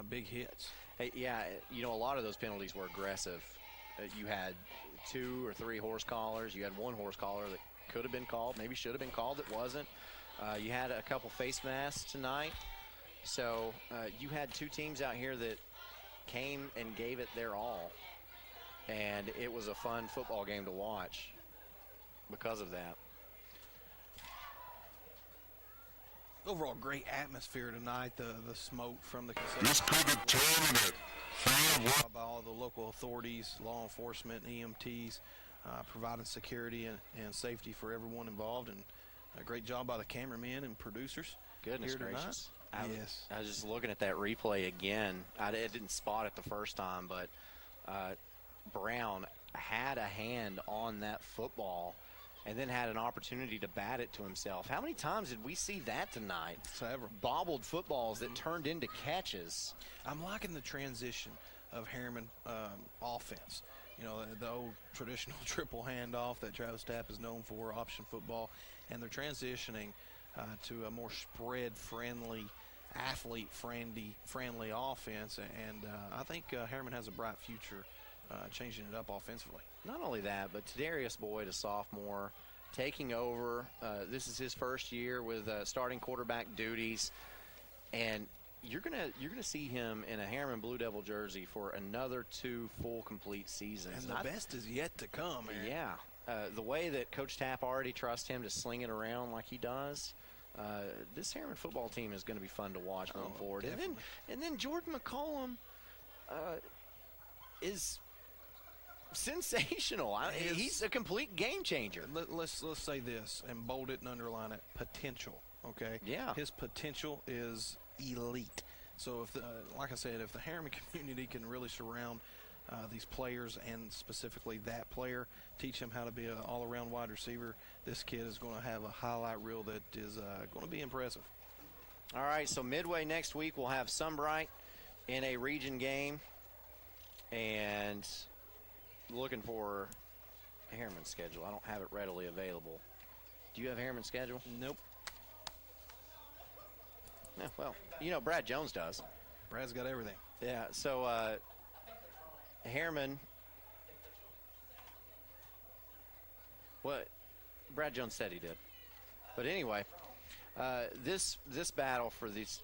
big hits. Hey, yeah, you know, a lot of those penalties were aggressive. You had 2 or 3 horse collars. You had 1 horse collar that could have been called, maybe should have been called, it wasn't. You had a couple face masks tonight. So you had 2 teams out here that came and gave it their all. And it was a fun football game to watch because of that. Overall, great atmosphere tonight. The smoke from the This could have terminated. by all the local authorities, law enforcement, EMTs, providing security and safety for everyone involved, and a great job by the cameramen and producers. Goodness here gracious. Yes. I was just looking at that replay again. I didn't spot it the first time, but Brown had a hand on that football and then had an opportunity to bat it to himself. How many times did we see that tonight? Several. Bobbled footballs that turned into catches. I'm liking the transition of Harriman offense. You know, the old traditional triple handoff that Travis Tapp is known for, option football, and they're transitioning to a more spread-friendly, athlete-friendly offense, and I think Harriman has a bright future changing it up offensively. Not only that, but Tadarius Boyd, a sophomore, taking over. This is his first year with starting quarterback duties, and you're gonna see him in a Harriman Blue Devil jersey for another 2 full complete seasons. And the best is yet to come, man. Yeah, the way that Coach Tapp already trusts him to sling it around like he does, this Harriman football team is going to be fun to watch moving forward. And then Jordan McCollum is sensational. He's a complete game changer. Let's say this and bold it and underline it: potential. Okay. Yeah. His potential is elite. So if like I said, if the Harriman community can really surround these players, and specifically that player, teach him how to be an all-around wide receiver, this kid is going to have a highlight reel that is going to be impressive. All right, so midway next week we'll have Sunbright in a region game, and looking for Harriman's schedule. I don't have it readily available. Do you have Harriman's schedule? Nope. Yeah, well, you know, Brad Jones does. Brad's got everything. Yeah, so Harriman, what Brad Jones said he did. But anyway, this battle for these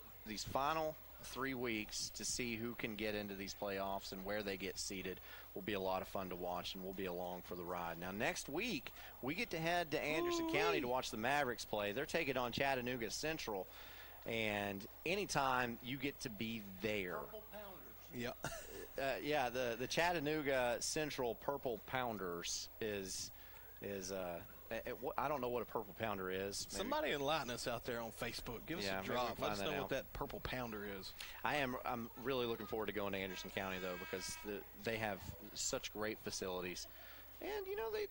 final 3 weeks to see who can get into these playoffs and where they get seated will be a lot of fun to watch, and we'll be along for the ride. Now, next week, we get to head to Anderson County to watch the Mavericks play. They're taking on Chattanooga Central, and anytime you get to be there. Yeah. Yeah, the Chattanooga Central Purple Pounders is I don't know what a Purple Pounder is. Maybe. Somebody enlighten us out there on Facebook. Give us a drop. Let us know what that Purple Pounder is. I'm really looking forward to going to Anderson County, though, because they have such great facilities. And, you know, they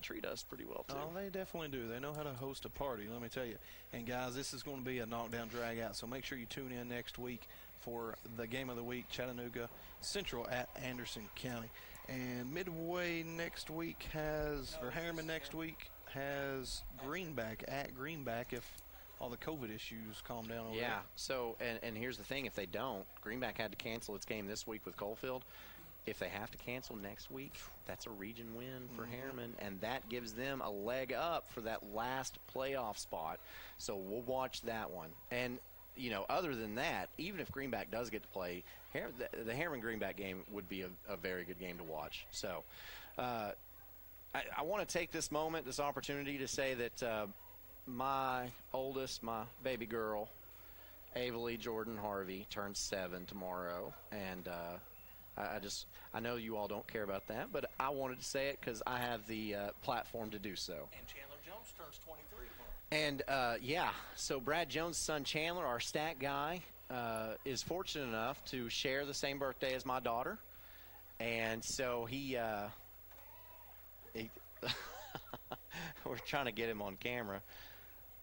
treat us pretty well, too. Oh, they definitely do. They know how to host a party, let me tell you. And, guys, this is going to be a knockdown drag-out, so make sure you tune in next week for the game of the week, Chattanooga Central at Anderson County. And Midway next week Harriman next week has Greenback at Greenback if all the COVID issues calm down over there. Yeah, so, and here's the thing, if they don't, Greenback had to cancel its game this week with Coalfield. If they have to cancel next week, that's a region win for Harriman, and that gives them a leg up for that last playoff spot. So we'll watch that one. And, you know, other than that, even if Greenback does get to play, the Harriman-Greenback game would be a very good game to watch. So I want to take this moment, this opportunity to say that my oldest, my baby girl, Ava Lee Jordan Harvey, turns 7 tomorrow, and I know you all don't care about that, but I wanted to say it because I have the platform to do so. And Chandler Jones turns 23 tomorrow. And, yeah, so Brad Jones' son Chandler, our stat guy, is fortunate enough to share the same birthday as my daughter. And so he we're trying to get him on camera.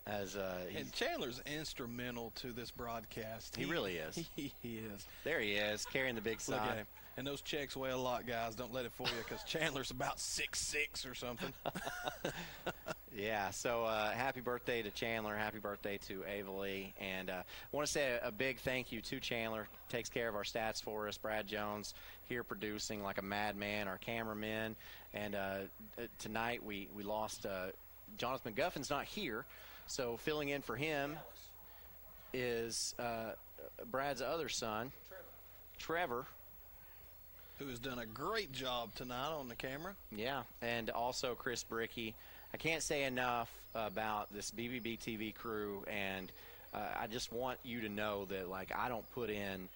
And Chandler's instrumental to this broadcast. He really is. He is. There he is, carrying the big sign. Look at him. And those checks weigh a lot, guys. Don't let it fool you, because Chandler's about 6'6" or something. Yeah, so happy birthday to Chandler. Happy birthday to Ava Lee. And I want to say a big thank you to Chandler. Takes care of our stats for us. Brad Jones here producing like a madman, our cameraman. And tonight we lost Jonathan McGuffin's not here. So filling in for him is Brad's other son, Trevor. Who has done a great job tonight on the camera. Yeah, and also Chris Bricky. I can't say enough about this BBB TV crew, and I just want you to know that, like, I don't put in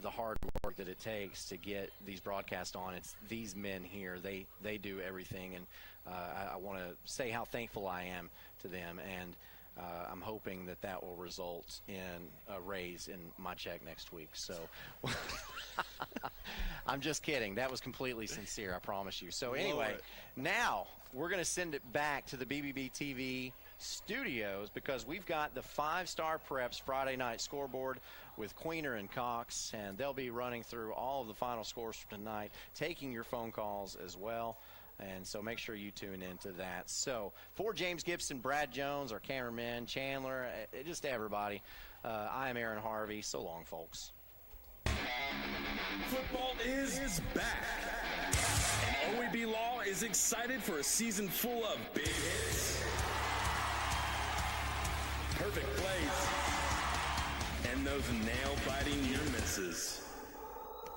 the hard work that it takes to get these broadcasts on. It's these men here. They do everything, and I want to say how thankful I am to them, and I'm hoping that will result in a raise in my check next week. So I'm just kidding. That was completely sincere, I promise you. So anyway, now we're going to send it back to the BBB TV studios because we've got the 5-Star Preps Friday Night Scoreboard with Queener and Cox, and they'll be running through all of the final scores for tonight, taking your phone calls as well. And so make sure you tune into that. So for James Gibson, Brad Jones, our cameraman, Chandler, just everybody, I am Aaron Harvey. So long, folks. Football is back. And OEB Law is excited for a season full of big hits, perfect plays, and those nail-biting near misses.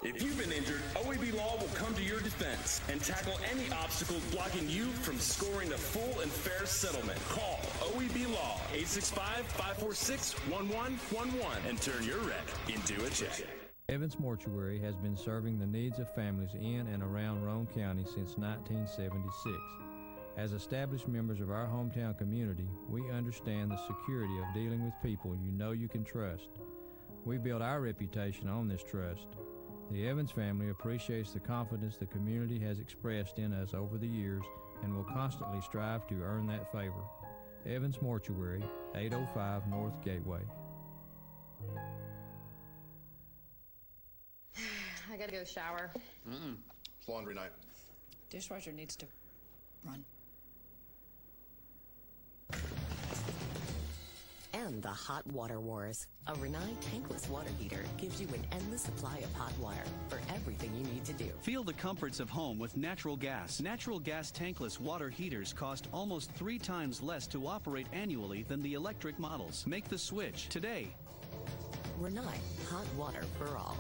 If you've been injured, OEB Law will come to your defense and tackle any obstacles blocking you from scoring a full and fair settlement. Call OEB Law 865-546-1111 and turn your wreck into a check. Evans Mortuary has been serving the needs of families in and around Roane County since 1976. As established members of our hometown community, we understand the security of dealing with people you know you can trust. We build our reputation on this trust. The Evans family appreciates the confidence the community has expressed in us over the years and will constantly strive to earn that favor. Evans Mortuary, 805 North Gateway. I gotta go shower. It's laundry night. Dishwasher needs to run. And the hot water wars. A Renai tankless water heater gives you an endless supply of hot water for everything you need to do. Feel the comforts of home with natural gas. Natural gas tankless water heaters cost almost 3 times less to operate annually than the electric models. Make the switch today. Renai, hot water for all.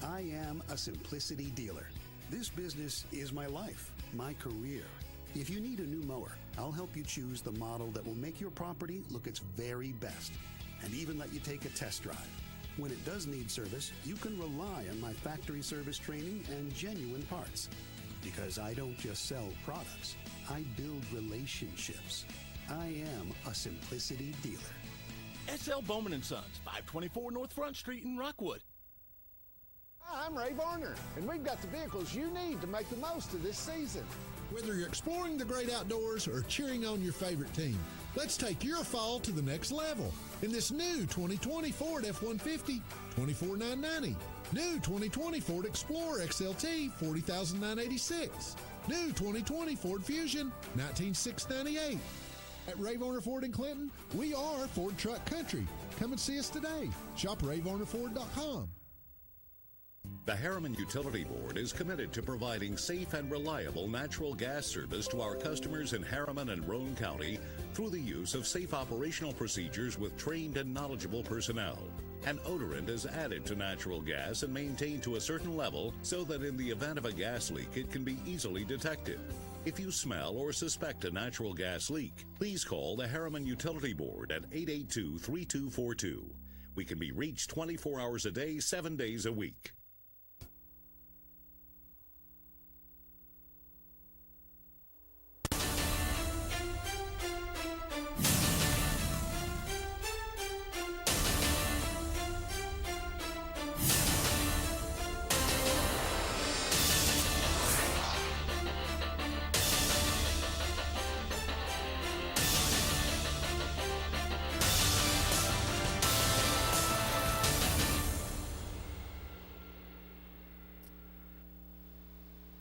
I am a Simplicity dealer. This business is my life, my career. If you need a new mower, I'll help you choose the model that will make your property look its very best, and even let you take a test drive. When it does need service, you can rely on my factory service training and genuine parts. Because I don't just sell products, I build relationships. I am a Simplicity dealer. S.L. Bowman & Sons, 524 North Front Street in Rockwood. Hi, I'm Ray Varner, and we've got the vehicles you need to make the most of this season. Whether you're exploring the great outdoors or cheering on your favorite team, let's take your fall to the next level in this new 2020 Ford F-150, $24,990. New 2020 Ford Explorer XLT, $40,986. New 2020 Ford Fusion, $19,698. At Ray Varner Ford in Clinton, we are Ford Truck Country. Come and see us today. Shop RayVarnerFord.com. The Harriman Utility Board is committed to providing safe and reliable natural gas service to our customers in Harriman and Roane County through the use of safe operational procedures with trained and knowledgeable personnel. An odorant is added to natural gas and maintained to a certain level so that in the event of a gas leak, it can be easily detected. If you smell or suspect a natural gas leak, please call the Harriman Utility Board at 882-3242. We can be reached 24 hours a day, 7 days a week.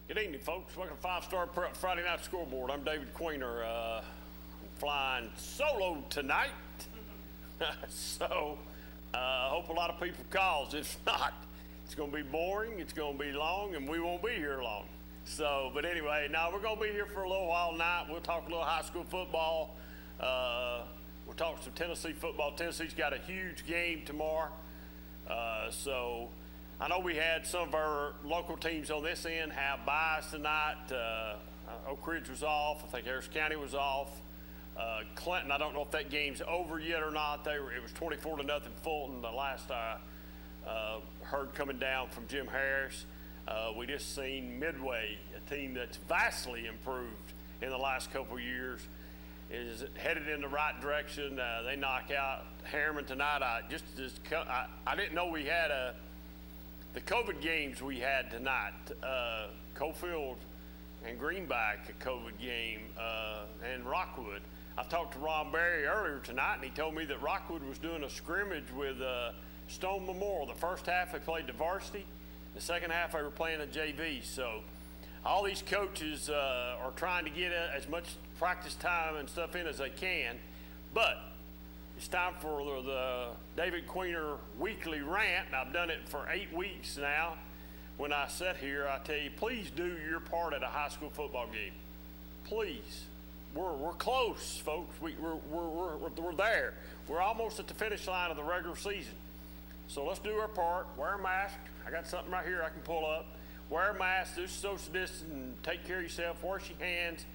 Good evening, folks. Welcome to 5-Star Preps Friday Night Scoreboard. I'm David Queener. I'm flying solo tonight. So, hope a lot of people calls. If not, it's going to be boring, it's going to be long, and we won't be here long. So, but anyway, now we're going to be here for a little while tonight. We'll talk a little high school football. We'll talk some Tennessee football. Tennessee's got a huge game tomorrow. So, I know we had some of our local teams on this end have byes tonight. Oak Ridge was off. I think Harris County was off. Clinton, I don't know if that game's over yet or not. It was 24-0 Fulton the last I heard coming down from Jim Harris. We just seen Midway, a team that's vastly improved in the last couple of years, is headed in the right direction. They knock out Harriman tonight. I didn't know we had the COVID games we had tonight. Coalfield and Greenback, a COVID game, and Rockwood. I talked to Ron Berry earlier tonight, and he told me that Rockwood was doing a scrimmage with Stone Memorial. The first half they played the varsity. The second half they were playing the JV. So all these coaches are trying to get as much practice time and stuff in as they can. But it's time for the David Queener weekly rant. I've done it for 8 weeks now. When I sit here, I tell you, please do your part at a high school football game. Please. We're close, folks. We're there. We're almost at the finish line of the regular season. So let's do our part. Wear a mask. I got something right here I can pull up. Wear a mask, do social distance, and take care of yourself. Wash your hands,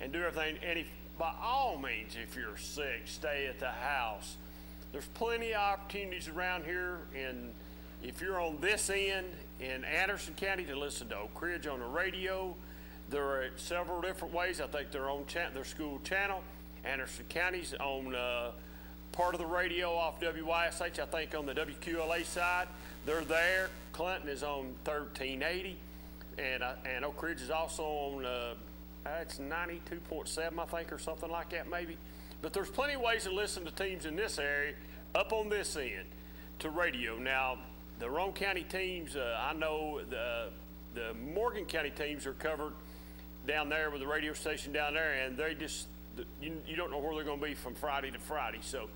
and do everything. And by all means, if you're sick, stay at the house. There's plenty of opportunities around here, and if you're on this end in Anderson County to listen to Oak Ridge on the radio, there are several different ways. I think they're on their school channel. Anderson County's on part of the radio off WYSH, I think on the WQLA side. They're there. Clinton is on 1380, and Oak Ridge is also on it's 92.7, I think, or something like that maybe. But there's plenty of ways to listen to teams in this area up on this end to radio. Now, the Roane County teams, I know the Morgan County teams are covered down there with the radio station down there, and they just, you don't know where they're going to be from Friday to Friday. So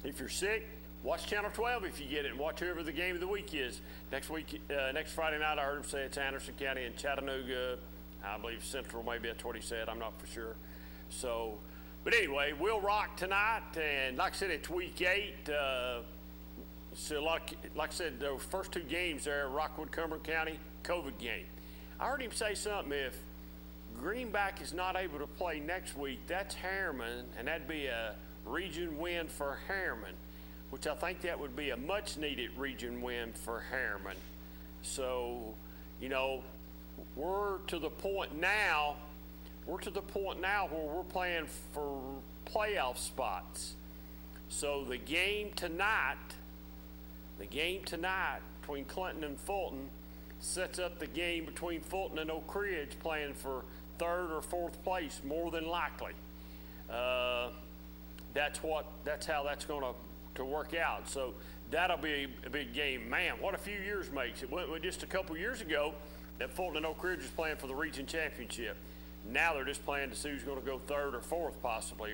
if you're sick, watch Channel 12 if you get it, and watch whoever the game of the week is. Next Friday night, I heard them say it's Anderson County and Chattanooga. I believe Central, maybe that's what he said. I'm not for sure. So, but anyway, we'll rock tonight, and like I said, it's week 8. So like I said, those first 2 games there, Rockwood, Cumberland County, COVID game. I heard him say something, if Greenback is not able to play next week, that's Harriman, and that'd be a region win for Harriman, which I think that would be a much needed region win for Harriman. So, you know, we're to the point now where we're playing for playoff spots. So the game tonight between Clinton and Fulton sets up the game between Fulton and Oak Ridge playing for 3rd or 4th place, more than likely. That's how that's going to work out. So that'll be a big game. Man, what a few years makes. It went just a couple years ago that Fulton and Oak Ridge was playing for the region championship. Now they're just playing to see who's going to go 3rd or 4th possibly.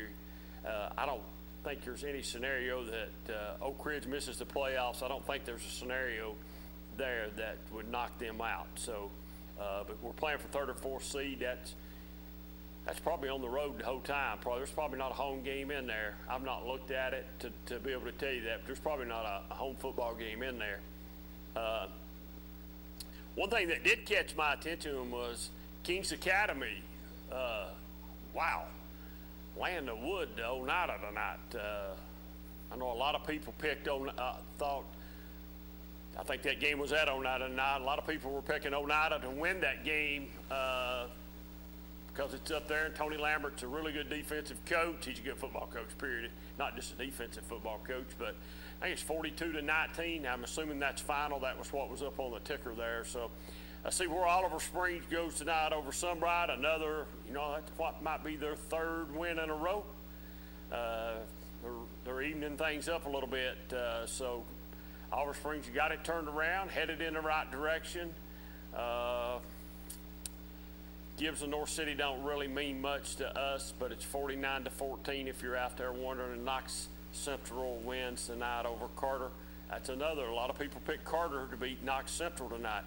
I don't think there's any scenario that Oak Ridge misses the playoffs. I don't think there's a scenario there that would knock them out. So, but we're playing for 3rd or 4th seed. That's probably on the road the whole time. There's probably not a home game in there. I've not looked at it to be able to tell you that, but there's probably not a home football game in there. One thing that did catch my attention was Kings Academy. Wow. Laying the wood to Oneida tonight. I know a lot of people picked I think that game was at Oneida tonight. A lot of people were picking Oneida to win that game because it's up there, and Tony Lambert's a really good defensive coach. He's a good football coach, period. Not just a defensive football coach, but I think it's 42-19. I'm assuming that's final. That was what was up on the ticker there. So I see where Oliver Springs goes tonight over Sunbright. Another, that's what might be their third win in a row. They're evening things up a little bit. So Oliver Springs got it turned around, headed in the right direction. Gibbs and North City don't really mean much to us, but it's 49-14 if you're out there wondering. And Knox Central wins tonight over Carter. That's another. A lot of people pick Carter to beat Knox Central tonight.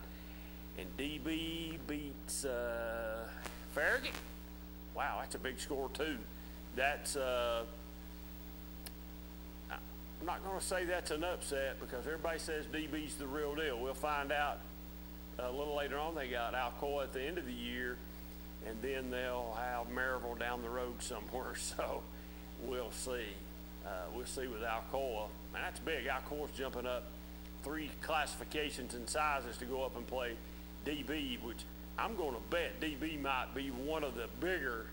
And DB beats Farragut. Wow, that's a big score too. That's I'm not going to say that's an upset because everybody says DB's the real deal. We'll find out a little later on. They got Alcoa at the end of the year, and then they'll have Maryville down the road somewhere. So we'll see. We'll see with Alcoa. Man, that's big. Alcoa's jumping up 3 classifications and sizes to go up and play DB, which I'm going to bet DB might be one of the bigger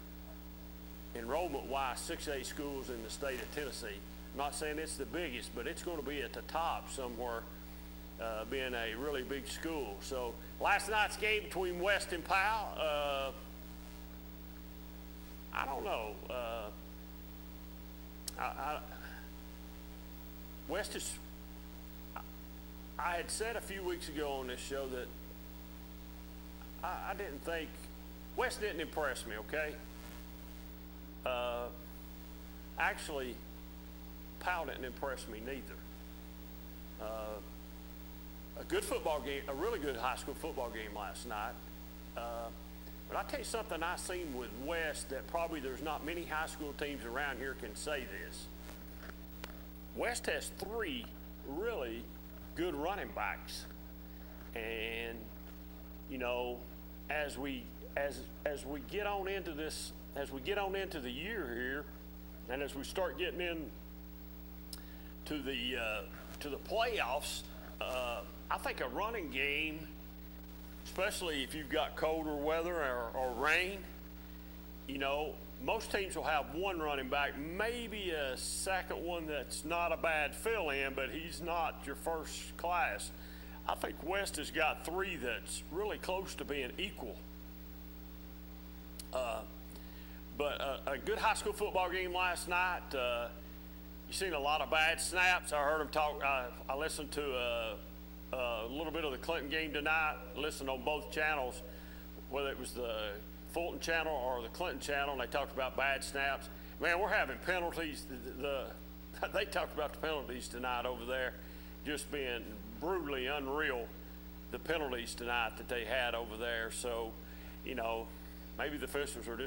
enrollment-wise 6A schools in the state of Tennessee. I'm not saying it's the biggest, but it's going to be at the top somewhere, being a really big school. So last night's game between West and Powell, I don't know. West is, I had said a few weeks ago on this show that I didn't think, West didn't impress me, okay? Actually, Powell didn't impress me neither. A good football game, a really good high school football game last night. But I'll tell you something I seen with West that probably there's not many high school teams around here can say this. West has 3 really good running backs. And, as we get on into this, as we get on into the year here, and as we start getting in to the playoffs, I think a running game, especially if you've got colder weather or rain, most teams will have 1 running back, maybe a second one that's not a bad fill-in, but he's not your first class. I think West has got 3 that's really close to being equal. But a good high school football game last night. You seen a lot of bad snaps. I heard them talk. I listened to a little bit of the Clinton game tonight. Listened on both channels, whether it was the Fulton channel or the Clinton channel, and they talked about bad snaps. Man, we're having penalties. They talked about the penalties tonight over there, just being brutally unreal. The penalties tonight that they had over there. So, maybe the officials are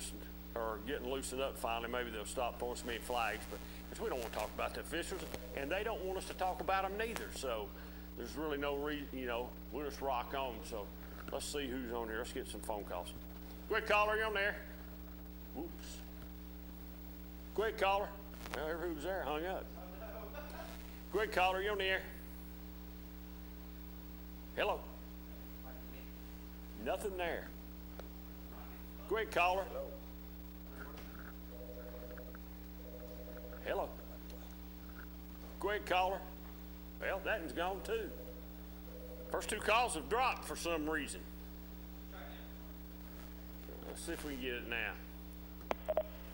getting loosened up finally. Maybe they'll stop throwing so many flags. But because we don't want to talk about the officials, and they don't want us to talk about them neither. So there's really no reason, we'll just rock on. So let's see who's on here. Let's get some phone calls. Quick caller, you on there? Whoops. Quick caller. Well, who was there hung up. Quick caller, you on the air? Hello. Nothing there. Quick caller. Hello. Quick caller. Well, that one's gone too. First 2 calls have dropped for some reason. Let's see if we can get it now.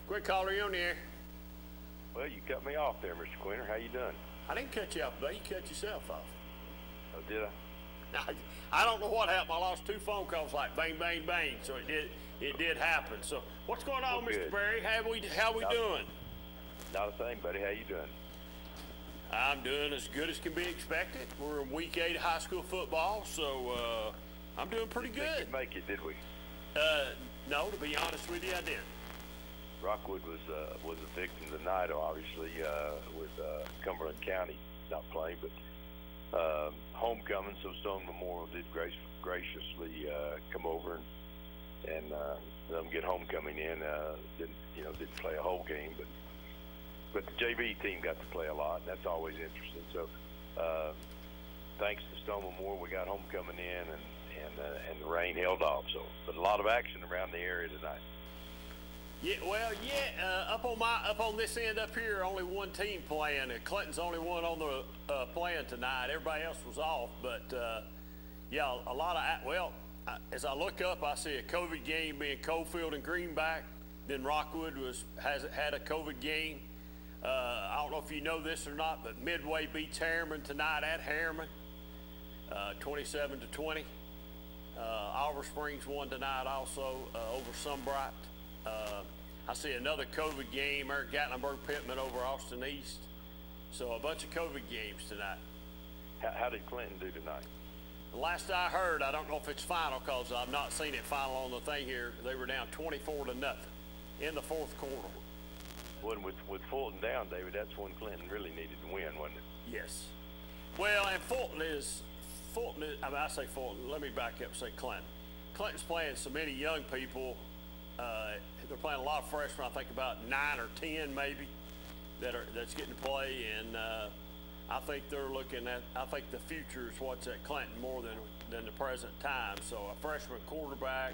Quick caller, you on the air? Well, you cut me off there, Mr. Quinter. How you doing? I didn't cut you off, but you cut yourself off. Oh, did I? I don't know what happened. I lost 2 phone calls like bang, bang, bang. So it did happen. So what's going on, Mr. Berry? How we doing? Not a thing, buddy. How you doing? I'm doing as good as can be expected. We're in week 8 of high school football, so I'm doing pretty good. Didn't make it, did we? No, to be honest with you, I didn't. Rockwood was a victim tonight, obviously, with Cumberland County not playing, but homecoming. So Stone Memorial did graciously come over and let them get homecoming in. Didn't play a whole game, but the JV team got to play a lot, and that's always interesting. So thanks to Stone Memorial, we got homecoming in, and the rain held off. So, but a lot of action around the area tonight. Up on this end up here, only one team playing. Clinton's only one on the playing tonight. Everybody else was off, but a lot of as I look up, I see a COVID game being Coalfield and Greenback. Then Rockwood had a COVID game. I don't know if you know this or not, but Midway beats Harriman tonight at Harriman, 27-20. Oliver Springs won tonight also over Sunbright. I see another COVID game, Eric Gatlinburg Pittman over Austin East. So a bunch of COVID games tonight. How did Clinton do tonight? The last I heard, I don't know if it's final because I've not seen it final on the thing here. They were down 24-0 in the fourth quarter. Well, with Fulton down, David, that's when Clinton really needed to win, wasn't it? Yes. Well, and Fulton is, I say Fulton, let me back up and say Clinton. Clinton's playing so many young people. They're playing a lot of freshmen, I think about 9 or 10 maybe, that's getting to play, and I think they're looking at, I think the future is what's at Clinton more than the present time. So a freshman quarterback,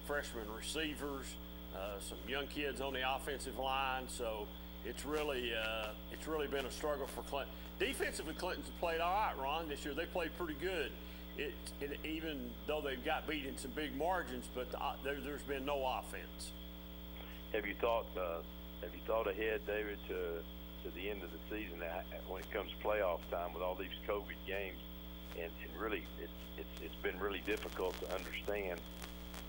freshman receivers, some young kids on the offensive line. So it's really been a struggle for Clinton. Defensively, Clinton's played all right, Ron, this year. They played pretty good. Even though they've got beat in some big margins, but there's been no offense. Have you thought ahead, David, to the end of the season when it comes playoff time with all these COVID games, and really it's been really difficult to understand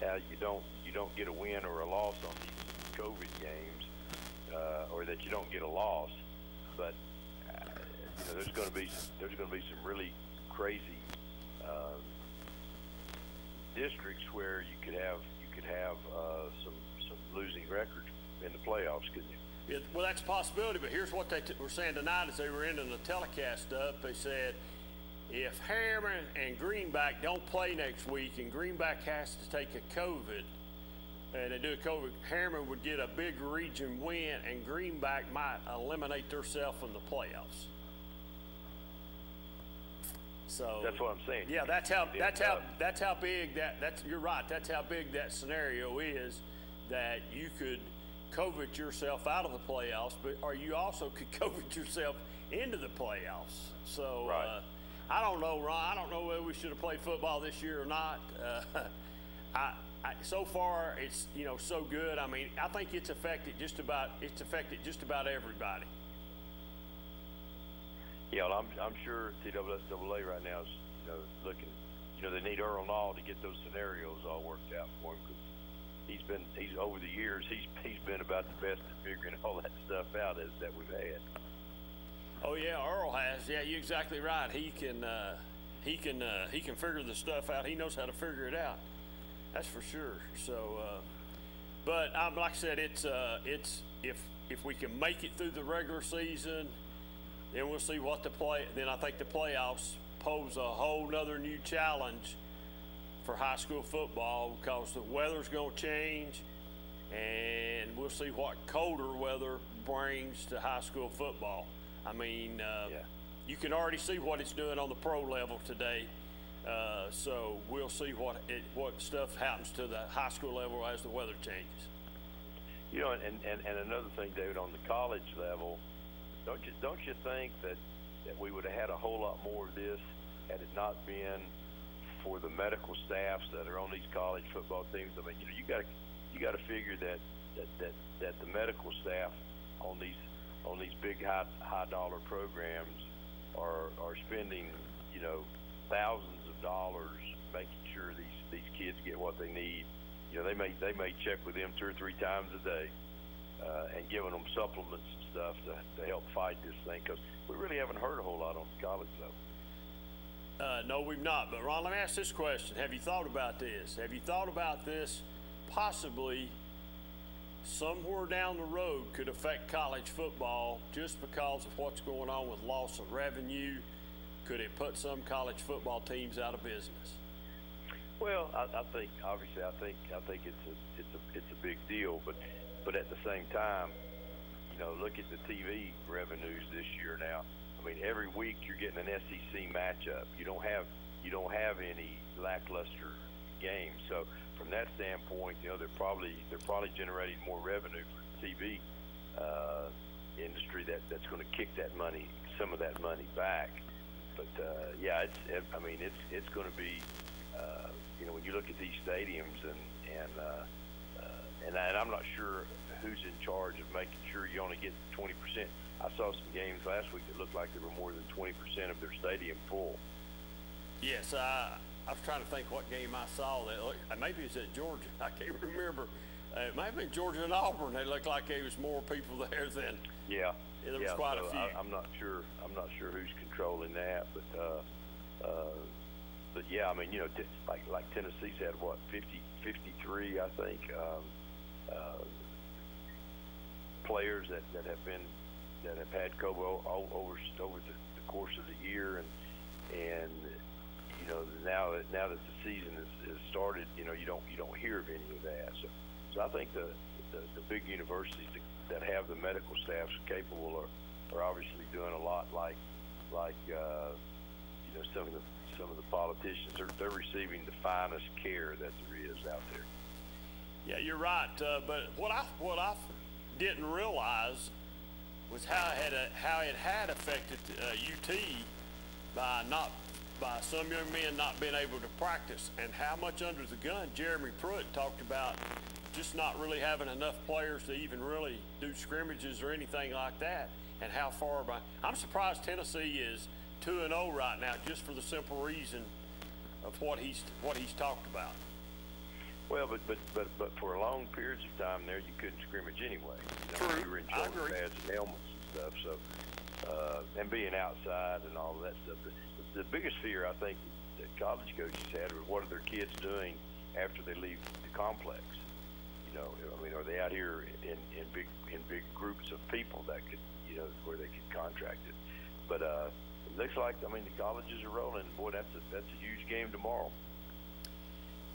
how you don't get a win or a loss on these COVID games, or that you don't get a loss, but there's going to be some really crazy districts where you could have some losing records in the playoffs, couldn't you? Yeah, well, that's a possibility, but here's what they were saying tonight as they were ending the telecast up. They said if Harriman and Greenback don't play next week and Greenback has to take a COVID, and they do a COVID, Harriman would get a big region win, and Greenback might eliminate themselves from the playoffs. So that's what I'm saying. Yeah, that's how big you're right. That's how big that scenario is, that you could COVID yourself out of the playoffs, or you also could COVID yourself into the playoffs. So right. I don't know, Ron. I don't know whether we should have played football this year or not. So far, it's so good. I mean, I think it's affected just about everybody. Yeah, well, I'm sure TSSAA right now is looking. They need Earl Nall to get those scenarios all worked out for him, because he's over the years he's been about the best at figuring all that stuff out that we've had. Oh yeah, Earl has. Yeah, you're exactly right. He can figure the stuff out. He knows how to figure it out. That's for sure. So, but like I said, it's if we can make it through the regular season, then we'll see what then I think the playoffs pose a whole nother new challenge for high school football, because the weather's going to change, and we'll see what colder weather brings to high school football. I mean, you can already see what it's doing on the pro level today. So we'll see what stuff happens to the high school level as the weather changes. And another thing, David, on the college level, don't you think that we would have had a whole lot more of this had it not been for the medical staffs that are on these college football teams? I mean, you got to figure that the medical staff on these big high dollar programs are spending thousands of dollars making sure these kids get what they need. They may check with them 2 or 3 times a day, and giving them supplements and stuff to help fight this thing, because we really haven't heard a whole lot on the college level. No, we've not. But Ron, let me ask this question: have you thought about this? Have you thought about this possibly somewhere down the road could affect college football just because of what's going on with loss of revenue? Could it put some college football teams out of business? Well, I think obviously I think it's a big deal, but at the same time, you know, look at the TV revenues this year now. I mean, every week you're getting an SEC matchup. You don't have any lackluster games. So from that standpoint, you know, they're probably generating more revenue for the TV industry that's going to kick some of that money back. But yeah, it's going to be, you know, when you look at these stadiums and I'm not sure who's in charge of making sure you only get 20%. I saw some games last week that looked like they were more than 20% of their stadium full. Yes, I was trying to think what game I saw. Maybe it's at Georgia. I can't remember. It might have been Georgia and Auburn. They looked like there was more people there than. Yeah. There was quite a few. I'm not sure who's controlling that, but yeah, I mean, you know, like Tennessee's had what 53, I think, players that have had COVID over the course of the year, and you know, now that the season is started, you know, you don't hear of any of that. So I think the big universities that have the medical staffs capable are obviously doing a lot like you know, some of the politicians. They're receiving the finest care that there is out there. Yeah, you're right. But what I didn't realize was how it had affected UT by some young men not being able to practice, and how much under the gun Jeremy Pruitt talked about just not really having enough players to even really do scrimmages or anything like that, and how far by. I'm surprised Tennessee is 2-0 right now, just for the simple reason of what he's talked about. Well, but for long periods of time there, you couldn't scrimmage anyway. You know, True. you were in shoulder pads and helmets and stuff. So, and being outside and all of that stuff. The biggest fear I think that college coaches had was what are their kids doing after they leave the complex. You know, I mean, are they out here in big groups of people that could, you know, where they could contract it? But it looks like, I mean, the colleges are rolling. Boy, that's a huge game tomorrow.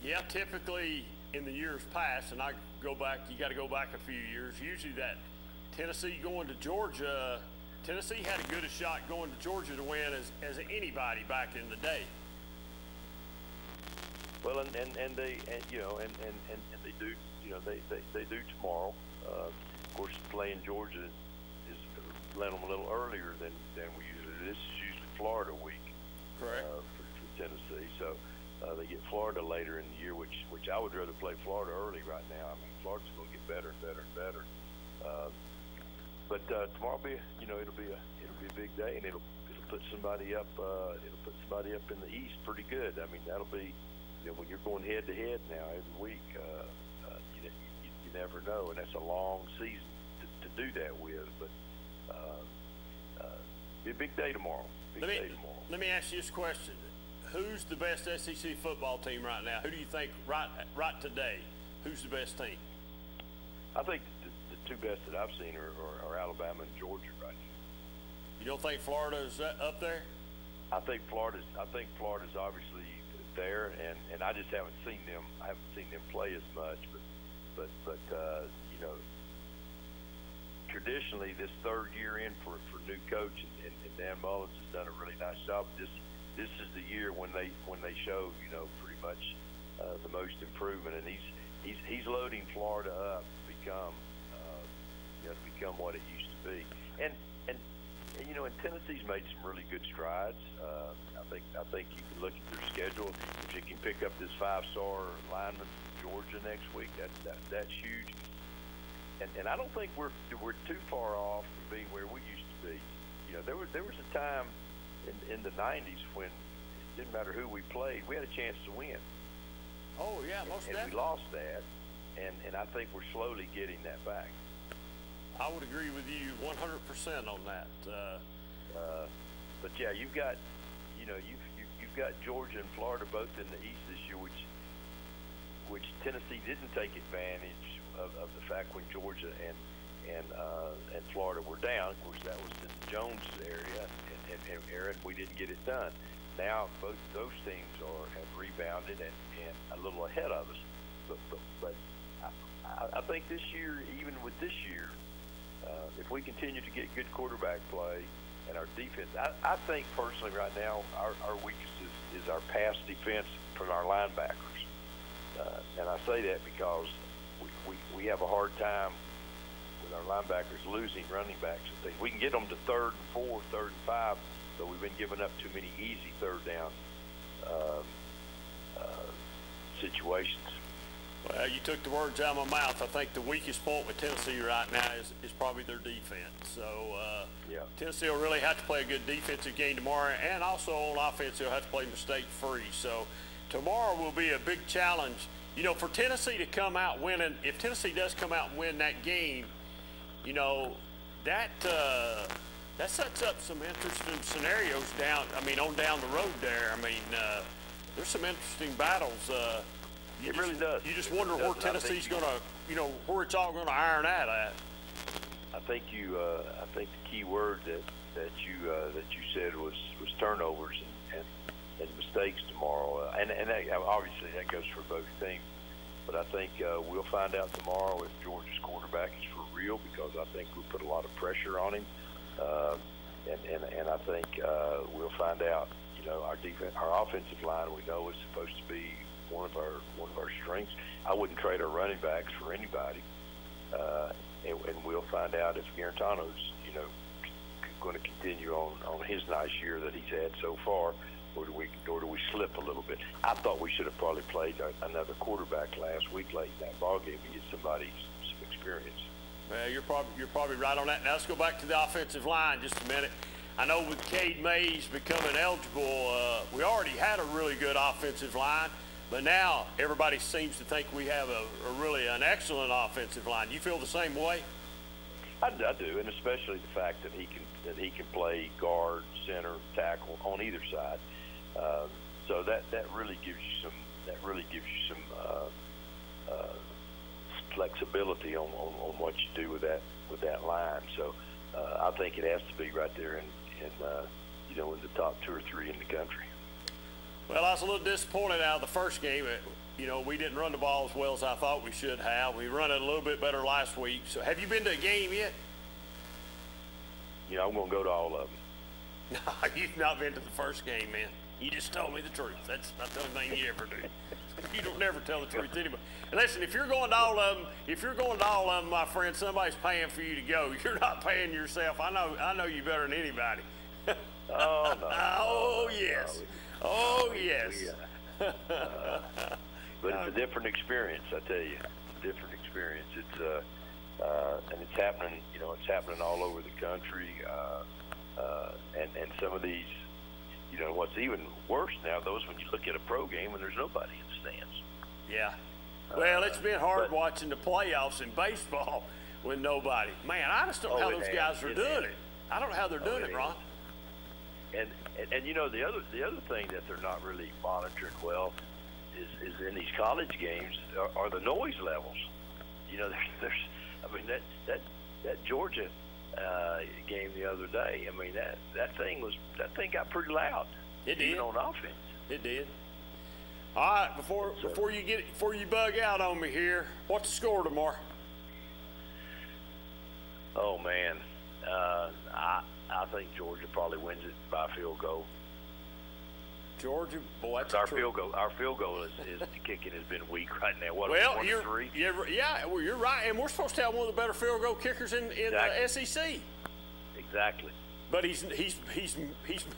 Yeah, typically in the years past, and you got to go back a few years. Usually that Tennessee going to Georgia, Tennessee had as good a shot going to Georgia to win as anybody back in the day. Well, and they you know and they do, you know, they do tomorrow. Of course, playing Georgia is letting them a little earlier than we usually do. This is usually Florida week. Correct. For Tennessee, so. They get Florida later in the year, which I would rather play Florida early right now. I mean, Florida's going to get better and better and better. But tomorrow it'll be a big day, and it'll put somebody up. It'll put somebody up in the East pretty good. I mean, that'll be, you know, when you're going head to head now every week, you never know, and that's a long season to do that with. But be a big day tomorrow. Let me ask you this question. Who's the best SEC football team right now? Who do you think right today? Who's the best team? I think the two best that I've seen are Alabama and Georgia right now. You don't think Florida's up there? I think Florida's obviously there, and I just haven't seen them. I haven't seen them play as much, but you know, traditionally this third year in for new coach and Dan Mullins has done a really nice job. This is the year when they show, you know, pretty much the most improvement, and he's loading Florida up to become what it used to be. And you know, and Tennessee's made some really good strides. I think you can look at their schedule. If you can pick up this 5-star lineman from Georgia next week, that's huge. And I don't think we're too far off from being where we used to be. You know, there was a time in the 90s when it didn't matter who we played, we had a chance to win. Oh yeah, most definitely. And we lost that, and I think we're slowly getting that back. I would agree with you 100% on that. But yeah, you've got Georgia and Florida both in the East this year, which Tennessee didn't take advantage of the fact when Georgia and Florida were down. Of course, that was in the Jones area, and Aaron, we didn't get it done. Now both those teams have rebounded and a little ahead of us. But I think this year, even with this year, if we continue to get good quarterback play and our defense, I think personally right now our weakness is our pass defense from our linebackers. And I say that because we have a hard time with our linebackers losing running backs and things. We can get them to 3rd and 4, 3rd and 5, but we've been giving up too many easy 3rd down situations. Well, you took the words out of my mouth. I think the weakest point with Tennessee right now is probably their defense. So Tennessee will really have to play a good defensive game tomorrow, and also on offense they'll have to play mistake-free. So tomorrow will be a big challenge. You know, for Tennessee to come out winning, if Tennessee does come out and win that game, you know, that sets up some interesting scenarios down the road there. I mean, there's some interesting battles. It really does. You just wonder where Tennessee's going to, you know, where it's all going to iron out at. I think the key word that you said was turnovers and mistakes tomorrow, and that, obviously that goes for both teams. But I think we'll find out tomorrow if Georgia's quarterback is for real, because I think we put a lot of pressure on him, and I think we'll find out. You know, our offensive line, we know is supposed to be one of our strengths. I wouldn't trade our running backs for anybody, and we'll find out if Garantano's, you know, going to continue on his nice year that he's had so far, or do we slip a little bit? I thought we should have probably played another quarterback last week late in that ball game to get somebody some experience. Well, you're probably right on that. Now let's go back to the offensive line just a minute. I know with Cade Mays becoming eligible, we already had a really good offensive line, but now everybody seems to think we have an excellent offensive line. You feel the same way? I do, and especially the fact that he can play guard, center, tackle on either side. So that really gives you some flexibility on what you do with that line. So I think it has to be right there in the top 2 or 3 in the country. Well, I was a little disappointed out of the first game. You know, we didn't run the ball as well as I thought we should have. We run it a little bit better last week. So have you been to a game yet? You know, I'm going to go to all of them. No, you've not been to the first game, man. You just told me the truth. That's not the only thing you ever do. You don't never tell the truth anyway. And listen, if you're going to all of them, my friend, somebody's paying for you to go. You're not paying yourself. I know you better than anybody. Oh no. Oh yes. Oh yes. But it's a different experience, I tell you. It's a different experience. It's and it's happening. You know, it's happening all over the country. And some of these, you know, what's even worse now, those when you look at a pro game and there's nobody in the stands. Yeah. Well, it's been hard watching the playoffs in baseball with nobody. Man, I just don't know how those guys are doing it. I don't know how they're doing it, Ron. And you know, the other thing that they're not really monitoring well is in these college games are the noise levels. You know, there's I mean that Georgia game the other day. I mean that thing got pretty loud. It did. Even on offense. It did. All right, before you bug out on me here, what's the score tomorrow? Oh man, I think Georgia probably wins it by a field goal. Georgia, boy, that's our field goal. Our field goal is the kicking has been weak right now. What? Well, 1-3? You're right, and we're supposed to have one of the better field goal kickers in the SEC. Exactly. But he's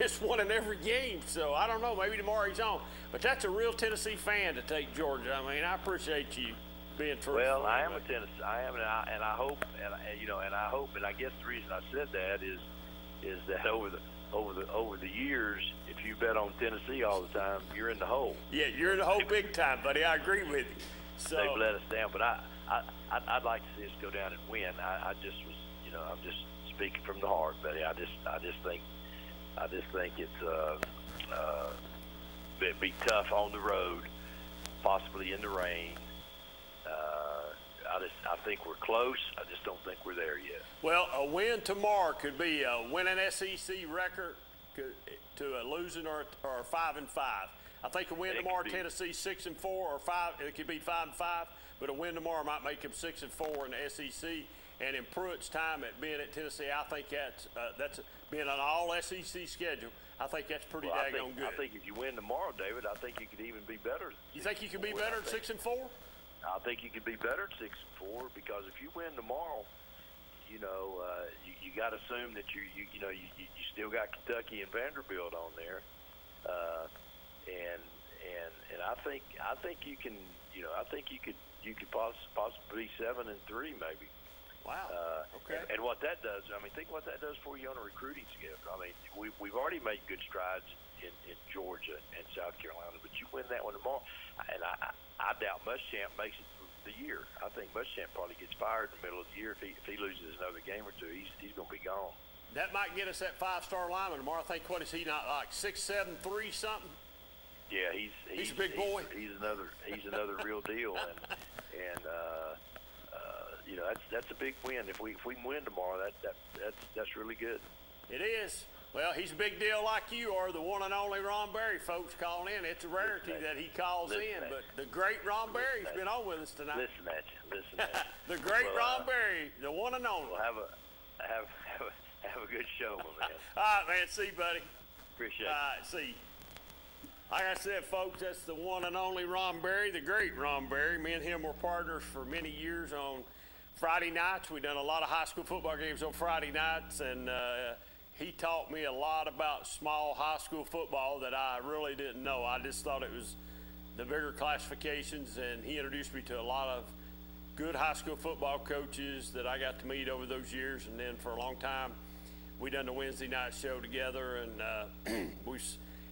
missed one in every game, so I don't know. Maybe tomorrow he's on. But that's a real Tennessee fan to take Georgia. I mean, I appreciate you being truthful. Well, I am a Tennessee. I am, and I hope, and I guess the reason I said that is that over the years, if you bet on Tennessee all the time, you're in the hole. Yeah, you're in the hole big time, buddy. I agree with you. So they've let us down, but I'd like to see us go down and win. I just was, you know, I'm just speaking from the heart, buddy. I just think it's it'd be tough on the road, possibly in the rain, I think we're close. I just don't think we're there yet. Well, a win tomorrow could be a winning SEC record to a losing or 5-5. I think a win tomorrow, Tennessee 6-4 or 5. It could be 5-5, but a win tomorrow might make them 6-4 in the SEC. And in Pruitt's time at being at Tennessee, I think that's being an all SEC schedule. I think that's pretty daggone good. I think if you win tomorrow, David, I think you could even be better. You think you could be better at 6-4? I think you could be better at 6-4 because if you win tomorrow, you got to assume that you still got Kentucky and Vanderbilt on there, and I think you can I think you could possibly be 7-3 maybe. Wow. Okay. And what that does, I mean, think what that does for you on a recruiting schedule. I mean, we've already made good strides in Georgia and South Carolina, but you win that one tomorrow, and I doubt Muschamp makes it through the year. I think Muschamp probably gets fired in the middle of the year if he loses another game or two. He's going to be gone. That might get us that 5-star lineman tomorrow. I think, what is he, not like 6'7", 3 something? Yeah, he's a big boy. He's another real deal, and that's a big win. If we win tomorrow, that's really good. It is. Well, he's a big deal like you are. The one and only Ron Berry, folks, calling in. It's a rarity that he calls in, but the great Ron Berry's been on with us tonight. Listen at you. The great Ron Berry, the one and only. Well, have a good show, my man. All right, man. See you, buddy. Appreciate it. All right, see you. Like I said, folks, that's the one and only Ron Berry, the great Ron Berry. Me and him were partners for many years on Friday nights. We've done a lot of high school football games on Friday nights, and he taught me a lot about small high school football that I really didn't know. I just thought it was the bigger classifications, and he introduced me to a lot of good high school football coaches that I got to meet over those years. And then for a long time, we done the Wednesday night show together, and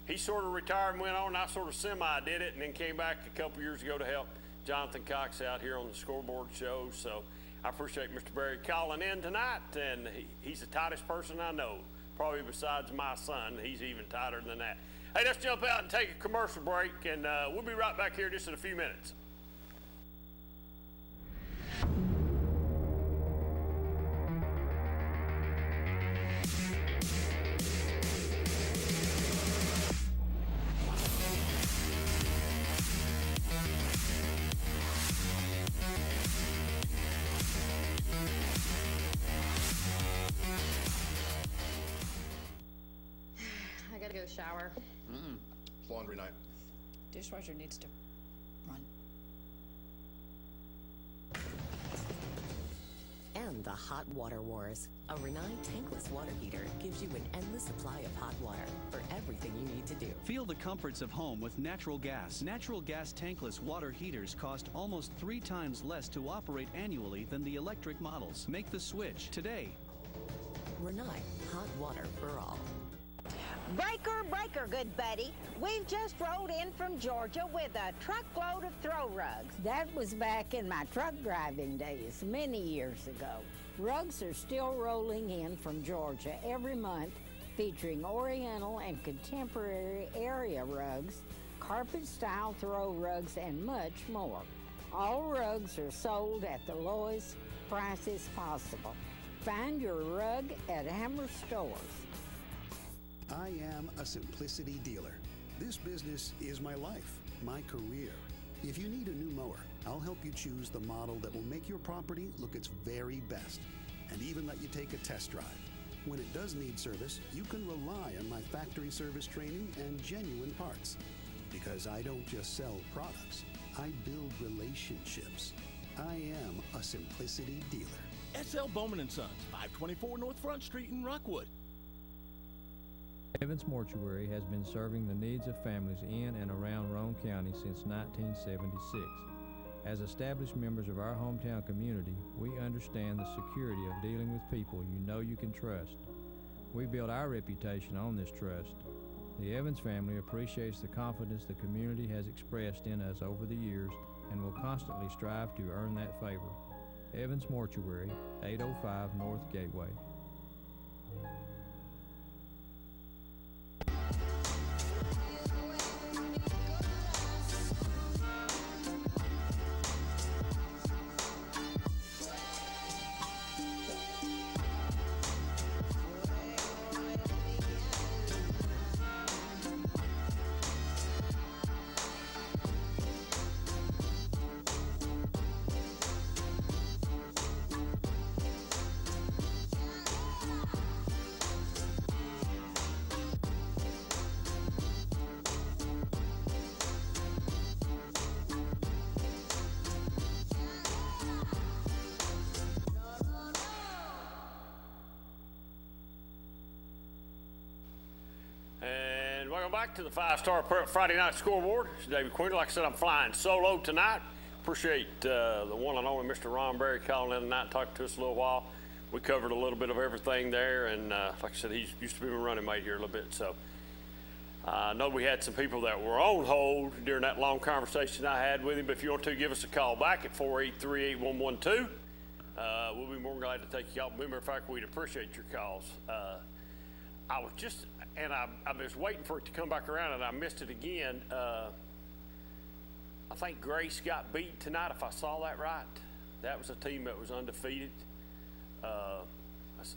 he sort of retired and went on, and I sort of semi-did it, and then came back a couple years ago to help Jonathan Cox out here on the Scoreboard show. So I appreciate Mr. Berry calling in tonight, and he's the tightest person I know. Probably besides my son, he's even tighter than that. Hey, let's jump out and take a commercial break, and we'll be right back here just in a few minutes. Shower. It's laundry night. Dishwasher needs to run. And the Hot Water Wars. A Renai tankless water heater gives you an endless supply of hot water for everything you need to do. Feel the comforts of home with natural gas. Natural gas tankless water heaters cost almost 3 times less to operate annually than the electric models. Make the switch today. Renai, hot water for all. Breaker, good buddy. We've just rolled in from Georgia with a truckload of throw rugs. That was back in my truck driving days, many years ago. Rugs are still rolling in from Georgia every month, featuring Oriental and contemporary area rugs, carpet-style throw rugs, and much more. All rugs are sold at the lowest prices possible. Find your rug at Hammer Stores. I am a Simplicity dealer. This business is my life, my career. If you need a new mower, I'll help you choose the model that will make your property look its very best, and even let you take a test drive. When it does need service, you can rely on my factory service training and genuine parts. Because I don't just sell products, I build relationships. I am a Simplicity dealer. S.L. Bowman & Sons, 524 North Front Street in Rockwood. Evans Mortuary has been serving the needs of families in and around Roane County since 1976. As established members of our hometown community, we understand the security of dealing with people you know you can trust. We build our reputation on this trust. The Evans family appreciates the confidence the community has expressed in us over the years and will constantly strive to earn that favor. Evans Mortuary, 805 North Gateway. back to the 5-Star Prep Friday Night Scoreboard. It's David Quinn. Like I said, I'm flying solo tonight. Appreciate the one and only Mr. Ron Berry calling in tonight and talking to us a little while. We covered a little bit of everything there, and like I said, he used to be my running mate here a little bit. So I know we had some people that were on hold during that long conversation I had with him, but if you want to, give us a call back at 483-8112. We'll be more than glad to take your call. Matter of fact, we'd appreciate your calls. I was just, and I was waiting for it to come back around, and I missed it again. I think Grace got beat tonight, if I saw that right. That was a team that was undefeated. I was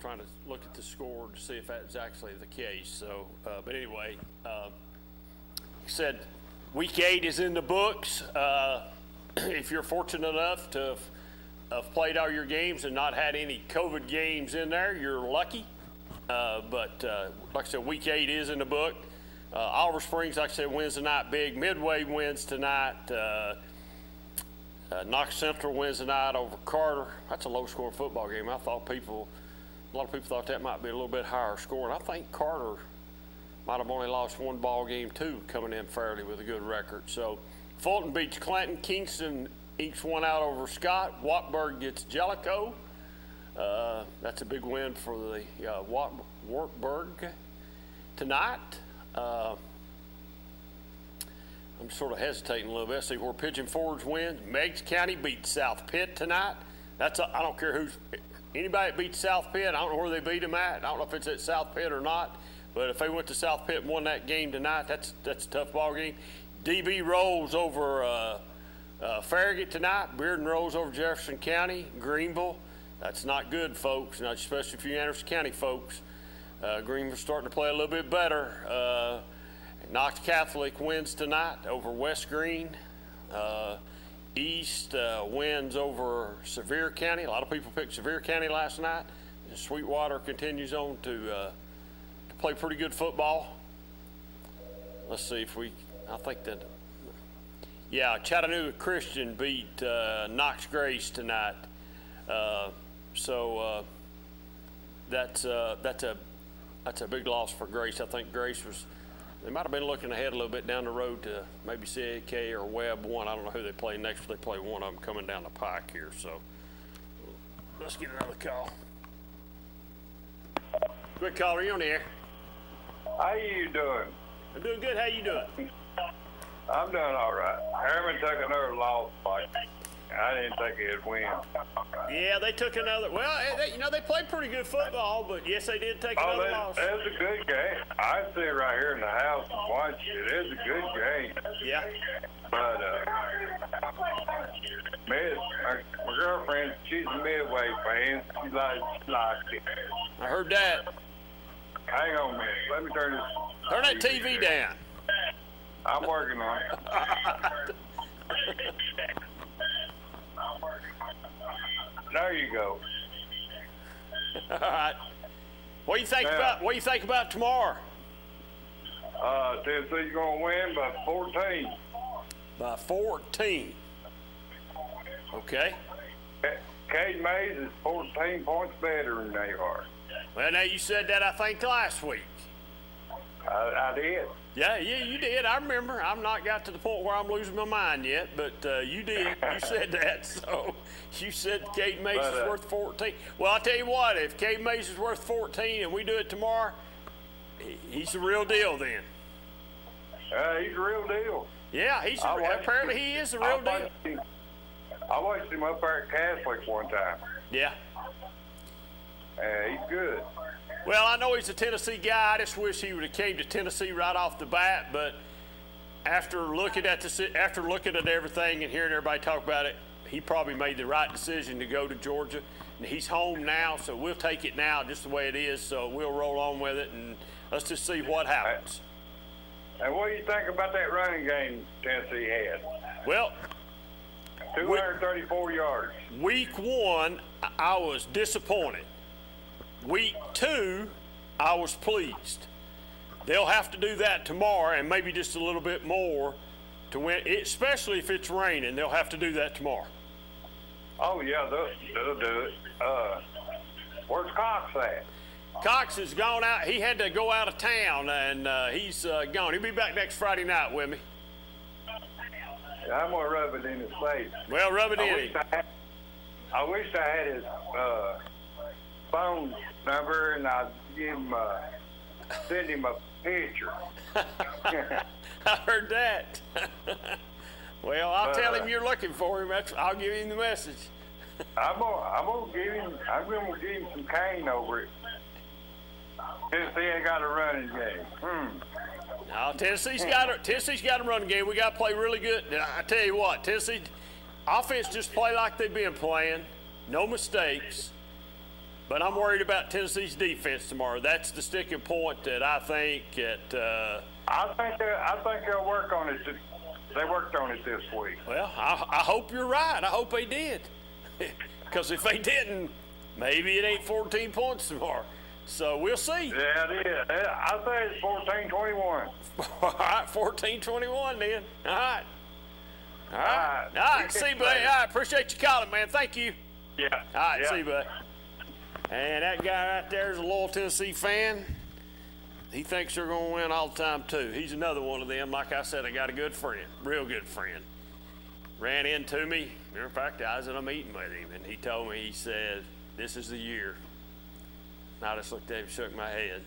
trying to look at the score to see if that was actually the case. So, but anyway, he said week 8 is in the books. If you're fortunate enough to have played all your games and not had any COVID games in there, you're lucky. But like I said, week 8 is in the book. Oliver Springs, like I said, wins tonight big. Midway wins tonight. Knox Central wins tonight over Carter. That's a low-scoring football game. A lot of people thought that might be a little bit higher scoring. I think Carter might have only lost one ball game too, coming in fairly with a good record. So Fulton beats Clinton. Kingston ekes one out over Scott. Wartburg gets Jellicoe. That's a big win for the Wartburg tonight. I'm sort of hesitating a little bit. See where Pigeon Forge wins. Meigs County beats South Pitt tonight. I don't care anybody that beats South Pitt. I don't know where they beat them at. I don't know if it's at South Pitt or not. But if they went to South Pitt and won that game tonight, that's a tough ball game. DB rolls over Farragut tonight. Bearden rolls over Jefferson County. Greenville. That's not good, folks. Not especially if you're Anderson County folks. Greenville's starting to play a little bit better. Knox Catholic wins tonight over West Green. East wins over Sevier County. A lot of people picked Sevier County last night. And Sweetwater continues on to play pretty good football. Let's see if Chattanooga Christian beat Knox Grace tonight. That's a big loss for Grace. I think Grace they might have been looking ahead a little bit down the road to maybe CAK or Webb 1. I don't know who they play next, but they play one of them coming down the pike here. So let's get another call. Good caller, you on the air? How you doing? I'm doing good. How you doing? I'm doing all right. Harriman took another loss fight. I didn't think he'd win. Yeah, they took another. Well, they played pretty good football, but yes, they did take another loss. It was a good game. I sit right here in the house and watch it. It was a good game. Yeah. But my girlfriend, she's a Midway fan. She likes it. I heard that. Hang on a minute. Let me turn that TV down. I'm working on it. There you go. All right. What do you think about tomorrow? Tennessee's gonna win by 14. By 14. Okay. Cade Mays is 14 points better than they are. Well, now you said that I think last week. I did. Yeah, you did. I remember. I've not got to the point where I'm losing my mind yet, but you did. You said that. So you said Cade Mays is worth 14. Well, I'll tell you what. If Cade Mays is worth 14 and we do it tomorrow, he's the real deal then. He's a real deal. Yeah, apparently he is the real deal. I watched him up there at Catholic one time. Yeah. He's good. Well, I know he's a Tennessee guy. I just wish he would have came to Tennessee right off the bat. But after looking at everything and hearing everybody talk about it, he probably made the right decision to go to Georgia. And he's home now, so we'll take it now just the way it is. So we'll roll on with it, and let's just see what happens. And what do you think about that running game Tennessee had? Well, 234 yards. Week 1, I was disappointed. Week 2, I was pleased. They'll have to do that tomorrow and maybe just a little bit more to win, especially if it's raining. They'll have to do that tomorrow. Oh, yeah, they'll do it. Where's Cox at? Cox has gone out. He had to go out of town, and he's gone. He'll be back next Friday night with me. I'm going to rub it in his face. Well, rub it in. I wish I had his phone number, and I'd send him a picture. I heard that. Well, I'll tell him you're looking for him. I'll give him the message. I'm gonna give him some cane over it. Tennessee ain't got a running game. No, Tennessee's got a running game. We got to play really good. I tell you what, Tennessee offense just play like they've been playing, no mistakes. But I'm worried about Tennessee's defense tomorrow. That's the sticking point that I think that. I think they'll work on it. They worked on it this week. Well, I hope you're right. I hope they did. Because if they didn't, maybe it ain't 14 points tomorrow. So we'll see. Yeah, it is. I say it's 14-21. All right, 14-21 then. All right. All right. See you, buddy. All right, appreciate you calling, man. Thank you. Yeah. All right, see you, buddy. And that guy right there is a loyal Tennessee fan. He thinks they're going to win all the time, too. He's another one of them. Like I said, I got a good friend, real good friend. Ran into me. Matter of fact, I was at a meeting with him, and he told me, he said, this is the year. And I just looked at him and shook my head.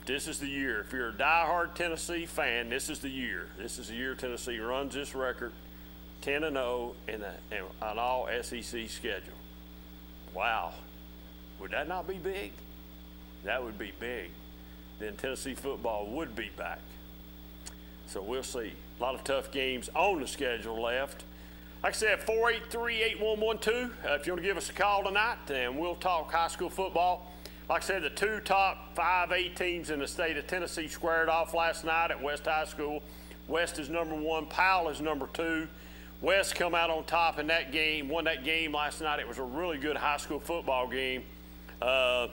This is the year. If you're a diehard Tennessee fan, this is the year. This is the year Tennessee runs this record 10-0 in an all SEC schedule. Wow. Would that not be big? That would be big. Then Tennessee football would be back. So we'll see. A lot of tough games on the schedule left. Like I said, 483-8112. If you want to give us a call tonight, and we'll talk high school football. Like I said, the two top 5A teams in the state of Tennessee squared off last night at West High School. West is number 1. Powell is number 2. West come out on top in that game, won that game last night. It was a really good high school football game. Like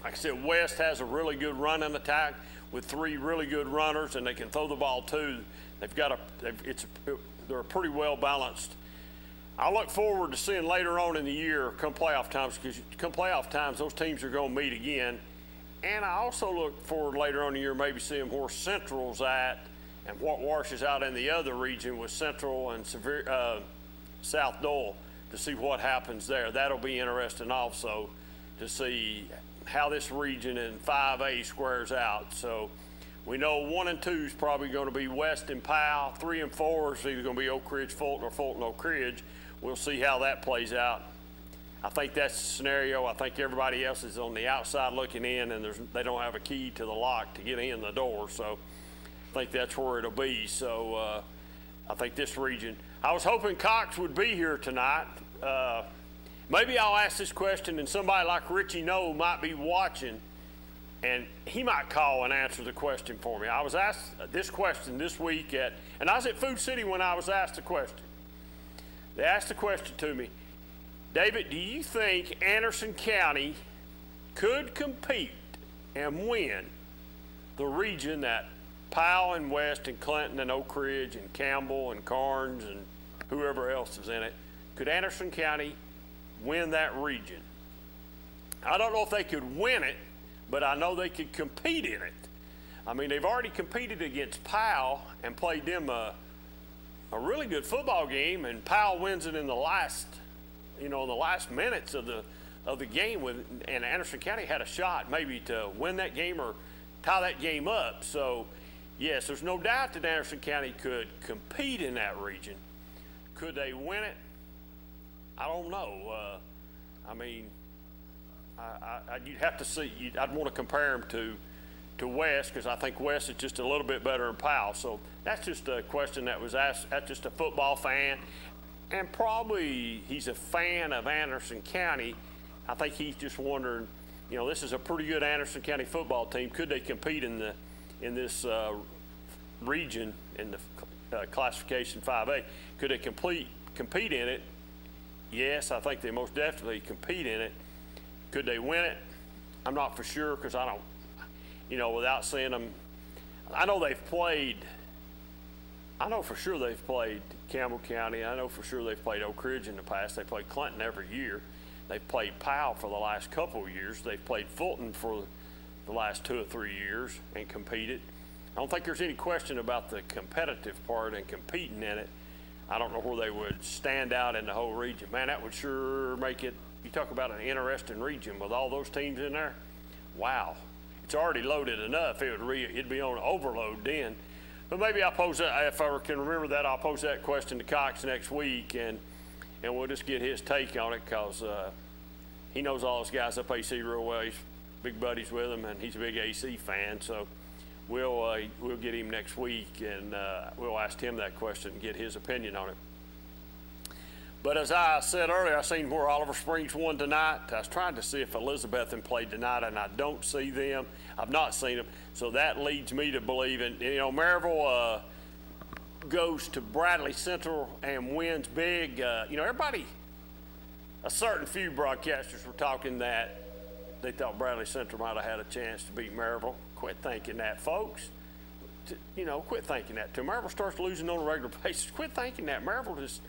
I said, West has a really good running attack with 3 really good runners, and they can throw the ball too. They're pretty well balanced. I look forward to seeing later on in the year, come playoff times, because come playoff times, those teams are going to meet again. And I also look forward later on in the year, maybe seeing where Central's at and what washes out in the other region with Central and South Dole, to see what happens there. That'll be interesting also to see how this region in 5A squares out. So we know 1 and 2 is probably going to be West and Powell. 3 and 4 is either going to be Oak Ridge, Fulton, or Fulton, Oak Ridge. We'll see how that plays out. I think that's the scenario. I think everybody else is on the outside looking in, and they don't have a key to the lock to get in the door. So I think that's where it'll be. So I think this region. I was hoping Cox would be here tonight. Maybe I'll ask this question, and somebody like Richie Noe might be watching, and he might call and answer the question for me. I was asked this question this week and I was at Food City when I was asked the question. They asked the question to me, David, do you think Anderson County could compete and win the region that Powell and West and Clinton and Oak Ridge and Campbell and Carnes and whoever else is in it? Could Anderson County win that region? I don't know if they could win it, but I know they could compete in it. I mean, they've already competed against Powell and played them a really good football game, and Powell wins it in the last minutes of the game and Anderson County had a shot maybe to win that game or tie that game up. So yes, there's no doubt that Anderson County could compete in that region. Could they win it? I don't know. You'd have to see. I'd want to compare them to West, because I think West is just a little bit better than Powell. So that's just a question that was asked. That's just a football fan, and probably he's a fan of Anderson County. I think he's just wondering, this is a pretty good Anderson County football team. Could they compete in this region in the classification 5A? Could they compete in it? Yes, I think they most definitely compete in it. Could they win it? I'm not for sure, because I don't, without seeing them. I know for sure they've played Campbell County. I know for sure they've played Oak Ridge in the past. They played Clinton every year. They've played Powell for the last couple of years. They've played Fulton for the last 2 or 3 years and competed. I don't think there's any question about the competitive part and competing in it. I don't know where they would stand out in the whole region. Man, that would sure make it, you talk about an interesting region with all those teams in there. Wow. It's already loaded enough. It'd be on overload then. But maybe I'll pose that, if I can remember that, I'll pose that question to Cox next week, and we'll just get his take on it, because he knows all those guys up AC real well. He's big buddies with him, and he's a big AC fan. So we'll get him next week, and we'll ask him that question and get his opinion on it. But as I said earlier, I seen where Oliver Springs won tonight. I was trying to see if Elizabethton played tonight, and I don't see them. I've not seen them. So that leads me to believe, and Maryville goes to Bradley Central and wins big. Everybody, a certain few broadcasters were talking that they thought Bradley Central might have had a chance to beat Maryville. Quit thinking that, folks. Quit thinking that. Till Maryville starts losing on a regular basis, quit thinking that. Maryville just,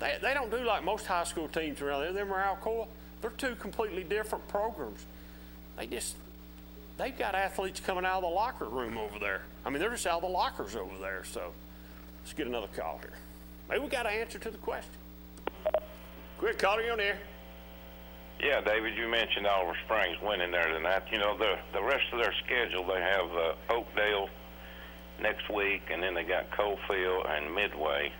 they don't do like most high school teams around there. Them are Alcoa. They're two completely different programs. They've got athletes coming out of the locker room over there. I mean, they're just out of the lockers over there. So let's get another call here. Maybe we got an answer to the question. Quick, caller, you on there. Yeah, David, you mentioned Oliver Springs winning there tonight. The rest of their schedule, they have Oakdale next week, and then they got Coalfield and Midway.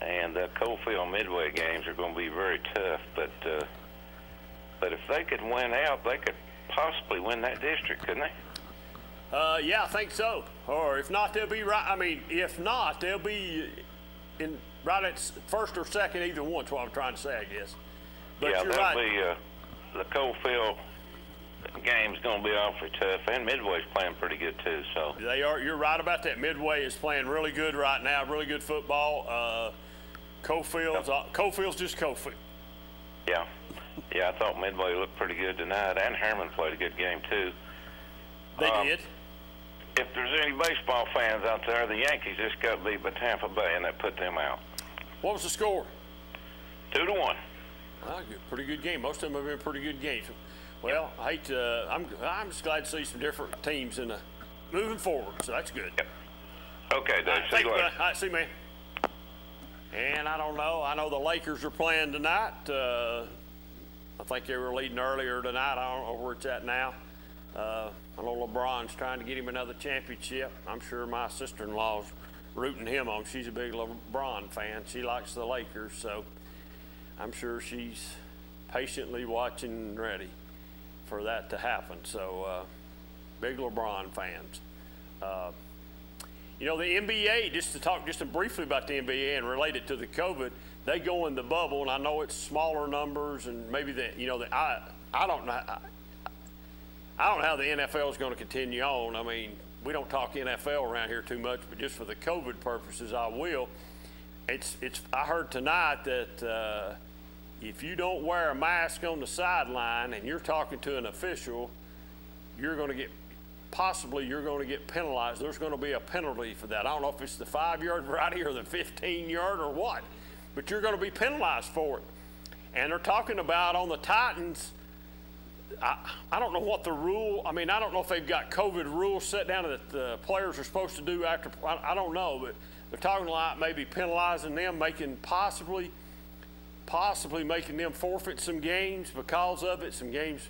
And the Coalfield Midway games are going to be very tough, but if they could win out, they could possibly win that district, couldn't they? Yeah, I think so. Or if not, they'll be right. I mean, if not, they'll be right at first or second, either one's what I'm trying to say, I guess. But yeah, you're that'll right. be the Coalfield game's going to be awfully tough, and Midway's playing pretty good too. So they are. You're right about that. Midway is playing really good right now. Really good football. Coalfield's just Coalfield. Yeah. Yeah, I thought Midway looked pretty good tonight, and Herman played a good game too. They did. If there's any baseball fans out there, the Yankees just got beat by Tampa Bay, and that put them out. What was the score? 2-1. Pretty good game. Most of them have been pretty good games. Well, I hate to. I'm just glad to see some different teams moving forward. So that's good. Yep. Okay, Dave. See you later. All right, see you, man. And I don't know. I know the Lakers are playing tonight. I think they were leading earlier tonight. I don't know where it's at now. I know LeBron's trying to get him another championship. I'm sure my sister-in-law's rooting him on. She's a big LeBron fan. She likes the Lakers, so I'm sure she's patiently watching and ready for that to happen. So big LeBron fans. The NBA, just to talk just briefly about the NBA and relate it to the COVID, they go in the bubble, and I know it's smaller numbers, and maybe I don't know. I don't know how the NFL is going to continue on. I mean, we don't talk NFL around here too much, but just for the COVID purposes, I will. I heard tonight that if you don't wear a mask on the sideline and you're talking to an official, you're going to get penalized. There's going to be a penalty for that. I don't know if it's the 5-yard variety or the 15-yard or what, but you're going to be penalized for it. And they're talking about on the Titans, I don't know what the rule, I don't know if they've got COVID rules set down that the players are supposed to do after, I don't know, but they're talking about maybe penalizing them, possibly making them forfeit some games because of it. Some games,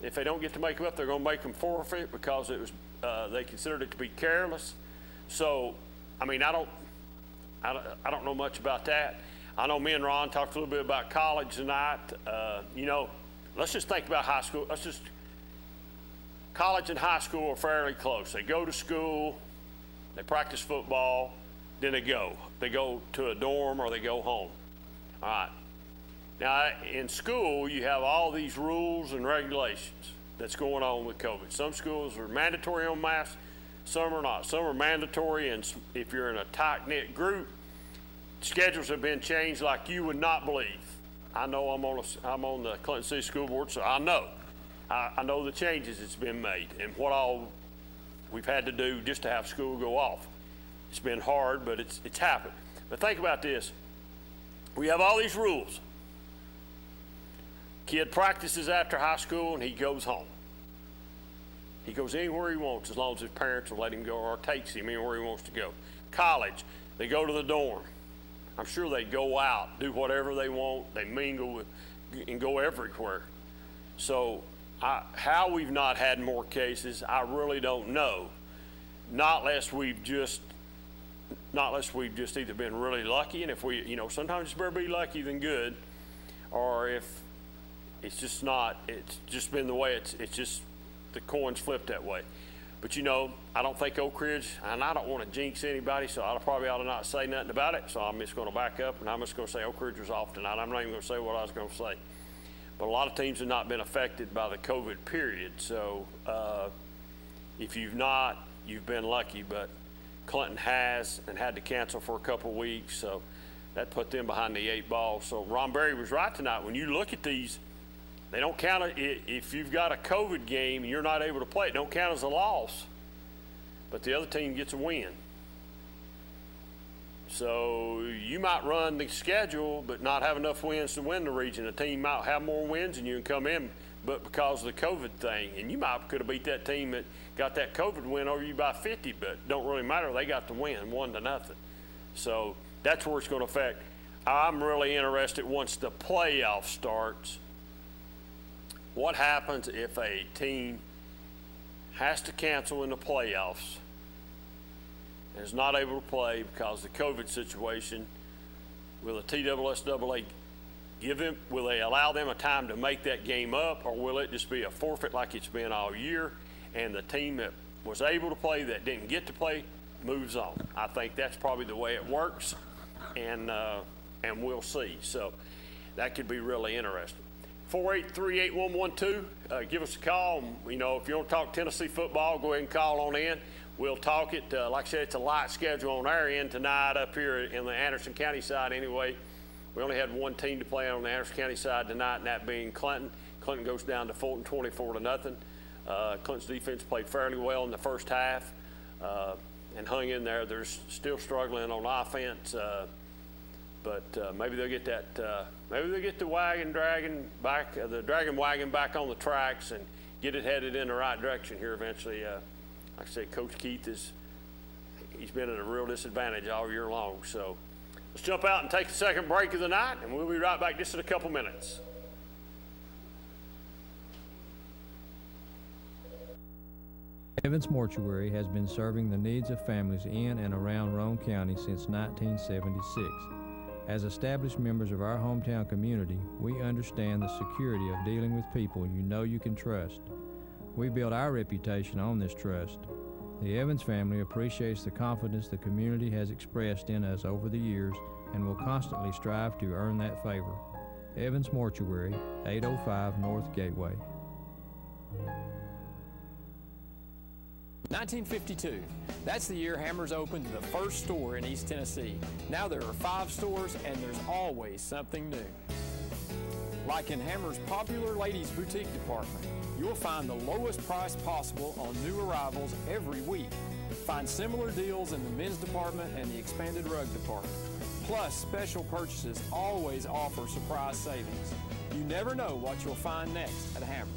if they don't get to make them up, they're going to make them forfeit because it was they considered it to be careless. So, I don't know much about that. I know me and Ron talked a little bit about college tonight. Let's just think about high school. College and high school are fairly close. They go to school, they practice football, then they go. They go to a dorm or they go home. All right. Now, in school, you have all these rules and regulations that's going on with COVID. Some schools are mandatory on masks, some are not. Some are mandatory, and if you're in a tight-knit group, schedules have been changed like you would not believe. I know I'm on the Clinton City School Board, so I know. I know the changes that's been made and what all we've had to do just to have school go off. It's been hard, but it's happened. But think about this. We have all these rules. Kid practices after high school and he goes home. He goes anywhere he wants as long as his parents will let him go, or takes him anywhere he wants to go. College, they go to the dorm. I'm sure they go out, do whatever they want, they mingle with, and go everywhere. So how we've not had more cases, I really don't know. Not unless we've just either been really lucky, and if we, you know, sometimes it's better be lucky than good, or if it's just been the way it's just the coin's flipped that way. But you know, I don't think Oak Ridge, and I don't want to jinx anybody, so I probably ought to not say nothing about it. So I'm just going to back up, and I'm just going to say Oak Ridge was off tonight. I'm not even going to say what I was going to say. But a lot of teams have not been affected by the COVID period. So if you've not, you've been lucky. But Clinton has and had to cancel for a couple weeks, so that put them behind the 8 ball. So Ron Berry was right tonight. When you look at these, they don't count it. If you've got a COVID game and you're not able to play, it don't count as a loss. But the other team gets a win. So you might run the schedule but not have enough wins to win the region. A team might have more wins and you can come in, but because of the COVID thing, and you could have beat that team that got that COVID win over you by 50, but don't really matter. They got the win, 1-0. So that's where it's going to affect. I'm really interested once the playoff starts. What happens if a team has to cancel in the playoffs and is not able to play because of the COVID situation? Will the TSSAA will they allow them a time to make that game up, or will it just be a forfeit like it's been all year, and the team that was able to play that didn't get to play moves on? I think that's probably the way it works, and we'll see. So that could be really interesting. 483-8112, give us a call. You know, if you want to talk Tennessee football, go ahead and call on in. We'll talk it. Like I said, it's a light schedule on our end tonight up here in the Anderson County side anyway. We only had one team to play on the Anderson County side tonight, and that being Clinton. Clinton goes down to Fulton 24-0. Clinton's defense played fairly well in the first half and hung in there. They're still struggling on offense. But maybe they'll get that. Maybe they'll get the dragon wagon back on the tracks and get it headed in the right direction here eventually. Like I said, Coach Keith he's been at a real disadvantage all year long. So let's jump out and take the second break of the night, and we'll be right back just in a couple minutes. Evans Mortuary has been serving the needs of families in and around Roane County since 1976. As established members of our hometown community, we understand the security of dealing with people you know you can trust. We build our reputation on this trust. The Evans family appreciates the confidence the community has expressed in us over the years and will constantly strive to earn that favor. Evans Mortuary, 805 North Gateway. 1952. That's the year Hammers opened the first store in East Tennessee. Now there are 5 stores, and there's always something new. Like in Hammers' popular ladies' boutique department, you'll find the lowest price possible on new arrivals every week. Find similar deals in the men's department and the expanded rug department. Plus, special purchases always offer surprise savings. You never know what you'll find next at Hammers.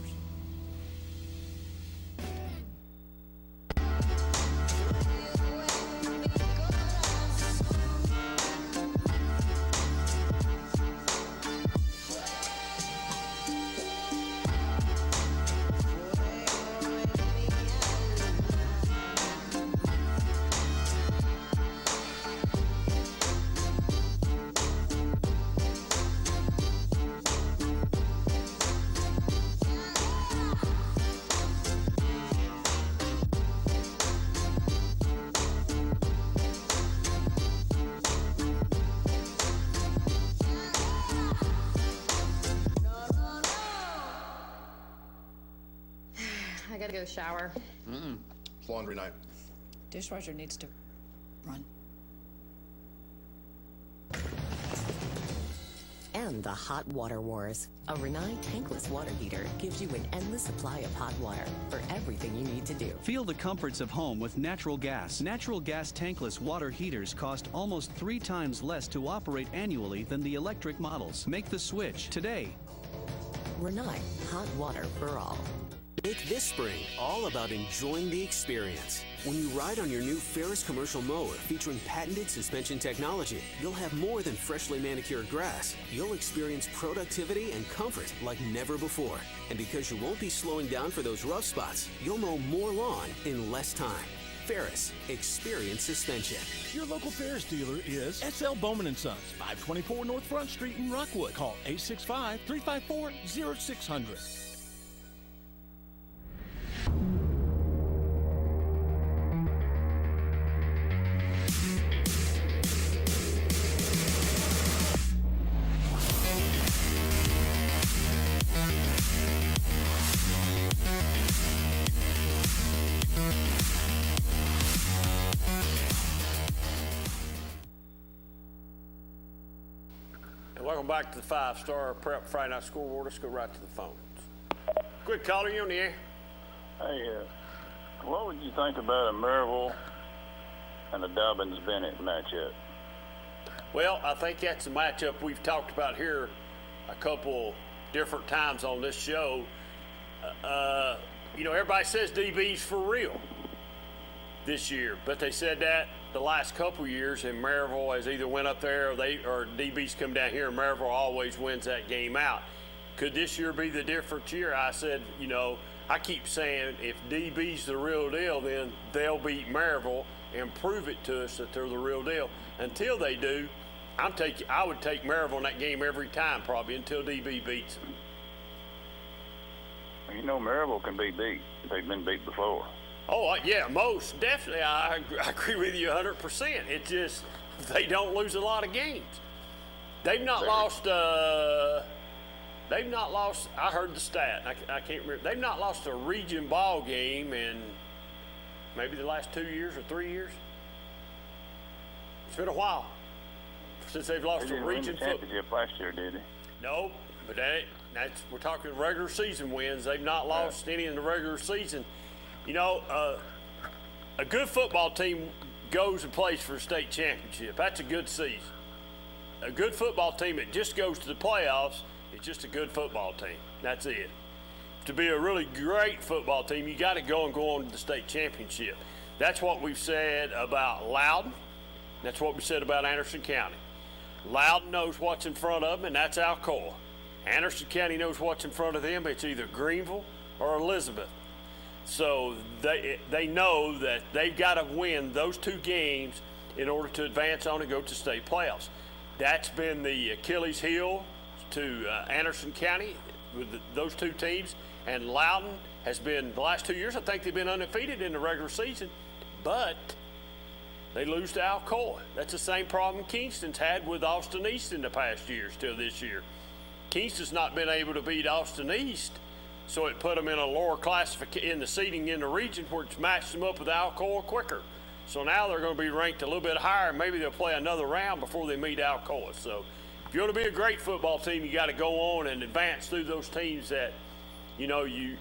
I gotta go shower. It's laundry night. Dishwasher needs to run. And the hot water wars. A Renai tankless water heater gives you an endless supply of hot water for everything you need to do. Feel the comforts of home with natural gas. Natural gas tankless water heaters cost almost 3 times less to operate annually than the electric models. Make the switch today. Renai, hot water for all. Make this spring all about enjoying the experience. When you ride on your new Ferris commercial mower featuring patented suspension technology, you'll have more than freshly manicured grass. You'll experience productivity and comfort like never before. And because you won't be slowing down for those rough spots, you'll mow more lawn in less time. Ferris, experience suspension. Your local Ferris dealer is S.L. Bowman & Sons, 524 North Front Street in Rockwood. Call 865-354-0600. Welcome back to the 5-Star Prep Friday Night Scoreboard. Let's go right to the phones. Quick caller, you on the air? Hey, what would you think about a Maryville and a Dobbins-Bennett matchup? Well, I think that's a matchup we've talked about here a couple different times on this show. Everybody says DB's for real this year, but they said that the last couple years, and Maryville has either went up there or DB's come down here, and Maryville always wins that game out. Could this year be the different year? I said, I keep saying if DB's the real deal, then they'll beat Maryville and prove it to us that they're the real deal. Until they do, I would take Maryville in that game every time, probably until DB beats them. Maryville can be beat. They've been beat before. Oh, yeah, most definitely. I agree with you 100%. It's just they don't lose a lot of games. They've not lost. I heard the stat. I can't remember. They've not lost a region ball game in maybe the last 2 years or 3 years. It's been a while since they've lost a region football. They didn't win the championship last year, did they? No, but we're talking regular season wins. They've not lost any in the regular season. A good football team goes and plays for a state championship. That's a good season. A good football team that just goes to the playoffs is just a good football team. That's it. To be a really great football team, you got to go on to the state championship. That's what we've said about Loudon. That's what we said about Anderson County. Loudon knows what's in front of them, and that's Alcoa. Anderson County knows what's in front of them. It's either Greenville or Elizabeth. So they know that they've got to win those two games in order to advance on and go to state playoffs. That's been the Achilles heel to Anderson County with those two teams. And Loudon has been, the last 2 years, I think they've been undefeated in the regular season, but they lose to Alcoa. That's the same problem Kingston's had with Austin East in the past years till this year. Kingston's not been able to beat Austin East, so it put them in a lower classification in the seeding in the region, where it's matched them up with Alcoa quicker. So now they're going to be ranked a little bit higher, and maybe they'll play another round before they meet Alcoa. So if you want to be a great football team, you got to go on and advance through those teams that you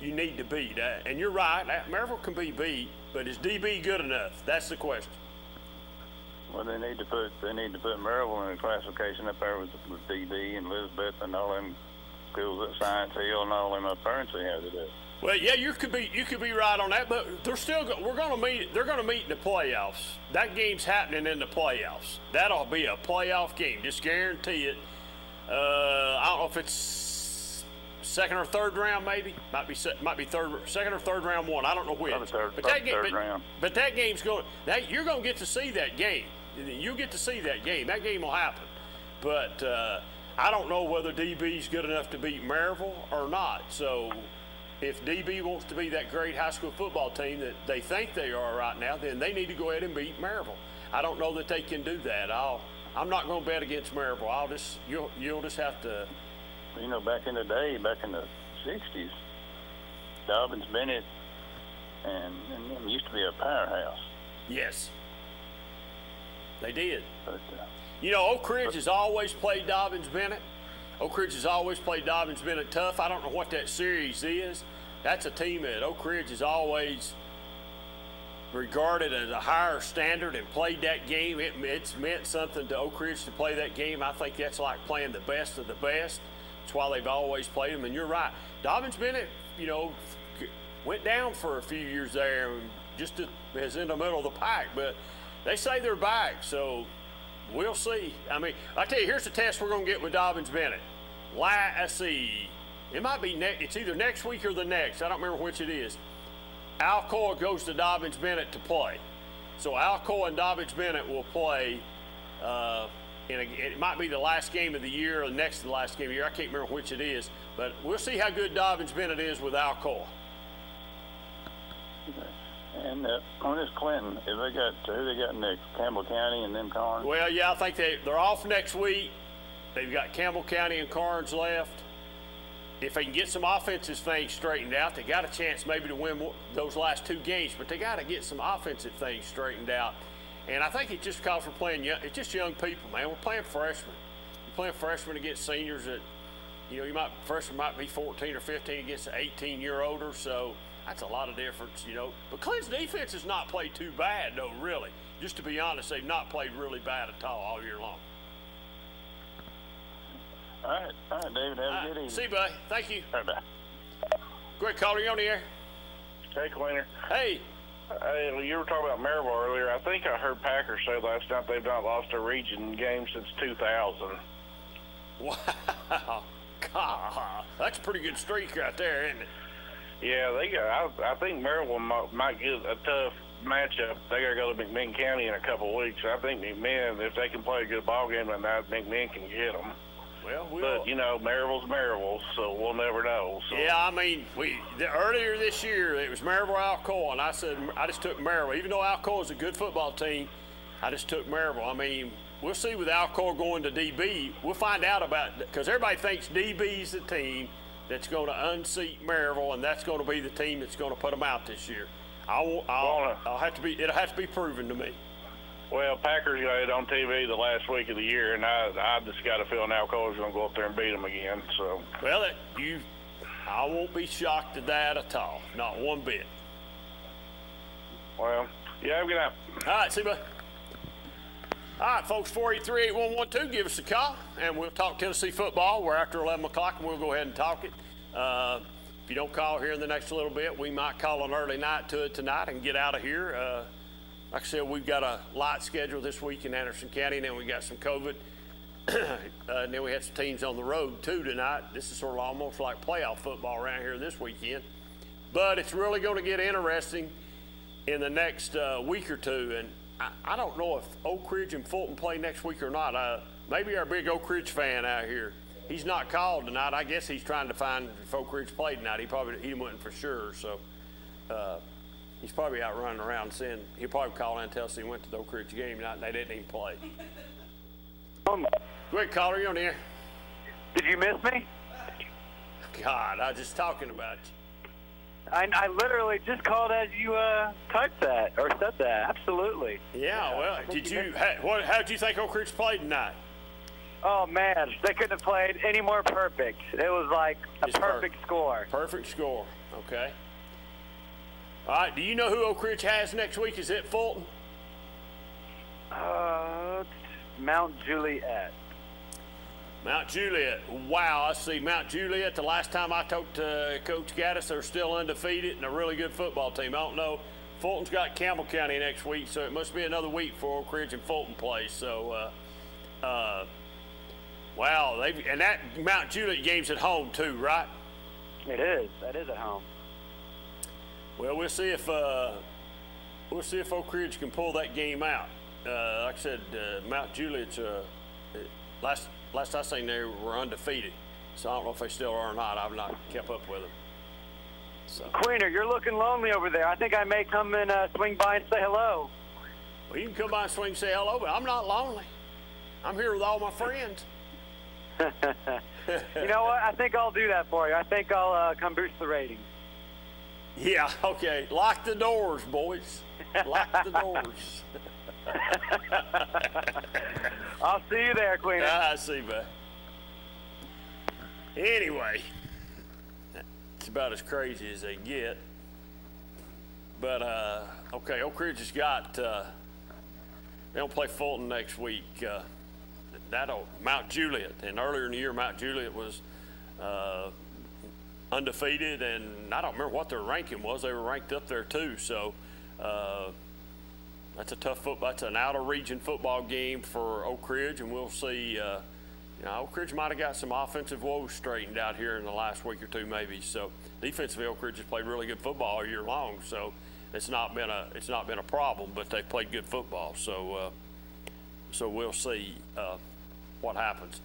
need to beat. And you're right, Maryville can be beat, but is DB good enough? That's the question. Well, they need to put Maryville in a classification up there with DB and Elizabeth and all them schools at Science Hill and all them up there and see how they do. Well, yeah, you could be right on that, but they're going to meet. They're going to meet in the playoffs. That game's happening in the playoffs. That'll be a playoff game. Just guarantee it. I don't know if it's second or third round, maybe. Might be second or third round one. I don't know which. Third round. But that game's going. You're going to get to see that game. You'll get to see that game. That game will happen. But I don't know whether DB's good enough to beat Maryville or not. So if DB wants to be that great high school football team that they think they are right now, then they need to go ahead and beat Maryville. I don't know that they can do that. I'm not going to bet against Maryville. You'll just have to. Back in the day, back in the 60s, Dobbins, Bennett, and them used to be a powerhouse. Yes, they did. But, Oak Ridge has always played Dobbins Bennett. Oak Ridge has always played Dobbins Bennett tough. I don't know what that series is. That's a team that Oak Ridge has always regarded as a higher standard and played that game. It's meant something to Oak Ridge to play that game. I think that's like playing the best of the best. That's why they've always played them. And you're right. Dobbins Bennett, went down for a few years there and just is in the middle of the pack. But they say they're back, so we'll see. I mean, I tell you, here's the test we're going to get with Dobbins Bennett. Let's see. It might be it's either next week or the next. I don't remember which it is. Alcoa goes to Dobbins Bennett to play. So Alcoa and Dobbins Bennett will play. It might be the last game of the year or next to the last game of the year. I can't remember which it is. But we'll see how good Dobbins Bennett is with Alcoa. And on this Clinton, who they got next? Campbell County and then Carnes? Well, yeah, I think they're off next week. They've got Campbell County and Carnes left. If they can get some offensive things straightened out, they got a chance maybe to win those last two games, but they got to get some offensive things straightened out. And I think it's just because we're playing young, it's just young people, man. We're playing freshmen. You're playing freshmen against seniors that, freshmen might be 14 or 15 against an 18-year-older, so that's a lot of difference, But Clinton's defense has not played too bad, though, really. Just to be honest, they've not played really bad at all year long. All right, David, have a good evening. See you, buddy. Thank you. Bye-bye. Great caller, you on the air? Hey, Cleaner. Hey. Hey, you were talking about Maryville earlier. I think I heard Packers say last night they've not lost a region game since 2000. Wow. God, that's a pretty good streak right there, isn't it? Yeah, I think Maryville might get a tough matchup. They got to go to McMinn County in a couple of weeks. I think McMinn, if they can play a good ball game tonight, McMinn can get them. Well, but Maryville's Maryville, so we'll never know. So. Yeah, I mean, earlier this year it was Maryville Alcoa, and I said I just took Maryville. Even though Alcoa is a good football team, I just took Maryville. I mean, we'll see with Alcoa going to DB. We'll find out about it because everybody thinks DB is the team that's going to unseat Maryville, and that's going to be the team that's going to put them out this year. It'll have to be proven to me. Well, Packers got it on TV the last week of the year, and I just got a feeling Alcoa's going to go up there and beat them again. So. Well, I won't be shocked at that at all, not one bit. Well, yeah, have a good night. All right, see you, bud. All right, folks, 483-8112, give us a call, and we'll talk Tennessee football. We're after 11 o'clock, and we'll go ahead and talk it. If you don't call here in the next little bit, we might call an early night to it tonight and get out of here. Like I said, we've got a light schedule this week in Anderson County, and then we got some COVID. And then we had some teams on the road, too, tonight. This is sort of almost like playoff football around here this weekend. But it's really going to get interesting in the next week or two. And I don't know if Oak Ridge and Fulton play next week or not. Maybe our big Oak Ridge fan out here, he's not called tonight. I guess he's trying to find if Oak Ridge played tonight. He wasn't for sure. So he's probably out running around saying he'll probably call in and tell us he went to the Oak Ridge game tonight and they didn't even play. Great caller, you on the air. Did you miss me? God, I was just talking about you. I literally just called as you typed that or said that. Absolutely. Yeah, well, how did you think Oak Ridge played tonight? Oh, man, they couldn't have played any more perfect. It was like a perfect score. Perfect score, okay. All right, do you know who Oak Ridge has next week? Is it Fulton? Mount Juliet. Mount Juliet. Wow, I see Mount Juliet. The last time I talked to Coach Gaddis, they're still undefeated and a really good football team. I don't know. Fulton's got Campbell County next week, so it must be another week for Oak Ridge and Fulton play. So, wow, and that Mount Juliet game's at home too, right? It is. That is at home. Well, we'll see if Oak Ridge can pull that game out. Like I said, Mount Juliet's last I seen they were undefeated, so I don't know if they still are or not. I've not kept up with them. So. Queener, you're looking lonely over there. I think I may come and swing by and say hello. Well, you can come by and swing and say hello, but I'm not lonely. I'm here with all my friends. You know what? I think I'll do that for you. I think I'll come boost the ratings. Yeah, okay. Lock the doors, boys. Lock the doors. I'll see you there, Queen. I see, bud. Anyway, it's about as crazy as they get. But, okay, Oak Ridge has got, they don't play Fulton next week. That'll Mount Juliet. And earlier in the year, Mount Juliet was undefeated, and I don't remember what their ranking was. They were ranked up there too. So that's a tough football. That's an out-of-region football game for Oak Ridge, and we'll see. Oak Ridge might have got some offensive woes straightened out here in the last week or two, maybe. So defensively, Oak Ridge has played really good football all year long. So it's not been a problem, but they've played good football. So we'll see what happens.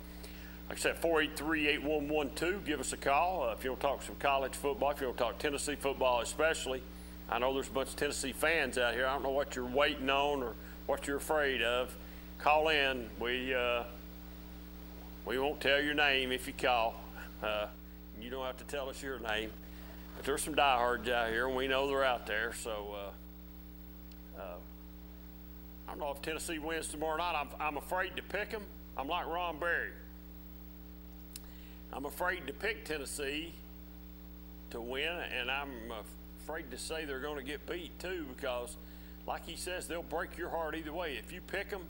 Like I said, 483-8112. Give us a call if you want to talk some college football. If you want to talk Tennessee football, especially. I know there's a bunch of Tennessee fans out here. I don't know what you're waiting on or what you're afraid of. Call in. We won't tell your name if you call. You don't have to tell us your name. But there's some diehards out here, and we know they're out there. So I don't know if Tennessee wins tomorrow night. I'm afraid to pick them. I'm like Ron Berry. I'm afraid to pick Tennessee to win, and I'm afraid to say they're going to get beat too, because, like he says, they'll break your heart either way. If you pick them,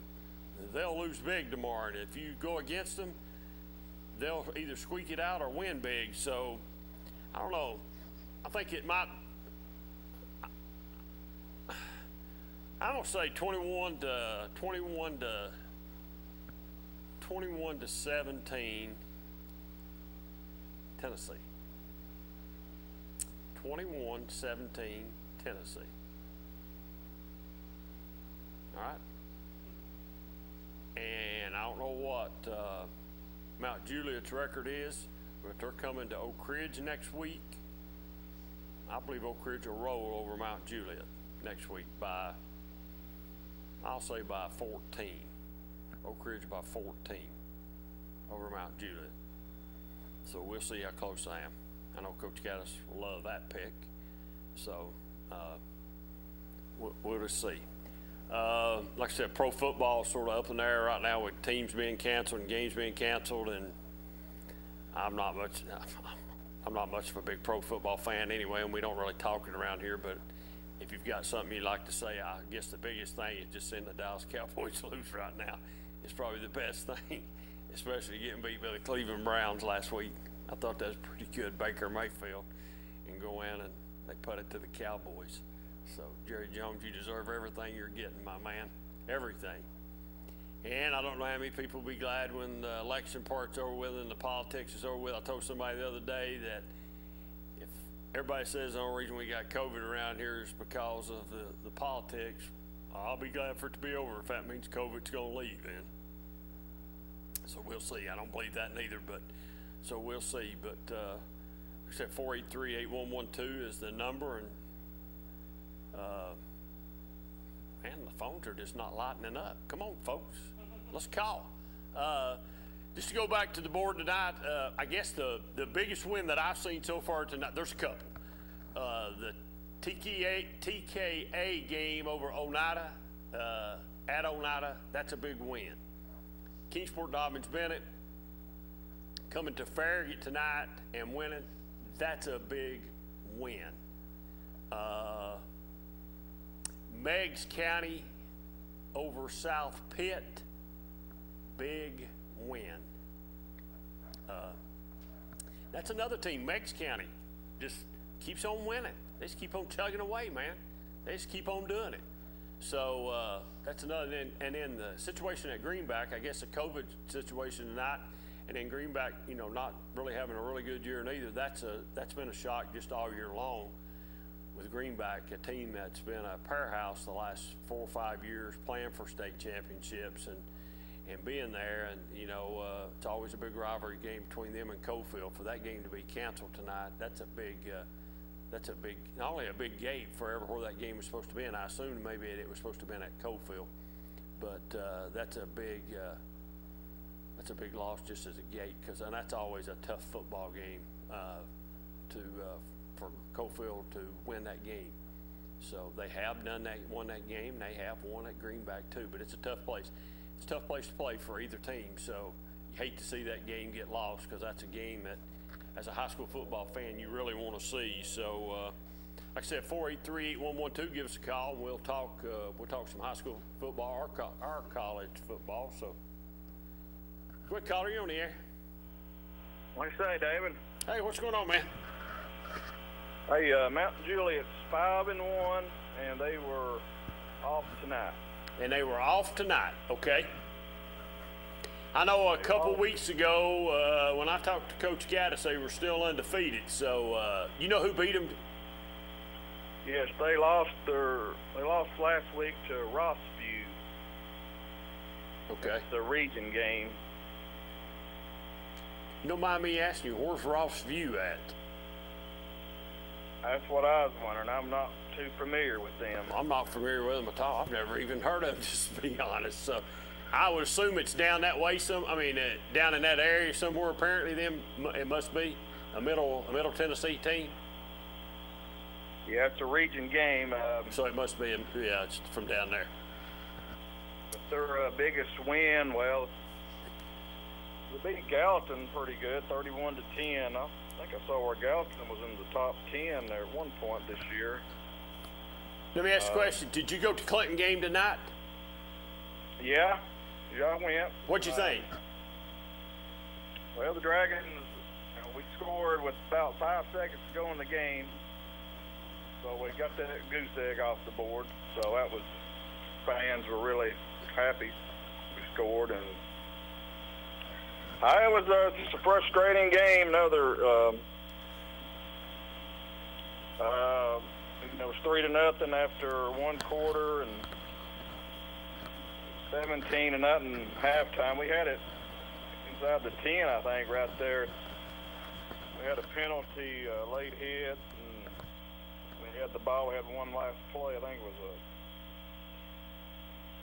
they'll lose big tomorrow, and if you go against them, they'll either squeak it out or win big. So I don't know. I think it might. I'm gonna say 21 to 17. Tennessee. 21-17 Tennessee. All right. And I don't know what Mount Juliet's record is, but they're coming to Oak Ridge next week. I believe Oak Ridge will roll over Mount Juliet next week by, I'll say by 14. Oak Ridge by 14 over Mount Juliet. So we'll see how close I am. I know Coach Gaddis will love that pick. So we'll just see. Like I said, pro football is sort of up in the air right now with teams being canceled and games being canceled, and I'm not much of a big pro football fan anyway, and we don't really talk it around here. But if you've got something you'd like to say, I guess the biggest thing is just seeing the Dallas Cowboys lose right now. It's probably the best thing, especially getting beat by the Cleveland Browns last week. I thought that was pretty good, Baker Mayfield, and go in and they put it to the Cowboys. So, Jerry Jones, you deserve everything you're getting, my man. Everything. And I don't know how many people will be glad when the election part's over with and the politics is over with. I told somebody the other day that if everybody says the only reason we got COVID around here is because of the politics, I'll be glad for it to be over if that means COVID's going to leave then. So we'll see. I don't believe that neither, but so we'll see. But except 483-8112 is the number, and man, the phones are just not lightening up. Come on, folks, let's call. Just to go back to the board tonight, I guess the biggest win that I've seen so far tonight, there's a couple. The TKA game over Oneida, at Oneida, that's a big win. Kingsport Dobbins Bennett coming to Farragut tonight and winning, that's a big win. Meigs County over South Pitt, big win. That's another team, Meigs County, just keeps on winning. They just keep on chugging away, man. They just keep on doing it. So that's another, and then the situation at Greenback, I guess the COVID situation tonight, and then Greenback, not really having a really good year neither. That's been a shock just all year long with Greenback, a team that's been a powerhouse the last 4 or 5 years, playing for state championships and being there. And it's always a big rivalry game between them and Coalfield. For that game to be canceled tonight, that's a big, not only a big gate for where that game was supposed to be, and I assume maybe it was supposed to have been at Coalfield, but that's a big loss just as a gate, because that's always a tough football game for Coalfield to win that game. So they have won that game. They have won at Greenback too, but it's a tough place. It's a tough place to play for either team. So you hate to see that game get lost, because that's a game that, as a high school football fan, you really want to see. So, like I said, 483-8112, give us a call, and we'll talk some high school football, our college football. So, quick caller, you on the air? What do you say, David? Hey, what's going on, man? Hey, Mountain Juliet's 5-1, and they were off tonight. And they were off tonight, okay. I know a couple weeks ago when I talked to Coach Gaddis, they were still undefeated. So you know who beat them? Yes, they lost last week to Rossview. Okay. It's the region game. You don't mind me asking you, where's Rossview at? That's what I was wondering. I'm not too familiar with them. I'm not familiar with them at all. I've never even heard of them, just to be honest. So I would assume it's down that way. Down in that area somewhere. Apparently, it must be a middle Tennessee team. Yeah, it's a region game. So it must be, it's from down there. But their biggest win, well, they beat Gallatin pretty good, 31-10. I think I saw where Gallatin was in the top 10 there at one point this year. Let me ask you a question. Did you go to Clinton game tonight? Yeah, I went. What'd you think? Well, the Dragons, we scored with about 5 seconds to go in the game. So we got that goose egg off the board. So that was, fans were really happy we scored. And it was just a frustrating game. It was 3-0 after one quarter and 17-0 halftime. We had it inside the 10, I think, right there. We had a penalty, late hit, and we had the ball. We had one last play. I think it was a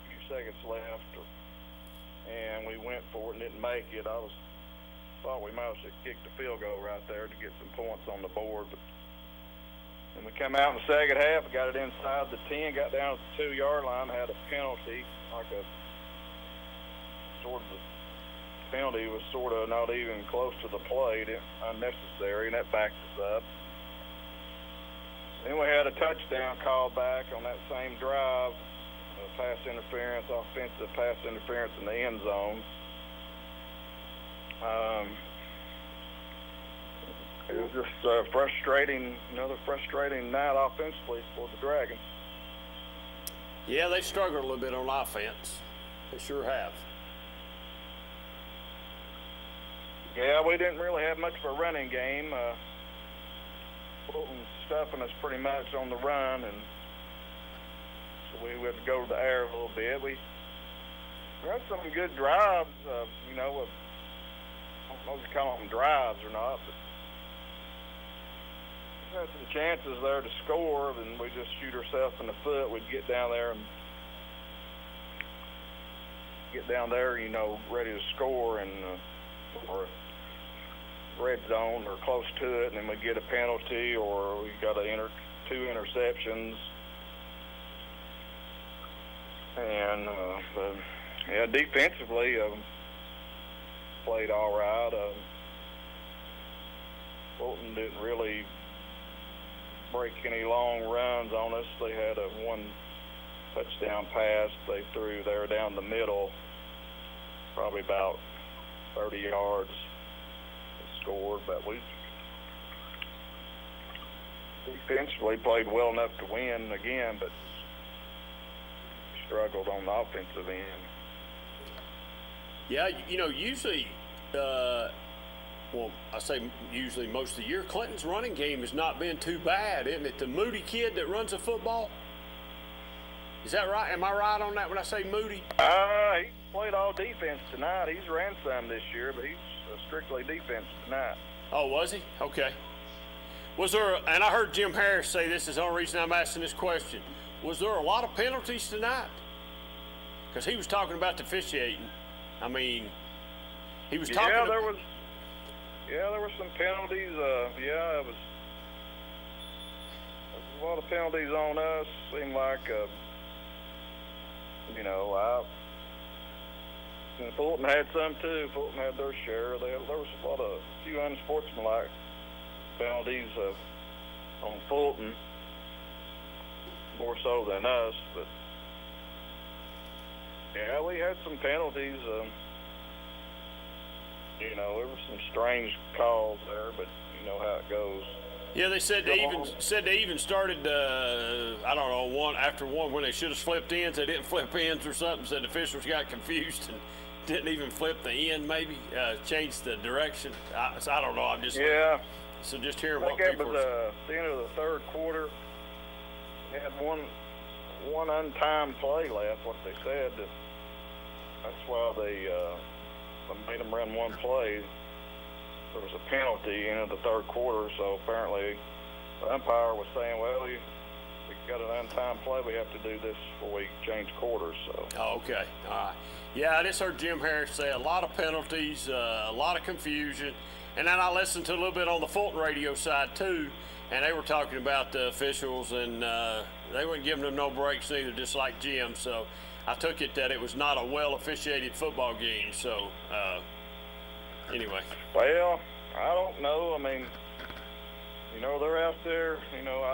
few seconds left, and we went for it and didn't make it. Thought we might have kicked a field goal right there to get some points on the board, but when we come out in the second half, we got it inside the 10, got down to the 2-yard line, had a penalty, the penalty was sort of not even close to the plate, unnecessary, and that backed us up. Then we had a touchdown call back on that same drive, offensive pass interference in the end zone. It was just another frustrating night offensively for the Dragons. Yeah, they struggled a little bit on offense. They sure have. Yeah, we didn't really have much of a running game. Fulton stuffing us pretty much on the run, and so we had to go to the air a little bit. We had some good drives, I don't know if you call them drives or not, but we had some chances there to score, and we just shoot ourselves in the foot. We'd get down there, ready to score, and or red zone or close to it, and then we get a penalty, or we got two interceptions. And defensively played all right. Fulton didn't really break any long runs on us. They had a one touchdown pass they threw there down the middle, probably about 30 yards. Scored, but we defensively played well enough to win again, but struggled on the offensive end. Yeah, usually, I say usually most of the year, Clinton's running game has not been too bad, isn't it? The Moody kid that runs the football? Is that right? Am I right on that when I say Moody? He played all defense tonight. He's ran some this year, but he's strictly defense tonight. Oh, was he? Okay. Was there, and I heard Jim Harris say this is the only reason I'm asking this question, was there a lot of penalties tonight? Because he was talking about the officiating. I mean, he was talking there were some penalties. There was a lot of penalties on us. Seemed like, and Fulton had some too. Fulton had their share. There was a few unsportsmanlike penalties on Fulton, more so than us. But yeah, we had some penalties. you know, there were some strange calls there, but you know how it goes. Yeah, they said they even started. I don't know, after one when they should have flipped ends, they didn't flip ends or something. Said the officials got confused and didn't even flip the end. Maybe changed the direction. So I don't know. I'm just So just hearing what people. I think it was the end of the third quarter. They had one untimed play left. What they said. That's why they made them run one play. There was a penalty in the third quarter, so apparently the umpire was saying, well, we got an untimed play. We have to do this before we change quarters. So. Oh, okay. All right. Yeah, I just heard Jim Harris say a lot of penalties, a lot of confusion. And then I listened to a little bit on the Fulton radio side, too, and they were talking about the officials, and they weren't giving them no breaks either, just like Jim. So I took it that it was not a well-officiated football game. So, anyway. Well, I don't know. I mean, you know, they're out there. You know,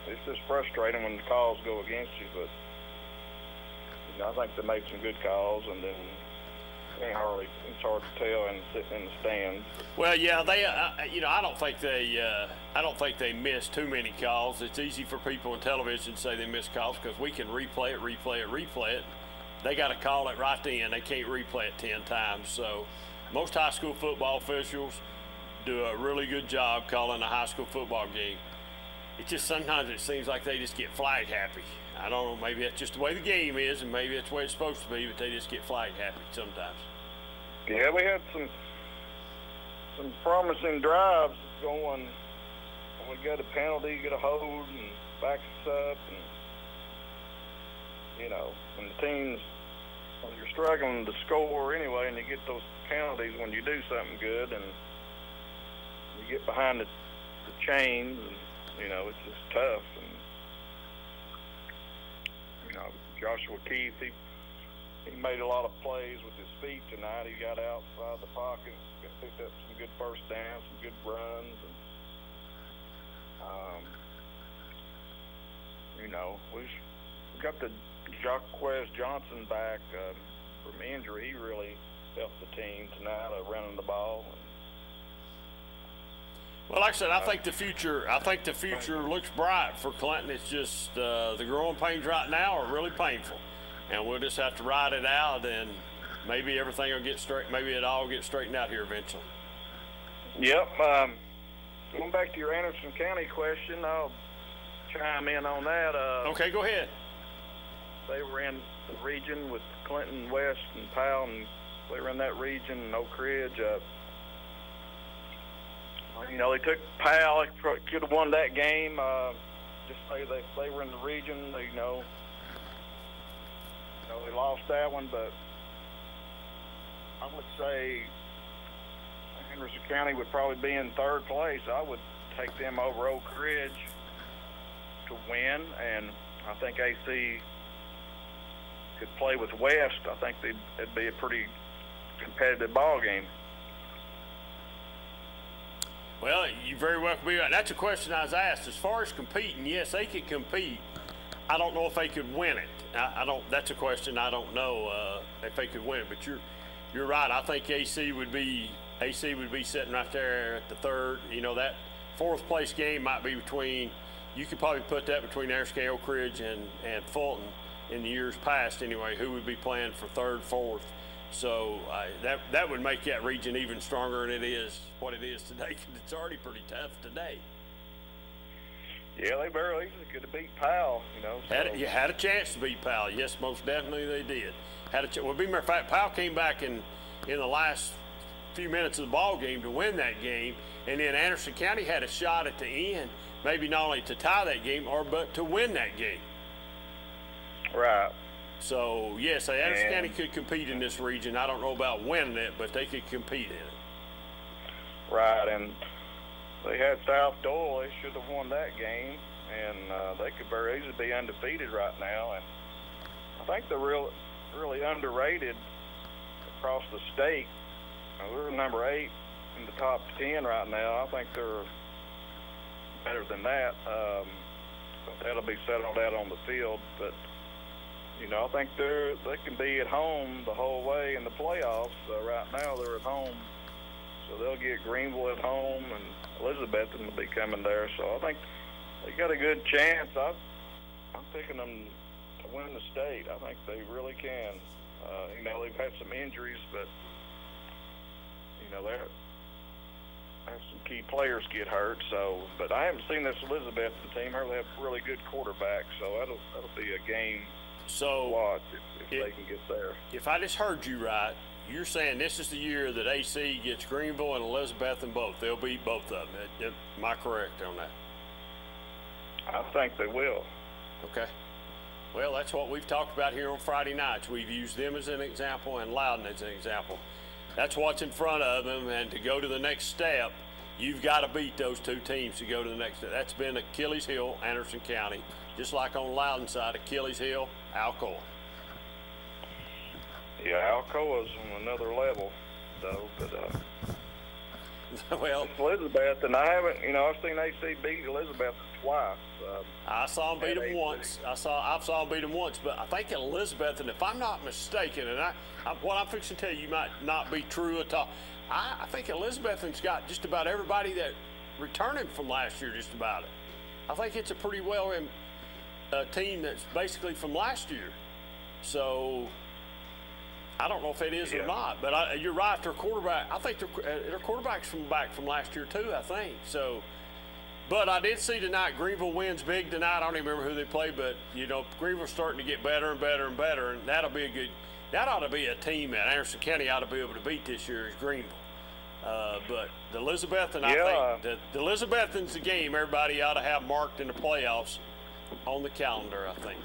it's just frustrating when the calls go against you. But you know, I think they made some good calls, and then it's hard to tell and sitting in the stands. Well, yeah, they. I don't think they missed too many calls. It's easy for people on television to say they missed calls because we can replay it. They got to call it right then. They can't replay it 10 times. So most high school football officials do a really good job calling a high school football game. It's just sometimes it seems like they just get flag happy. I don't know, maybe that's just the way the game is, and maybe that's the way it's supposed to be, but they just get flag happy sometimes. Yeah, we had some promising drives going. We got a penalty, get a hold, and backs us up, and you know, when the teams, when you're struggling to score anyway, and you get those penalties when you do something good, and you get behind the chains, and you know, it's just tough. And you know, Joshua Keith, he made a lot of plays with his feet tonight. He got outside the pocket, picked up some good first downs, some good runs, and you know, we got the Jacquez Johnson back from injury. He really helped the team tonight running the ball. Well, like I said, I think the future looks bright for Clinton. It's just the growing pains right now are really painful, and we'll just have to ride it out, and maybe everything will get straight. Maybe it all get straightened out here eventually. Yep. Going back to your Anderson County question, I'll chime in on that. Okay, go ahead. They were in the region with Clinton West and Powell, and they were in that region, and Oak Ridge. You know, they took Powell. They could have won that game. Just say they were in the region. You know, they lost that one, but I would say Henderson County would probably be in third place. I would take them over Oak Ridge to win, and I think AC could play with West. I think it'd be a pretty competitive ball game. Well, you very well could be right. That's a question I was asked. As far as competing, yes, they could compete. I don't know if they could win it. I don't. That's a question I don't know if they could win it. But you're right. I think AC would be sitting right there at the third. You know, that fourth place game might be between. You could probably put that between Anderson County, Oak Ridge, and Fulton in the years past. Anyway, who would be playing for third, fourth? So that would make that region even stronger than it is what it is today. Cause it's already pretty tough today. Yeah, they barely could have beat Powell. You know, so. You had a chance to beat Powell. Yes, most definitely they did. Well, matter of fact, Powell came back in the last few minutes of the ball game to win that game, and then Anderson County had a shot at the end, maybe not only to tie that game but to win that game. Right. So, yes, Anderson County could compete in this region. I don't know about winning it, but they could compete in it. Right, and they had South Doyle. They should have won that game, and they could very easily be undefeated right now. And I think they're really underrated across the state. They're number 8 in the top 10 right now. I think they're better than that. But that'll be settled out on the field. But I think they can be at home the whole way in the playoffs. Right now they're at home, so they'll get Greenville at home, and Elizabethton will be coming there. So I think they got a good chance. I'm picking them to win the state. I think they really can. They've had some injuries, but they have some key players get hurt. So, but I haven't seen this Elizabethton team. They have really good quarterbacks, so that'll be a game. So watch if they can get there. If I just heard you right, you're saying this is the year that AC gets Greenville and Elizabethton both. They'll beat both of them. Am I correct on that? I think they will. Okay. Well, that's what we've talked about here on Friday nights. We've used them as an example and Loudon as an example. That's what's in front of them, and to go to the next step, you've got to beat those two teams to go to the next step. That's been Achilles Hill, Anderson County. Just like on Loudon side, Achilles Hill, Alcoa. Yeah, Alcoa's on another level, though. But well, Elizabeth, and I haven't. I've seen AC beat Elizabeth twice. I saw them beat them once. I saw them beat them once, but I think Elizabeth, and if I'm not mistaken, and what I'm fixing to tell you might not be true at all. I think Elizabethton's got just about everybody that returning from last year, just about it. I think it's a pretty well team that's basically from last year. So I don't know if it is or not, but you're right. Their quarterback, I think their quarterback's back from last year too. I think so. But I did see tonight Greenville wins big tonight. I don't even remember who they played, but Greenville's starting to get better and better and better, and that'll be a good. That ought to be a team that Anderson County ought to be able to beat this year is Greenville. But the Elizabethton, I think the Elizabethton's the game everybody ought to have marked in the playoffs on the calendar, I think.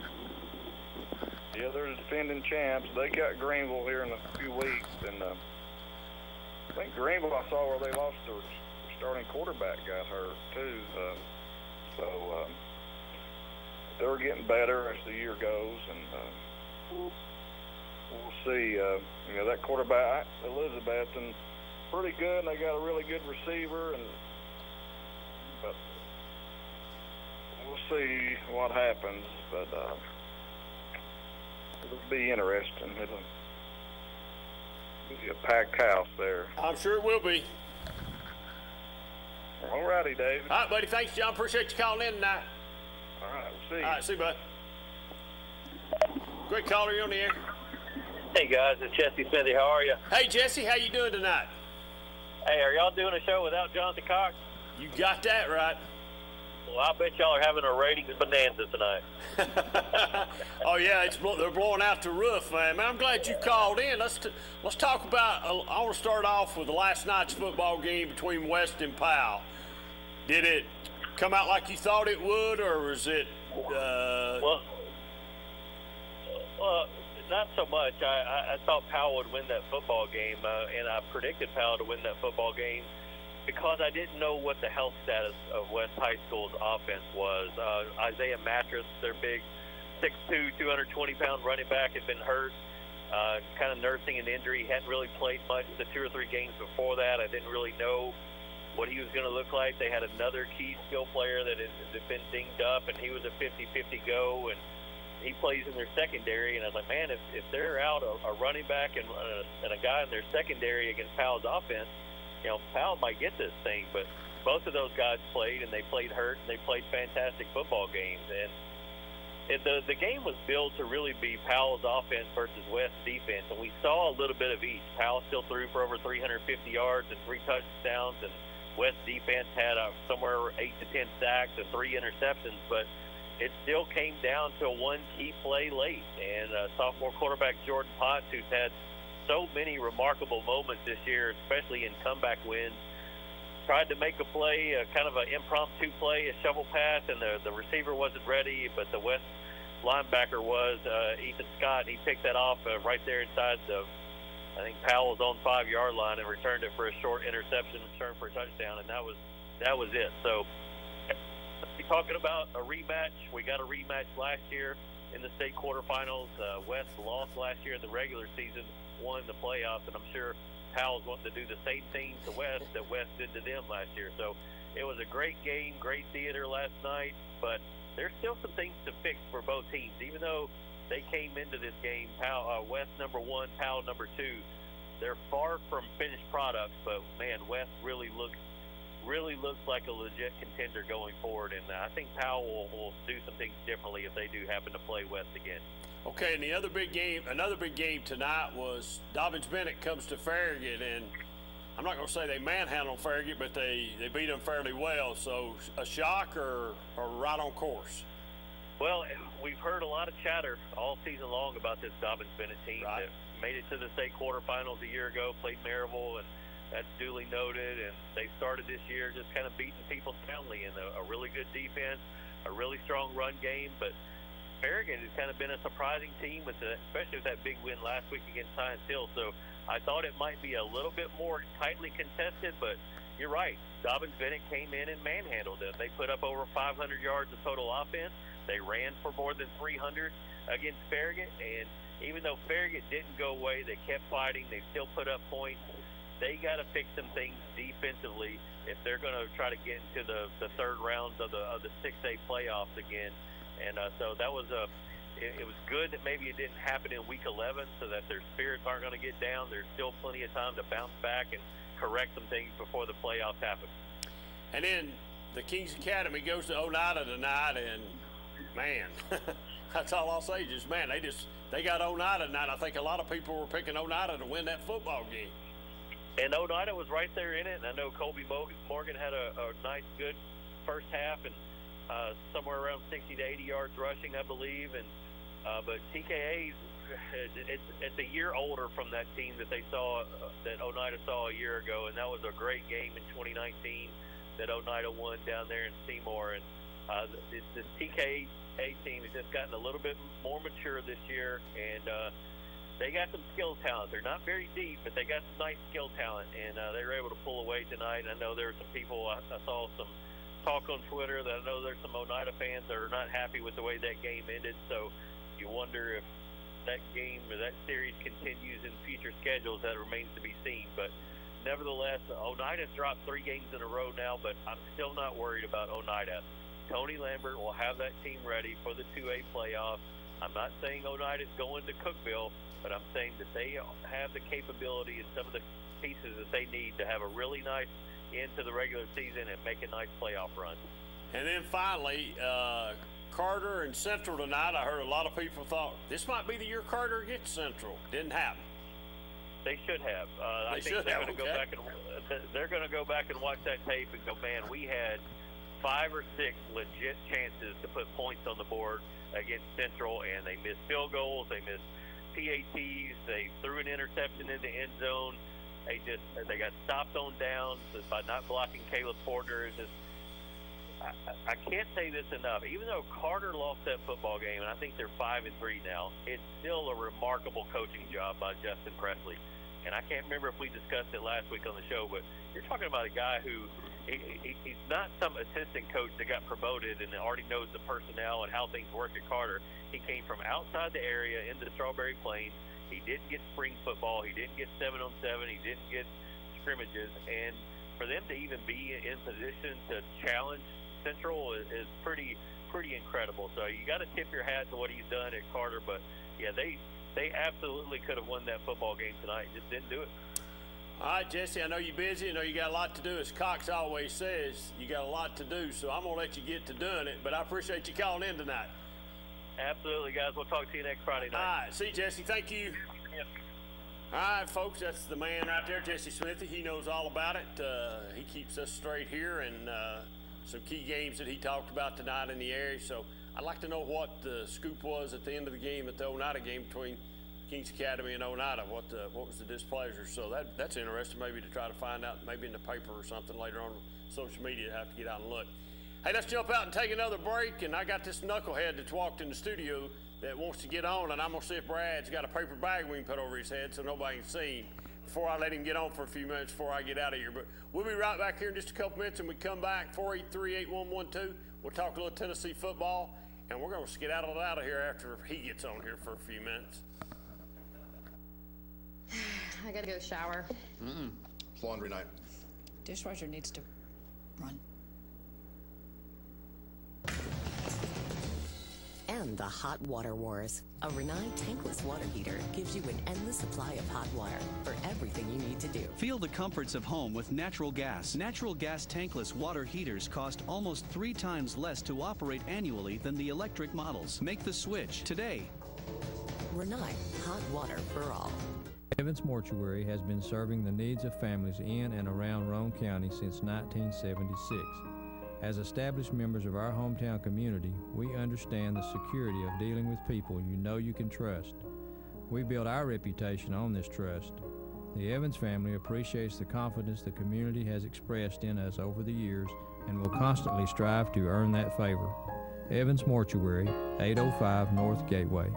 Yeah, they're the defending champs. They got Greenville here in a few weeks, and I think Greenville, I saw where they lost their starting quarterback got hurt too. So they're getting better as the year goes, and we'll see. That quarterback, Elizabethton, pretty good, and they got a really good receiver, but we'll see what happens. But it'll be interesting. It'll be a packed house there. I'm sure it will be. All righty, David. All right, buddy. Thanks, John. Appreciate you calling in tonight. All right, we'll see you. All right, see you, bud. Great caller, you on the air. Hey, guys. It's Jesse Smithey. How are you? Hey, Jesse. How you doing tonight? Hey, are y'all doing a show without Jonathan Cox? You got that right. Well, I bet y'all are having a ratings bonanza tonight. Oh, yeah, they're blowing out the roof, man. I'm glad you called in. Let's talk about I want to start off with last night's football game between West and Powell. Did it come out like you thought it would, or was it Well, not so much. I thought Powell would win that football game, and I predicted Powell to win that football game because I didn't know what the health status of West High School's offense was. Isaiah Mattress, their big 6'2", 220-pound running back, had been hurt, kind of nursing an injury. He hadn't really played much the 2 or 3 games before that. I didn't really know what he was going to look like. They had another key skill player that had been dinged up, and he was a 50-50 go, and he plays in their secondary. And I was like, man, if they're out a running back and a guy in their secondary against Powell's offense, Powell might get this thing. But both of those guys played, and they played hurt, and they played fantastic football games. And the game was built to really be Powell's offense versus West's defense, and we saw a little bit of each. Powell still threw for over 350 yards and 3 touchdowns, and West defense had somewhere 8 to 10 sacks and 3 interceptions, but it still came down to one key play late. And sophomore quarterback Jordan Potts, who's had so many remarkable moments this year, especially in comeback wins, tried to make a play, kind of an impromptu play, a shovel pass, and the receiver wasn't ready, but the West linebacker was, Ethan Scott, and he picked that off right there inside I think Powell's on 5-yard line and returned it for a short interception, return for a touchdown, and that was it. So we're talking about a rematch. We got a rematch last year in the state quarterfinals. West lost last year in the regular season, won the playoffs, and I'm sure Powell's wanting to do the same thing to West that West did to them last year. So it was a great game, great theater last night, but there's still some things to fix for both teams. Even though they came into this game, West number 1, Powell number 2. They're far from finished products, but man, West really looks like a legit contender going forward, and I think Powell will do some things differently if they do happen to play West again. Okay, and another big game tonight was Dobbins-Bennett comes to Farragut, and I'm not going to say they manhandled Farragut, but they beat them fairly well. So a shock or right on course? Well, we've heard a lot of chatter all season long about this Dobbins-Bennett team that made it to the state quarterfinals a year ago, played Maryville, and that's duly noted. And they started this year just kind of beating people soundly in a really good defense, a really strong run game. But Farragut has kind of been a surprising team, especially with that big win last week against Science Hill. So I thought it might be a little bit more tightly contested, but you're right. Dobbins-Bennett came in and manhandled them. They put up over 500 yards of total offense. They ran for more than 300 against Farragut, and even though Farragut didn't go away, they kept fighting. They still put up points. They got to fix some things defensively if they're going to try to get into the third rounds of the 6A playoffs again. And so that was it was good that maybe it didn't happen in week 11 so that their spirits aren't going to get down. There's still plenty of time to bounce back and correct some things before the playoffs happen. And then the Kings Academy goes to Oneida tonight, and man, that's all I'll say. They got Oneida tonight. I think a lot of people were picking Oneida to win that football game. And Oneida was right there in it. And I know Colby Morgan had a nice, good first half, and somewhere around 60 to 80 yards rushing, I believe. And but TKA's it's a year older from that team that that Oneida saw a year ago, and that was a great game in 2019 that Oneida won down there in Seymour. And this TKA team has just gotten a little bit more mature this year, and they got some skill talent. They're not very deep, but they got some nice skill talent, and they were able to pull away tonight. And I know there were some people, I saw some talk on Twitter that I know there's some Oneida fans that are not happy with the way that game ended, so you wonder if that game or that series continues in future schedules. That remains to be seen. But nevertheless, Oneida's dropped 3 games in a row now, but I'm still not worried about Oneida. Tony Lambert will have that team ready for the 2A playoffs. I'm not saying Oneida's going to Cookeville, but I'm saying that they have the capability and some of the pieces that they need to have a really nice end to the regular season and make a nice playoff run. And then finally, Carter and Central tonight. I heard a lot of people thought this might be the year Carter gets Central. Didn't happen. They should have. I think they're going to go back and watch that tape and go, man, we had 5 or 6 legit chances to put points on the board against Central, and they missed field goals, they missed PATs, they threw an interception in the end zone. They got stopped on downs by not blocking Caleb Porter. I can't say this enough. Even though Carter lost that football game, and I think they're 5-3 now, it's still a remarkable coaching job by Justin Presley. And I can't remember if we discussed it last week on the show, but you're talking about a guy who he's not some assistant coach that got promoted and already knows the personnel and how things work at Carter. He came from outside the area into Strawberry Plains. He didn't get spring football. He didn't get 7-on-7. He didn't get scrimmages. And for them to even be in position to challenge Central is pretty incredible. So you got to tip your hat to what he's done at Carter. But yeah, they absolutely could have won that football game tonight. Just didn't do it. All right, Jesse, I know you're busy. I know you got a lot to do. As Cox always says, you got a lot to do. So I'm going to let you get to doing it. But I appreciate you calling in tonight. Absolutely, guys. We'll talk to you next Friday night. All right. See you, Jesse. Thank you. Yep. All right, folks. That's the man right there, Jesse Smithey. He knows all about it. He keeps us straight here, and some key games that he talked about tonight in the area. So I'd like to know what the scoop was at the end of the game, at the Oneida game between Kings Academy and Oneida. What was the displeasure? So that's interesting, maybe to try to find out, maybe in the paper or something later on social media. Have to get out and look. Hey, let's jump out and take another break. And I got this knucklehead that's walked in the studio that wants to get on, and I'm going to see if Brad's got a paper bag we can put over his head so nobody can see him before I let him get on for a few minutes before I get out of here. But we'll be right back here in just a couple minutes, and we come back, 483-8112. We'll talk a little Tennessee football, and we're going to skedaddle out of here after he gets on here for a few minutes. I got to go shower. It's laundry night. Dishwasher needs to run. And and the hot water wars. A Renai tankless water heater gives you an endless supply of hot water for everything you need to do. Feel the comforts of home with natural gas. Natural gas tankless water heaters cost almost 3 times less to operate annually than the electric models. Make the switch today. Renai, hot water for all. Evans Mortuary has been serving the needs of families in and around Roane County since 1976. As established members of our hometown community, we understand the security of dealing with people you know you can trust. We build our reputation on this trust. The Evans family appreciates the confidence the community has expressed in us over the years and will constantly strive to earn that favor. Evans Mortuary, 805 North Gateway.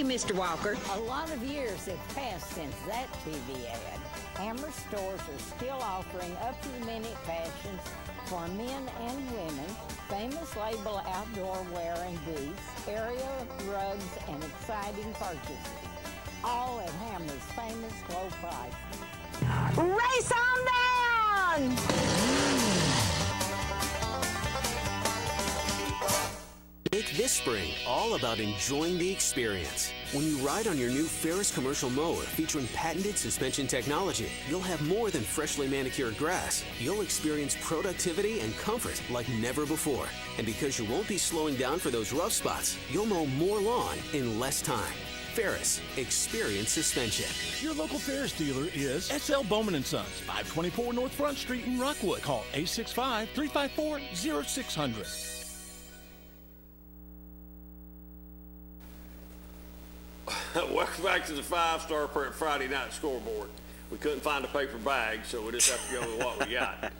Mr. Walker. A lot of years have passed since that TV ad. Hammer stores are still offering up-to-the-minute fashions for men and women, famous label outdoor wear and boots, area rugs, and exciting purchases. All at Hammer's famous low price. Race on down! Make this spring all about enjoying the experience. When you ride on your new Ferris commercial mower featuring patented suspension technology, you'll have more than freshly manicured grass. You'll experience productivity and comfort like never before. And because you won't be slowing down for those rough spots, you'll mow more lawn in less time. Ferris, experience suspension. Your local Ferris dealer is SL Bowman & Sons, 524 North Front Street in Rockwood. Call 865-354-0600. Welcome back to the 5-Star Preps Friday Night Scoreboard. We couldn't find a paper bag, so we just have to go with what we got.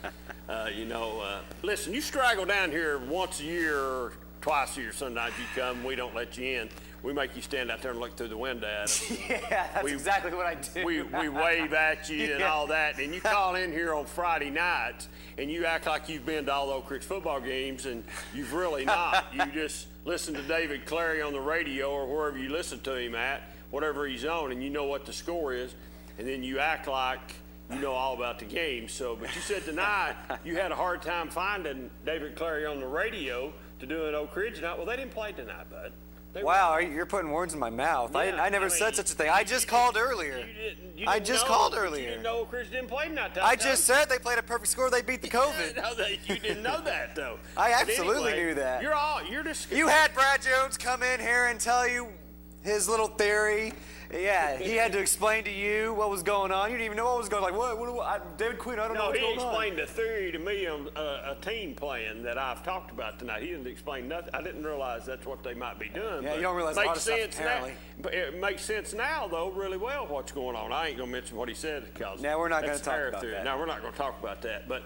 Listen, you straggle down here once a year or twice a year. Sometimes you come, we don't let you in. We make you stand out there and look through the window at us. Yeah, that's exactly what I do. We wave at you and all that. And you call in here on Friday nights, and you act like you've been to all the Oak Ridge football games, and you've really not. You just listen to David Clary on the radio or wherever you listen to him at, whatever he's on, and you know what the score is, and then you act like you know all about the game. So, but you said tonight you had a hard time finding David Clary on the radio to do an Oak Ridge night. Well, they didn't play tonight, bud. Wow, you're putting words in my mouth. Yeah, I never said such a thing. I just called earlier. You didn't know Oak Ridge didn't play tonight. I just said they played a perfect score. They beat the COVID. You didn't know that, though. I absolutely knew that. You're just. You had Brad Jones come in here and tell you his little theory. Yeah, he had to explain to you what was going on. You didn't even know what was going on. Like, what David Quinn, I don't know what's going on. No, he explained the theory to me on a team plan that I've talked about tonight. He didn't explain nothing. I didn't realize that's what they might be doing. Yeah, you don't realize a lot of stuff, apparently. But it makes sense now, though, really well, what's going on. I ain't going to mention what he said because now we're not going to talk about that. No, we're not going to talk about that. But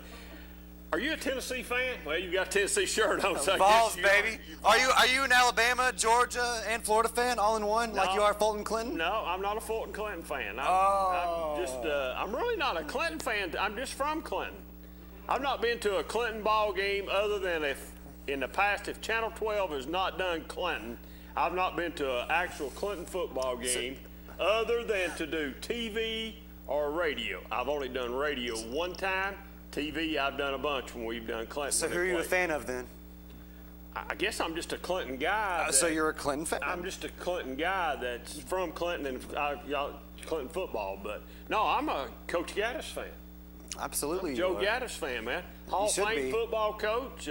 are you a Tennessee fan? Well, you got a Tennessee shirt on. So Vols, baby. Are you an Alabama, Georgia, and Florida fan all in one, like you are Fulton Clinton? No, I'm not a Fulton Clinton fan. I'm really not a Clinton fan. I'm just from Clinton. I've not been to a Clinton ball game other than if in the past, if Channel 12 has not done Clinton, I've not been to an actual Clinton football game other than to do TV or radio. I've only done radio one time. TV, I've done a bunch when we've done Clinton. So who are you a fan of then? I guess I'm just a Clinton guy. So you're a Clinton fan? I'm just a Clinton guy that's from Clinton and Clinton football. But no, I'm a Coach Gaddis fan. Absolutely. I'm Joe Gaddis fan, man. Hall of Fame football coach.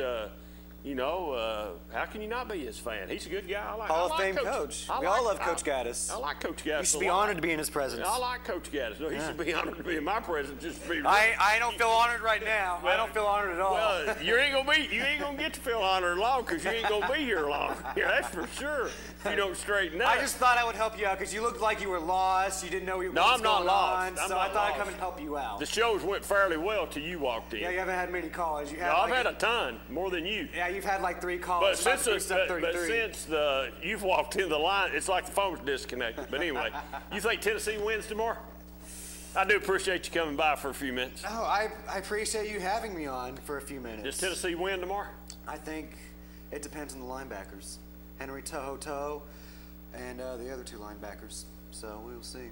You know, how can you not be his fan? He's a good guy. Hall of Fame coach. We all love Coach Gaddis. I like Coach Gaddis. You should be honored to be in his presence. I like Coach Gaddis. No, he should be honored to be in my presence. Just to be. I don't feel honored right now. I don't feel honored at all. Well, you ain't gonna get to feel honored long because you ain't gonna be here long. Yeah, that's for sure. If you don't straighten up. I just thought I would help you out because you looked like you were lost. You didn't know what was going on. No, I'm not lost. So I thought I'd come and help you out. The shows went fairly well till you walked in. Yeah, you haven't had many calls. I've had a ton, more than you. Yeah, you've had like 3 calls. But since you've walked in the line, it's like the phone's disconnected. But anyway, you think Tennessee wins tomorrow? I do appreciate you coming by for a few minutes. No, I appreciate you having me on for a few minutes. Does Tennessee win tomorrow? I think it depends on the linebackers. Henry To'oTo'o and the other 2 linebackers. So we'll see.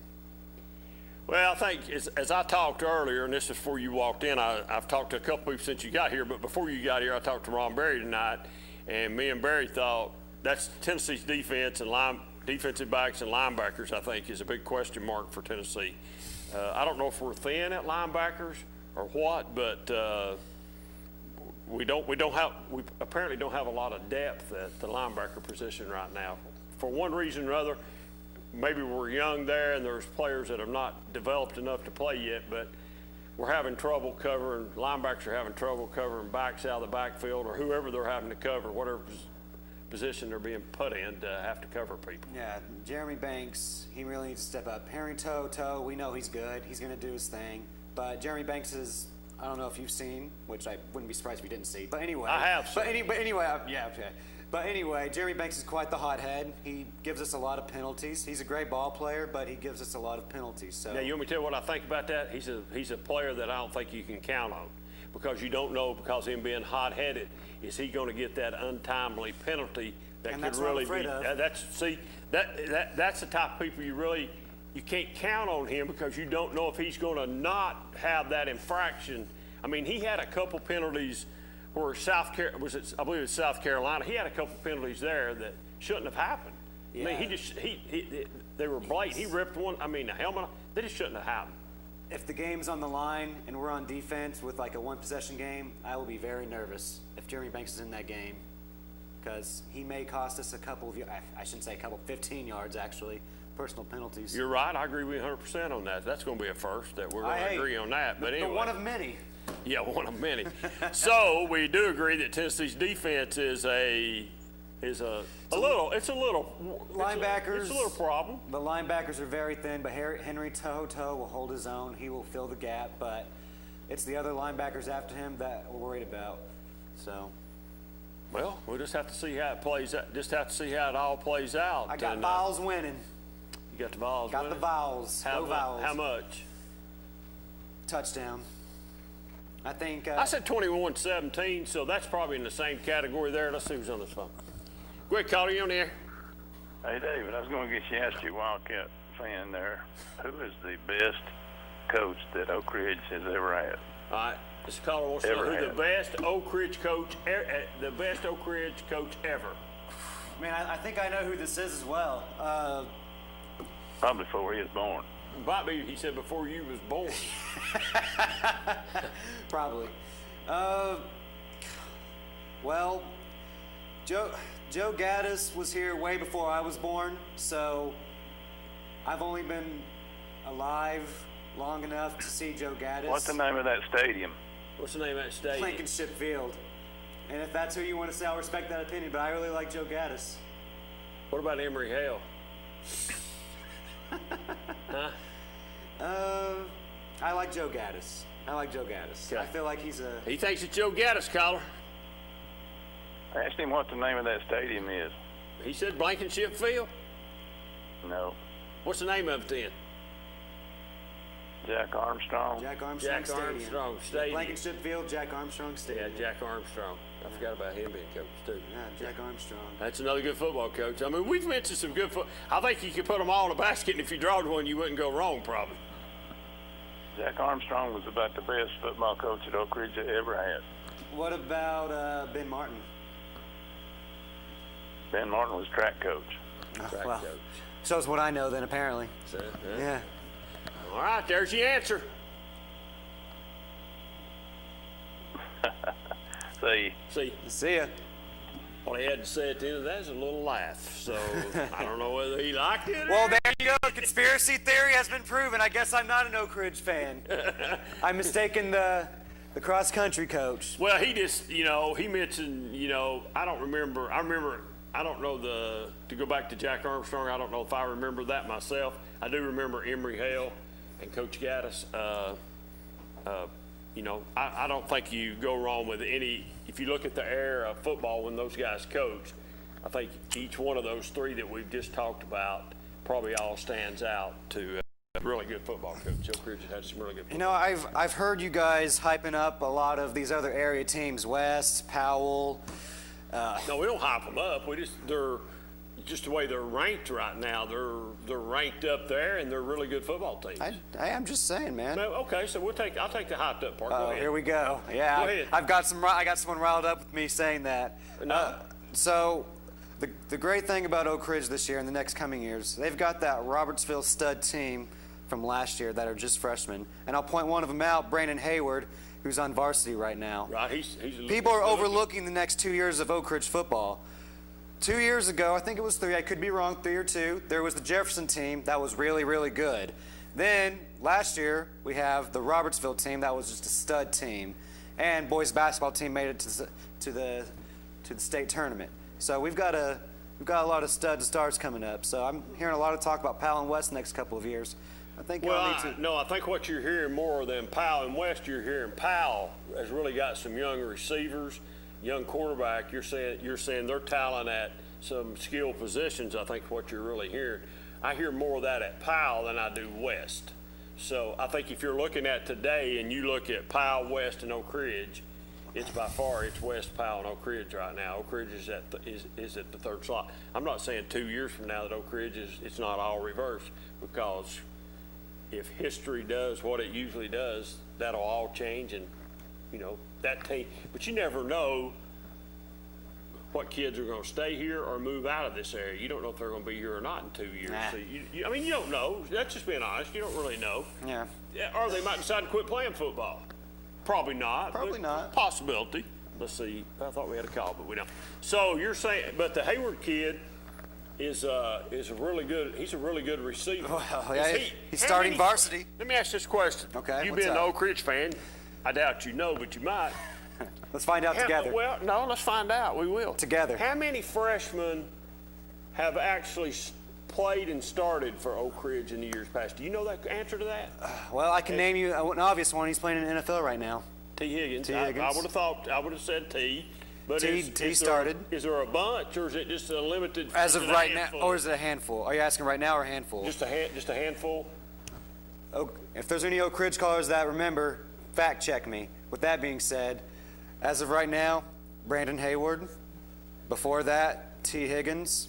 Well, I think as I talked earlier, and this is before you walked in, I've talked to a couple people since you got here, but before you got here, I talked to Ron Berry tonight, and me and Berry thought that's Tennessee's defense and defensive backs and linebackers, I think, is a big question mark for Tennessee. I don't know if we're thin at linebackers or what, but we apparently don't have a lot of depth at the linebacker position right now. For one reason or other, maybe we're young there and there's players that have not developed enough to play yet, but we're having trouble covering, linebackers are having trouble covering backs out of the backfield or whoever they're having to cover, whatever position they're being put in to have to cover people. Yeah, Jeremy Banks, he really needs to step up. Henry To'oTo'o, we know he's good. He's going to do his thing. But Jeremy Banks is, I don't know if you've seen, which I wouldn't be surprised if you didn't see. But anyway. I have seen. But anyway, yeah, okay. But anyway, Jeremy Banks is quite the hothead. He gives us a lot of penalties. He's a great ball player, but he gives us a lot of penalties. So. Now, you want me to tell you what I think about that? He's a player that I don't think you can count on because you don't know, because him being hot-headed, is he going to get that untimely penalty that and could really be? That's the type of people you can't count on him because you don't know if he's going to not have that infraction. I mean, he had a couple penalties where I believe it's South Carolina. He had a couple penalties there that shouldn't have happened. Yeah. I mean, they were blatant. He ripped one. I mean, the helmet. They just shouldn't have happened. If the game's on the line and we're on defense with like a 1-possession game, I will be very nervous if Jeremy Banks is in that game, because he may cost us a couple of, I shouldn't say a couple, 15 yards actually, personal penalties. You're right. I agree with you 100% on that. That's going to be a first that we're going to agree on that. But anyway, one of many. Yeah, one of many. So we do agree that Tennessee's defense is a little linebackers. It's a little problem. The linebackers are very thin, but Henry To'oTo'o will hold his own. He will fill the gap, but it's the other linebackers after him that we're worried about. So. Well, we'll just have to see how it plays out. Just have to see how it all plays out. I got Vols winning. You got the Vols winning? Got the Vols. Go Vols. How much? Touchdown. I think. I said 21-17, so that's probably in the same category there. Let's see who's on this phone. Go ahead, caller, you on the air? Hey, David, I was going to get you asked you, Wildcat fan there, who is the best coach that Oak Ridge has ever had? All right, this caller wants to know who the best Oak Ridge coach ever. Man, I think I know who this is as well. Probably before he was born. Might be, he said, before you was born. Probably. Well, Joe Gaddis was here way before I was born, so I've only been alive long enough to see Joe Gaddis. What's the name of that stadium? What's the name of that stadium? Blankenship Field. And if that's who you want to say, I'll respect that opinion, but I really like Joe Gaddis. What about Emory Hale? Huh? I like Joe Gaddis. Okay. I feel like He thinks it's Joe Gaddis, caller. I asked him what the name of that stadium is. He said Blankenship Field? No. What's the name of it then? Jack Armstrong Stadium. Blankenship Field, Jack Armstrong Stadium. Yeah, Jack Armstrong. I forgot about him being coach too. Yeah, Jack Armstrong. That's another good football coach. I mean, we've mentioned some good football. I think you could put them all in a basket, and if you drawed one, you wouldn't go wrong, probably. Jack Armstrong was about the best football coach that Oak Ridge ever had. What about Ben Martin? Ben Martin was track coach. Track coach. So is what I know then, apparently. Yeah. All right, there's the answer. See you. See ya. All he had to say at the end of that is a little laugh. So I don't know whether he liked it. Well, there you go. Conspiracy theory has been proven. I guess I'm not an Oak Ridge fan. I'm mistaken the cross-country coach. Well, he just, he mentioned, I don't remember. I don't know to go back to Jack Armstrong, I don't know if I remember that myself. I do remember Emory Hale and Coach Gaddis. I don't think you go wrong with any. If you look at the era of football when those guys coached, I think each one of those three that we've just talked about probably all stands out to a really good football coach. Oak Ridge had some really good football. I've heard you guys hyping up a lot of these other area teams, West, Powell. No, we don't hype them up. They're just the way they're ranked right now. They're ranked up there, and they're really good football teams. I'm just saying, man. Okay, so I'll take the hyped up part. Go ahead. Here we go. Yeah, go ahead. I got someone riled up with me saying that. No. So the great thing about Oak Ridge this year and the next coming years, they've got that Robertsville stud team from last year that are just freshmen, and I'll point one of them out, Brandon Hayward, who's on varsity right now. Right, People are overlooking the next 2 years of Oak Ridge football. 2 years ago, I think it was 3, I could be wrong, 3 or 2, there was the Jefferson team that was really, really good. Then, last year, we have the Robertsville team that was just a stud team. And boys basketball team made it to the state tournament. So we've got a lot of stud and stars coming up. So I'm hearing a lot of talk about Powell and West the next couple of years. I think I think what you're hearing more than Powell and West, you're hearing Powell has really got some young receivers, young quarterback. You're saying their talent at some skill positions. I think what you're really hearing. I hear more of that at Powell than I do West. So I think if you're looking at today and you look at Powell, West, and Oak Ridge, it's by far West, Powell, and Oak Ridge right now. Oak Ridge is at the third slot. I'm not saying 2 years from now that Oak Ridge it's not all reversed, because if history does what it usually does, that'll all change, and that team. But you never know what kids are going to stay here or move out of this area. You don't know if they're going to be here or not in 2 years. Nah. So you don't know. That's just being honest. You don't really know. Yeah. Or they might decide to quit playing football. Probably not. Probably not. Possibility. Let's see. I thought we had a call, but we don't. So you're saying, but the Hayward kid is a really good. He's a really good receiver. Well, yeah, he's starting varsity. Let me ask this question. Okay. You've been an Oak Ridge fan. I doubt you know, but you might. Let's find out together. Well, no, let's find out. We will. Together. How many freshmen have actually played and started for Oak Ridge in the years past? Do you know the answer to that? Well, I can name you an obvious one. He's playing in the NFL right now. T. Higgins. T. Higgins. I would have said T. But T started. Is there a bunch, or is it just a limited? As of right now, or is it a handful? Are you asking right now or a handful? Just a handful. If there's any Oak Ridge callers that remember, fact check me. With that being said, as of right now, Brandon Hayward. Before that, T. Higgins.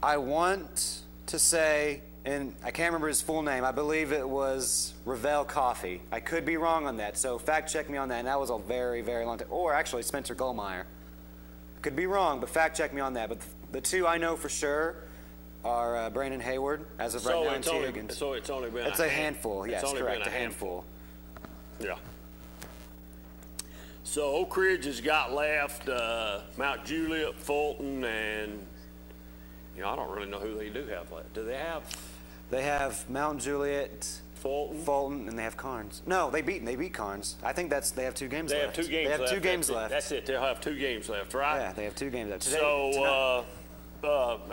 I want to say, and I can't remember his full name, I believe it was Ravel Coffey. I could be wrong on that, so fact check me on that, and that was a very, very long time. Or actually, Spencer Goldmeyer. Could be wrong, but fact check me on that. But the two I know for sure are Brandon Hayward, as of right now, and T. Higgins. So it's only been a handful. Yes, correct, a handful. Yeah. So Oak Ridge has got left Mount Juliet, Fulton, and I don't really know who they do have left. Do they have? They have Mount Juliet, Fulton, and they have Carnes. No, they beat Carnes. I think they have 2 games left. They have 2 games left. They have 2 games left. That's it. They'll have 2 games left, right? Yeah, they have 2 games left. So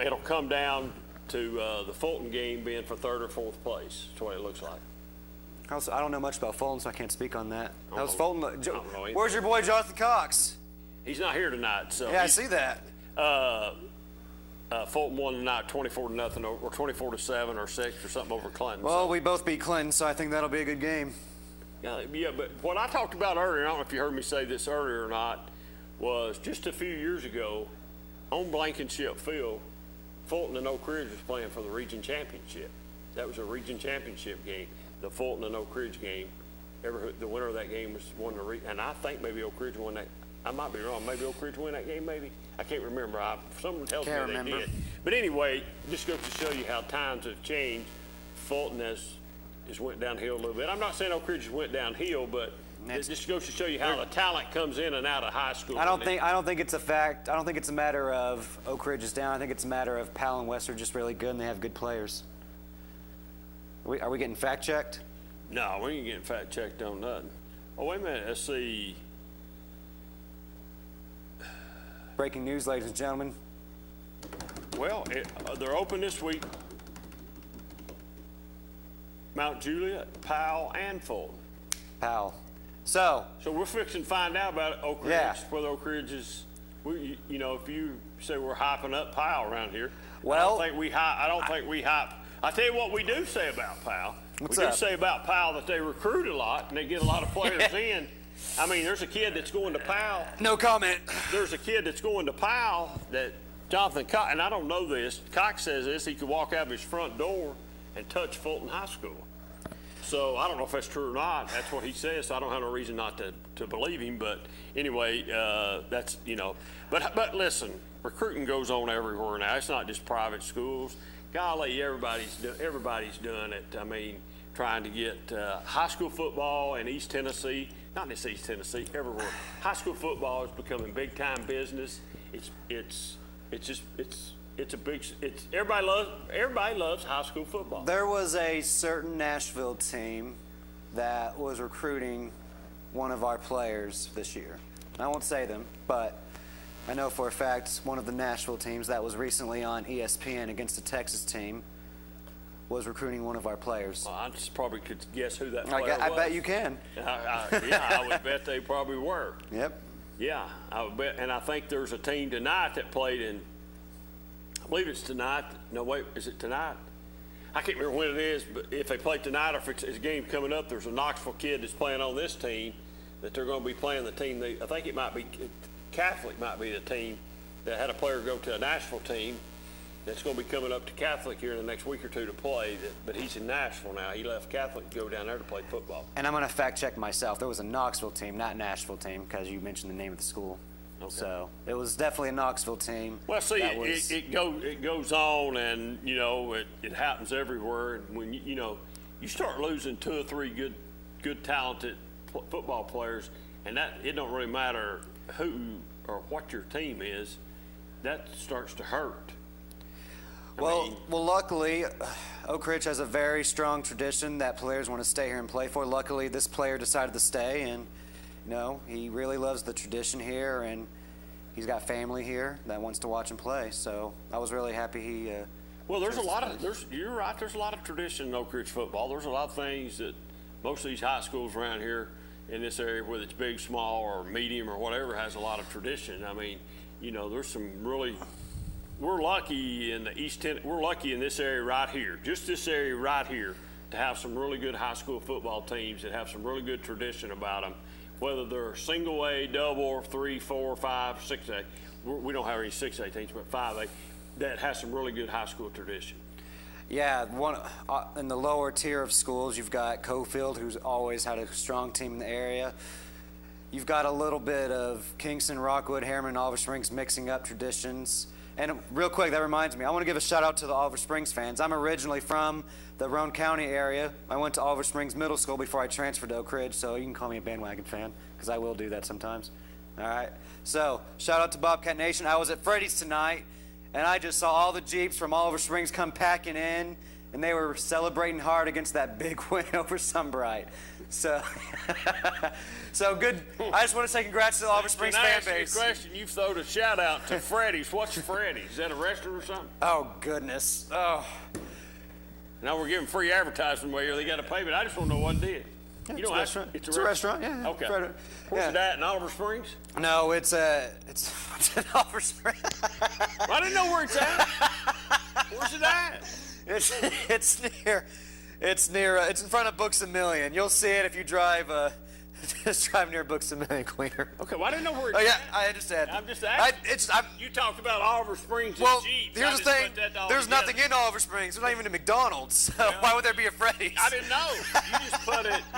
it'll come down to the Fulton game being for 3rd or 4th place. That's what it looks like. I don't know much about Fulton, so I can't speak on that. How's Fulton? Where's your boy Jonathan Cox? He's not here tonight. So yeah, I see that. Fulton won tonight 24-0 or 24-7 or 6 or something over Clinton. Well, we both beat Clinton, so I think that'll be a good game. Yeah, but what I talked about earlier, I don't know if you heard me say this earlier or not, was just a few years ago on Blankenship Field, Fulton and Oak Ridge was playing for the region championship. That was a region championship game. The Fulton and Oak Ridge game. The winner of that game won the region, and I think maybe Oak Ridge won that. I might be wrong. Maybe Oak Ridge won that game. Maybe I can't remember. Someone tells me they did. But anyway, just goes to show you how times have changed. Fulton has went downhill a little bit. I'm not saying Oak Ridge has went downhill, but It just goes to show you how the talent comes in and out of high school. I don't think it's a fact. I don't think it's a matter of Oak Ridge is down. I think it's a matter of Powell and West are just really good and they have good players. Are we getting fact checked? No, we ain't getting fact checked on nothing. Oh, wait a minute. Let's see. Breaking news, ladies and gentlemen. Well, they're open this week. Mount Juliet, Powell, and Fulton. Powell. So we're fixing to find out about Oak Ridge, whether Oak Ridge is, you know, if you say we're hyping up Powell around here, well, I don't think we hype. I tell you what we do say about Powell. What's we up? do say about Powell that they recruit a lot and they get a lot of players in. I mean, there's a kid that's going to Powell. No comment. There's a kid that's going to Powell that Jonathan Cox, and I don't know this, Cox says this, he could walk out of his front door and touch Fulton High School. So I don't know if that's true or not. That's what he says. So I don't have no reason not to believe him. But anyway, that's, you know. But listen, recruiting goes on everywhere now. It's not just private schools. Golly, everybody's doing it. I mean, trying to get high school football in East Tennessee, not just East Tennessee, everywhere. High school football is becoming big time business. Everybody loves high school football. There was a certain Nashville team that was recruiting one of our players this year. I won't say them, but I know for a fact one of the Nashville teams that was recently on ESPN against a Texas team was recruiting one of our players. Well, I just probably could guess who that player was. I bet you can. I would bet they probably were. Yep. Yeah, I would bet. And I think there's a team tonight that played in, I believe it's tonight. No, wait, is it tonight? I can't remember when it is, but if they play tonight or if it's a game coming up, there's a Knoxville kid that's playing on this team that they're going to be playing the team. I think it might be Catholic might be the team that had a player go to a Nashville team that's going to be coming up to Catholic here in the next week or two to play. But he's in Nashville now. He left Catholic to go down there to play football. And I'm going to fact check myself. There was a Knoxville team, not Nashville team, because you mentioned the name of the school. Okay. So it was definitely a Knoxville team. Well, see, it goes on, and you know it happens everywhere. And when you start losing 2 or 3 good talented football players, and that it don't really matter who or what your team is, that starts to hurt. Well, luckily, Oak Ridge has a very strong tradition that players want to stay here and play for. Luckily, this player decided to stay, and he really loves the tradition here, and he's got family here that wants to watch him play. So I was really happy he. Well, you're right. There's a lot of tradition in Oak Ridge football. There's a lot of things that most of these high schools around here in this area, whether it's big, small, or medium, or whatever, has a lot of tradition. I mean, there's some really. We're lucky in the East. We're lucky in this area right here, just this area right here, to have some really good high school football teams that have some really good tradition about them. Whether they're single A, double, 3, 4, 5, 6A. We don't have any 6A teams, but 5A that has some really good high school tradition. Yeah, in the lower tier of schools, you've got Cofield, who's always had a strong team in the area. You've got a little bit of Kingston, Rockwood, Harriman, and Oliver Springs mixing up traditions. And real quick, that reminds me, I want to give a shout out to the Oliver Springs fans. I'm originally from the Roane County area. I went to Oliver Springs Middle School before I transferred to Oak Ridge, so you can call me a bandwagon fan, because I will do that sometimes. All right? So, shout out to Bobcat Nation. I was at Freddy's tonight, and I just saw all the Jeeps from Oliver Springs come packing in, and they were celebrating hard against that big win over Sunbright. So, so good. I just want to say congrats to the Oliver Springs fan base. Can I ask you a question? You've thrown a shout out to Freddy's. What's Freddy's? Is that a restaurant or something? Oh, goodness. Oh. Now we're giving free advertising away here. They got to pay, but I just want to know what it is. Yeah, it's a restaurant. It's a restaurant, yeah. Okay. Where's it at, in Oliver Springs? No, it's in Oliver Springs. I didn't know where it's at. Where's it at? It's in front of Books A Million. You'll see it if you drive. Just drive near Books A Million, Cleaner. Okay, well, I didn't know where it's at. Yeah, I understand. I'm just asking. You talked about Oliver Springs and Jeeps. Here's the thing. There's nothing in Oliver Springs. There's not even a McDonald's. So why would there be a Freddy's? I didn't know.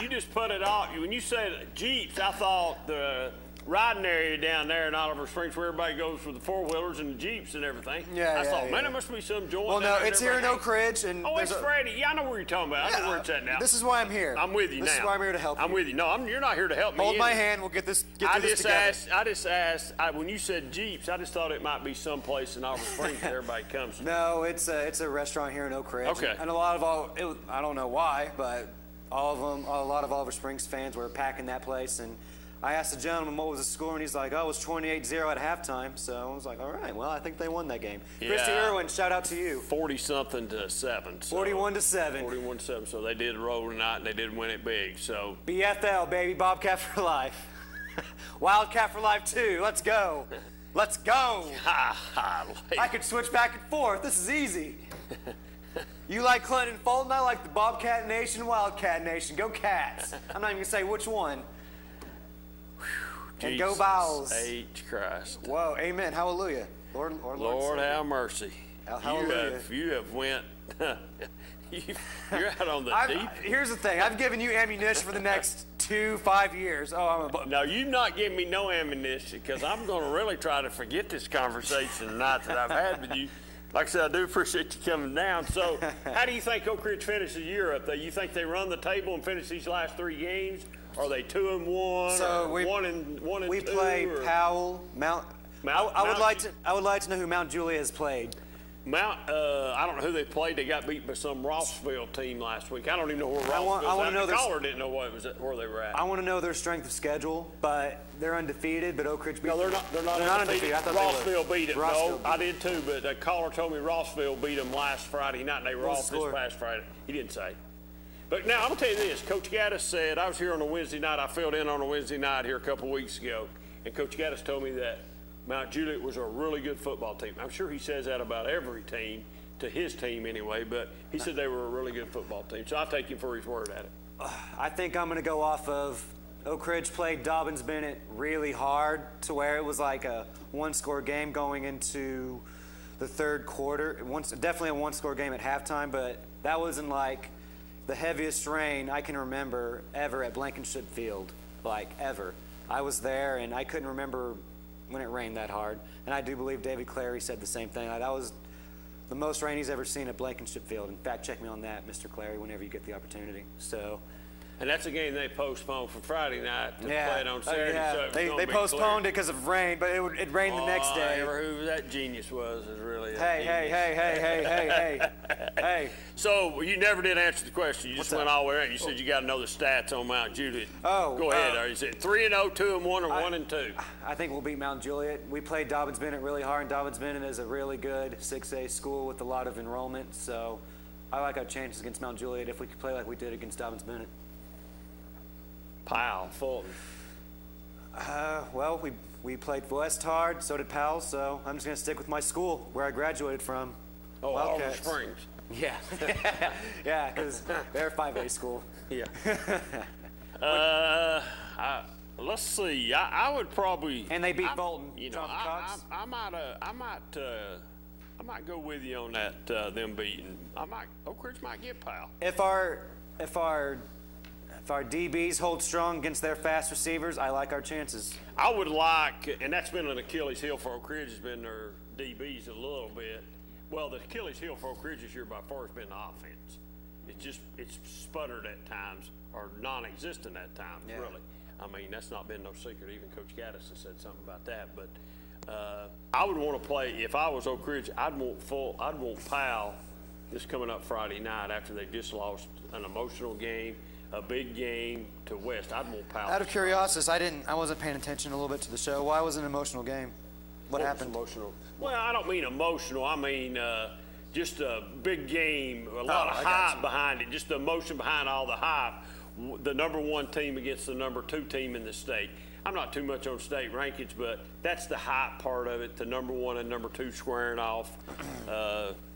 You just put it off. When you said Jeeps, I thought the riding area down there in Oliver Springs where everybody goes with the four-wheelers and the Jeeps and everything. Yeah, I thought, man, there must be some joint. Well, no, it's here in Oak Ridge. And oh, it's Freddie. Yeah, I know where you're talking about. I know where it's at now. This is why I'm here. I'm with you now. This is why I'm here to help you. I'm with you. No, you're not here to help me. Hold my hand. We'll get this together. I just asked, when you said Jeeps, I just thought it might be someplace in Oliver Springs that everybody comes to. No, it's a restaurant here in Oak Ridge. Okay. And I don't know why, but a lot of Oliver Springs fans were packing that place. And I asked the gentleman what was the score, and he's like, oh, it was 28-0 at halftime. So I was like, all right, well, I think they won that game. Yeah. Christy Irwin, shout out to you. 40-something to 7. So 41-7. 41-7. So they did roll tonight, and they did win it big. So BFL, baby, Bobcat for life. Wildcat for life, too. Let's go. Let's go. I could switch back and forth. This is easy. You like Clinton Fulton? I like the Bobcat Nation, Wildcat Nation. Go Cats. I'm not even going to say which one. And go Bowls. H. Christ. Whoa, amen. Hallelujah. Lord have mercy. Hallelujah. You have went. You're out on the deep. Here's the thing. I've given you ammunition for the next 5 years. Now, you've not given me no ammunition because I'm going to really try to forget this conversation tonight that I've had with you. Like I said, I do appreciate you coming down. So, how do you think Oak Ridge finishes the year up there? You think they run the table and finish these last 3 games? Are they 2-1? So or 1-2? We play Powell, Mount. I would like to know who Mount Juliet has played. I don't know who they played. They got beat by some Rossville team last week. I don't even know where Rossville was. The caller didn't know where they were at. I want to know their strength of schedule, but they're undefeated. But Oak Ridge beat them. No, they're not undefeated. I thought Rossville beat them. No, I did too, but the caller told me Rossville beat them last Friday night, and they were off this past Friday. He didn't say. But now, I'm going to tell you this. Coach Gaddis said, I was here on a Wednesday night. I filled in on a Wednesday night here a couple weeks ago, and Coach Gaddis told me that Mount Juliet was a really good football team. I'm sure he says that about every team, to his team anyway, but he said they were a really good football team. So I'll take him for his word at it. I think I'm going to go off of Oak Ridge played Dobbins Bennett really hard to where it was like a one-score game going into the third quarter. Definitely a one-score game at halftime, but that wasn't like the heaviest rain I can remember ever at Blankenship Field, like ever. I was there, and I couldn't remember when it rained that hard. And I do believe David Clary said the same thing. That was the most rain he's ever seen at Blankenship Field. In fact, check me on that, Mr. Clary, whenever you get the opportunity. So, and that's a game they postponed for Friday night to play it on Saturday. Yeah. So they postponed it because of rain, but it rained the next day. Who that genius was is really Hey. So you never did answer the question. You just went all the way around. You said you got to know the stats on Mount Juliet. Go ahead. Is it 3-0, 2-1, or 1-2? I think we'll beat Mount Juliet. We played Dobbins Bennett really hard, and Dobbins Bennett is a really good 6A school with a lot of enrollment. So I like our chances against Mount Juliet if we could play like we did against Dobbins Bennett. Powell, Fulton. Well, we played West hard, so did Powell, so I'm just going to stick with my school, where I graduated from. Oliver Springs. Yeah. Yeah, because they're a 5A school. Yeah. Let's see. I would probably. And they beat Bolton. You know, I might go with you on that. Them beating. Oak Ridge might get Powell. If our DBs hold strong against their fast receivers, I like our chances. I would like, and that's been an Achilles heel for Oak Ridge, has been their DBs a little bit. Well, the Achilles heel for Oak Ridge this year by far has been the offense. It's sputtered at times, or non-existent at times, really. I mean, that's not been no secret. Even Coach Gaddis has said something about that. But I would want to play, if I was Oak Ridge, I'd want Powell this coming up Friday night after they just lost an emotional game, a big game to West. I'd want Powell. Out of curiosity, I wasn't paying attention a little bit to the show. Why was it an emotional game? What happened? Emotional? Well, I don't mean emotional. I mean just a big game, a lot of hype behind it, just the emotion behind all the hype. The number 1 team against the number 2 team in the state. I'm not too much on state rankings, but that's the hype part of it, the number 1 and number 2 squaring off.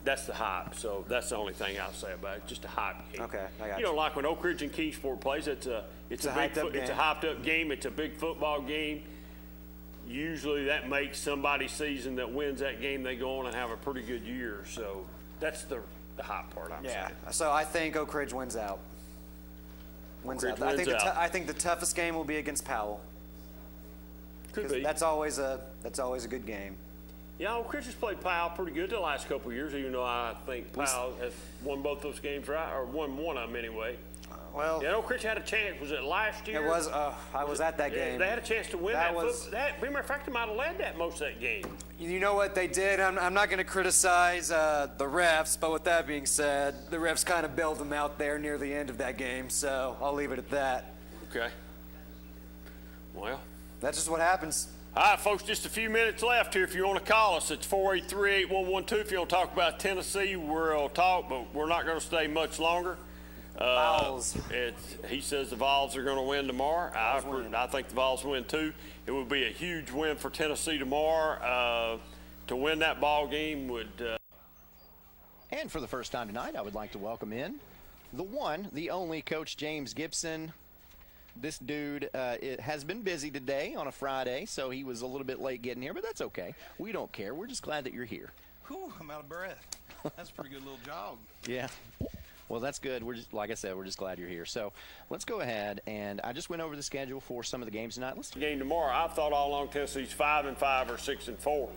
That's the hype, so that's the only thing I'll say about it, just a hype game. Okay, I got you. You know, like when Oak Ridge and Kingsport plays, it's a hyped up game, it's a big football game. Usually that makes somebody's season that wins that game, they go on and have a pretty good year, so that's the hype part I'm saying. So I think Oak Ridge wins out. I think the toughest game will be against Powell. Could be. That's always a good game. Yeah, Oak Ridge has played Powell pretty good the last couple of years, even though I think Powell has won both those games, right? Or won one of them anyway. Well, yeah, Oak Ridge had a chance. Was it last year? It was. I was at that game. They had a chance to win that. As a matter of fact, they might have led that most of that game. You know what they did? I'm not going to criticize the refs, but with that being said, the refs kind of bailed them out there near the end of that game, so I'll leave it at that. Okay. Well, that's just what happens. All right, folks, just a few minutes left here. If you want to call us, it's 483-8112. If you want to talk about Tennessee, we'll talk, but we're not going to stay much longer. Vols. He says the Vols are going to win tomorrow. I think the Vols win too. It would be a huge win for Tennessee tomorrow. To win that ball game would. And for the first time tonight, I would like to welcome in the one, the only Coach James Gibson. This dude it has been busy today on a Friday, so he was a little bit late getting here, but that's okay. We don't care. We're just glad that you're here. Whew, I'm out of breath. That's a pretty good little jog. Yeah. Well, that's good. We're just, like I said, we're just glad you're here. So let's go ahead, and I just went over the schedule for some of the games tonight. Let's game tomorrow. I've thought all along Tennessee's 5-5 or 6-4.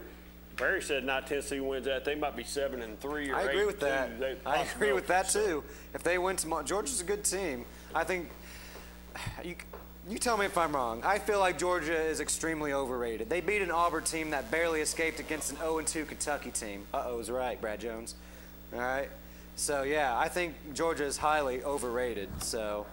Barry said not Tennessee wins that. They might be 7-3 or 8-2. I agree with that. I agree with that too. If they win tomorrow, Georgia's a good team. I think you tell me if I'm wrong. I feel like Georgia is extremely overrated. They beat an Auburn team that barely escaped against an 0-2 Kentucky team. Uh-oh, is right, Brad Jones. All right. So, yeah, I think Georgia is highly overrated. So,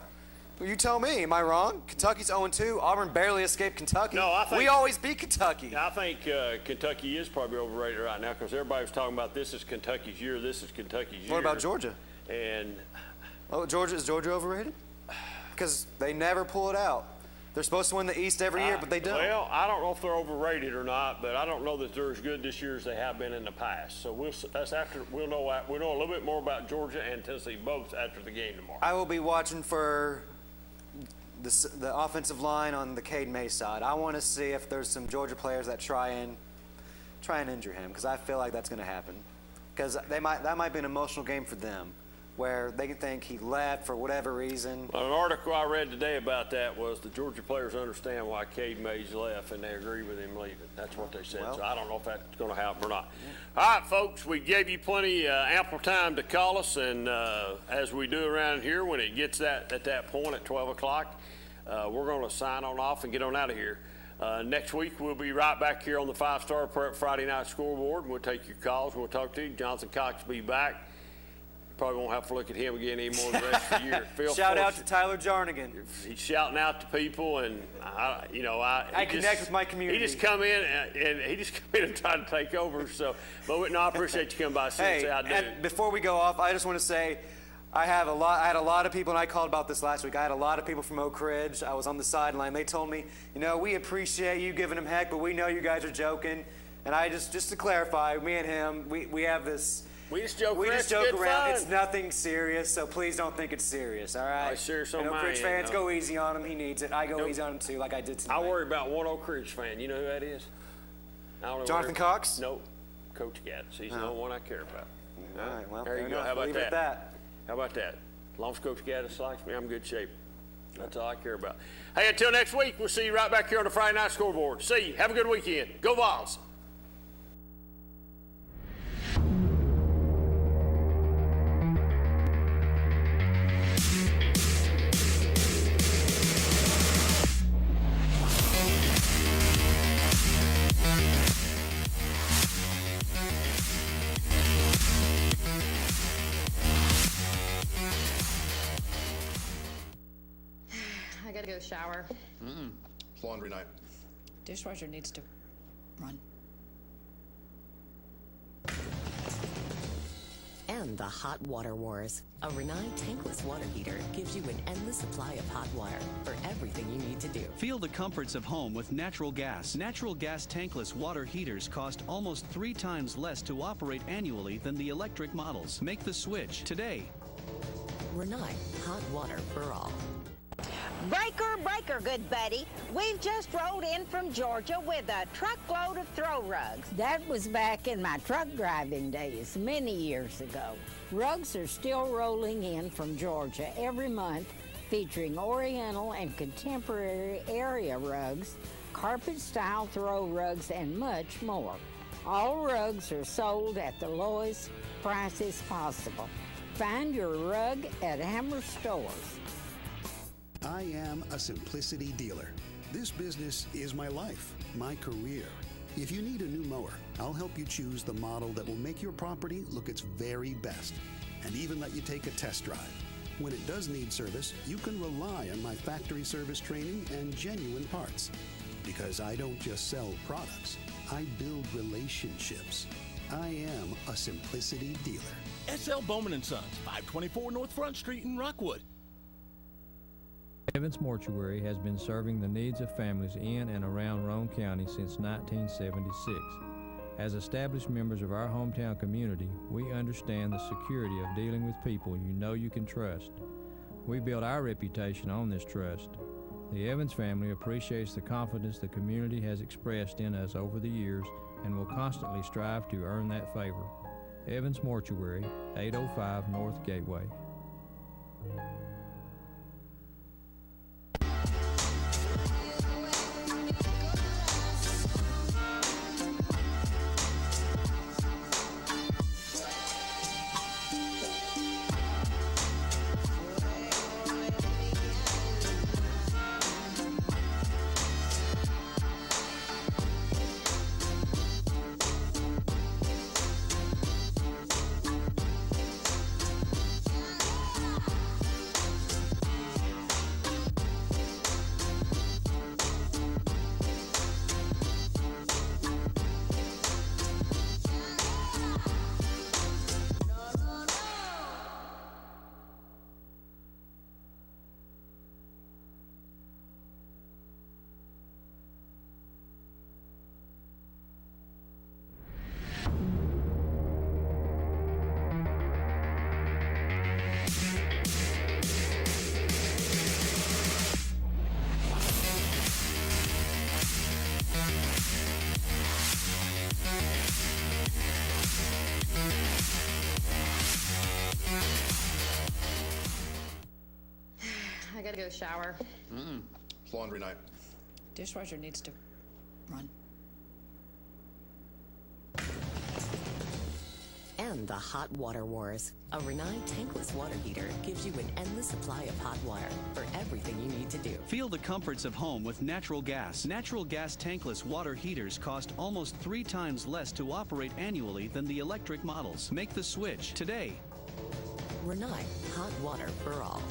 you tell me. Am I wrong? Kentucky's 0-2. Auburn barely escaped Kentucky. No, I think we always beat Kentucky. I think Kentucky is probably overrated right now because everybody was talking about this is Kentucky's year, this is Kentucky's year. What about Georgia? And is Georgia overrated? Because they never pull it out. They're supposed to win the East every year, but they don't. Well, I don't know if they're overrated or not, but I don't know that they're as good this year as they have been in the past. So we'll know a little bit more about Georgia and Tennessee both after the game tomorrow. I will be watching for the offensive line on the Cade May side. I want to see if there's some Georgia players that try and injure him because I feel like that's going to happen. Because that might be an emotional game for them, where they can think he left for whatever reason. Well, an article I read today about that was the Georgia players understand why Cade Mays left, and they agree with him leaving. That's what they said. Well, so I don't know if that's going to happen or not. Yeah. All right, folks, we gave you plenty ample time to call us, and as we do around here, when it gets at that point at 12 o'clock, we're going to sign on off and get on out of here. Next week, we'll be right back here on the 5-Star Prep Friday Night Scoreboard. We'll take your calls. We'll talk to you. Jonathan Cox will be back. Probably won't have to look at him again anymore the rest of the year. Shout out to Tyler Jarnigan. He's shouting out to people, and I connect with my community. He just come in and try to take over. So, but no, I appreciate you coming by. Before we go off, I just want to say I had a lot of people, and I called about this last week. I had a lot of people from Oak Ridge. I was on the sideline. They told me, we appreciate you giving them heck, but we know you guys are joking. And I just to clarify, me and him, we have this. We just joke around. It's nothing serious, so please don't think it's serious, all right? Serious on Oak Ridge fans, go easy on him. He needs it. I go easy on him, too, like I did tonight. I worry about one Oak Ridge fan. You know who that is? Jonathan Cox? No, Coach Gaddis. He's the only one I care about. All right, well, there you go. How about that? How about that? As long as Coach Gaddis likes me, I'm in good shape. That's all I care about. Hey, until next week, we'll see you right back here on the Friday Night Scoreboard. See you. Have a good weekend. Go Vols. I gotta go shower. It's laundry night. Dishwasher needs to run. And the hot water wars. A Renai tankless water heater gives you an endless supply of hot water for everything you need to do. Feel the comforts of home with natural gas. Natural gas tankless water heaters cost almost 3 times less to operate annually than the electric models. Make the switch today. Renai, hot water for all. Breaker, good buddy. We've just rolled in from Georgia with a truckload of throw rugs. That was back in my truck driving days, many years ago. Rugs are still rolling in from Georgia every month, featuring Oriental and contemporary area rugs, carpet-style throw rugs, and much more. All rugs are sold at the lowest prices possible. Find your rug at Hammer Stores. I am a simplicity dealer. This business is my life, my career. If you need a new mower, I'll help you choose the model that will make your property look its very best, and even let you take a test drive. When it does need service, you can rely on my factory service training and genuine parts. Because I don't just sell products, I build relationships. I am a simplicity dealer. SL Bowman & Sons, 524 North Front Street in Rockwood. Evans Mortuary has been serving the needs of families in and around Roane County since 1976. As established members of our hometown community, we understand the security of dealing with people you know you can trust. We build our reputation on this trust. The Evans family appreciates the confidence the community has expressed in us over the years and will constantly strive to earn that favor. Evans Mortuary, 805 North Gateway. I gotta go shower. It's laundry night. Dishwasher needs to run. And the hot water wars. A Renai tankless water heater gives you an endless supply of hot water for everything you need to do. Feel the comforts of home with natural gas. Natural gas tankless water heaters cost almost 3 times less to operate annually than the electric models. Make the switch today. Renai, hot water for all.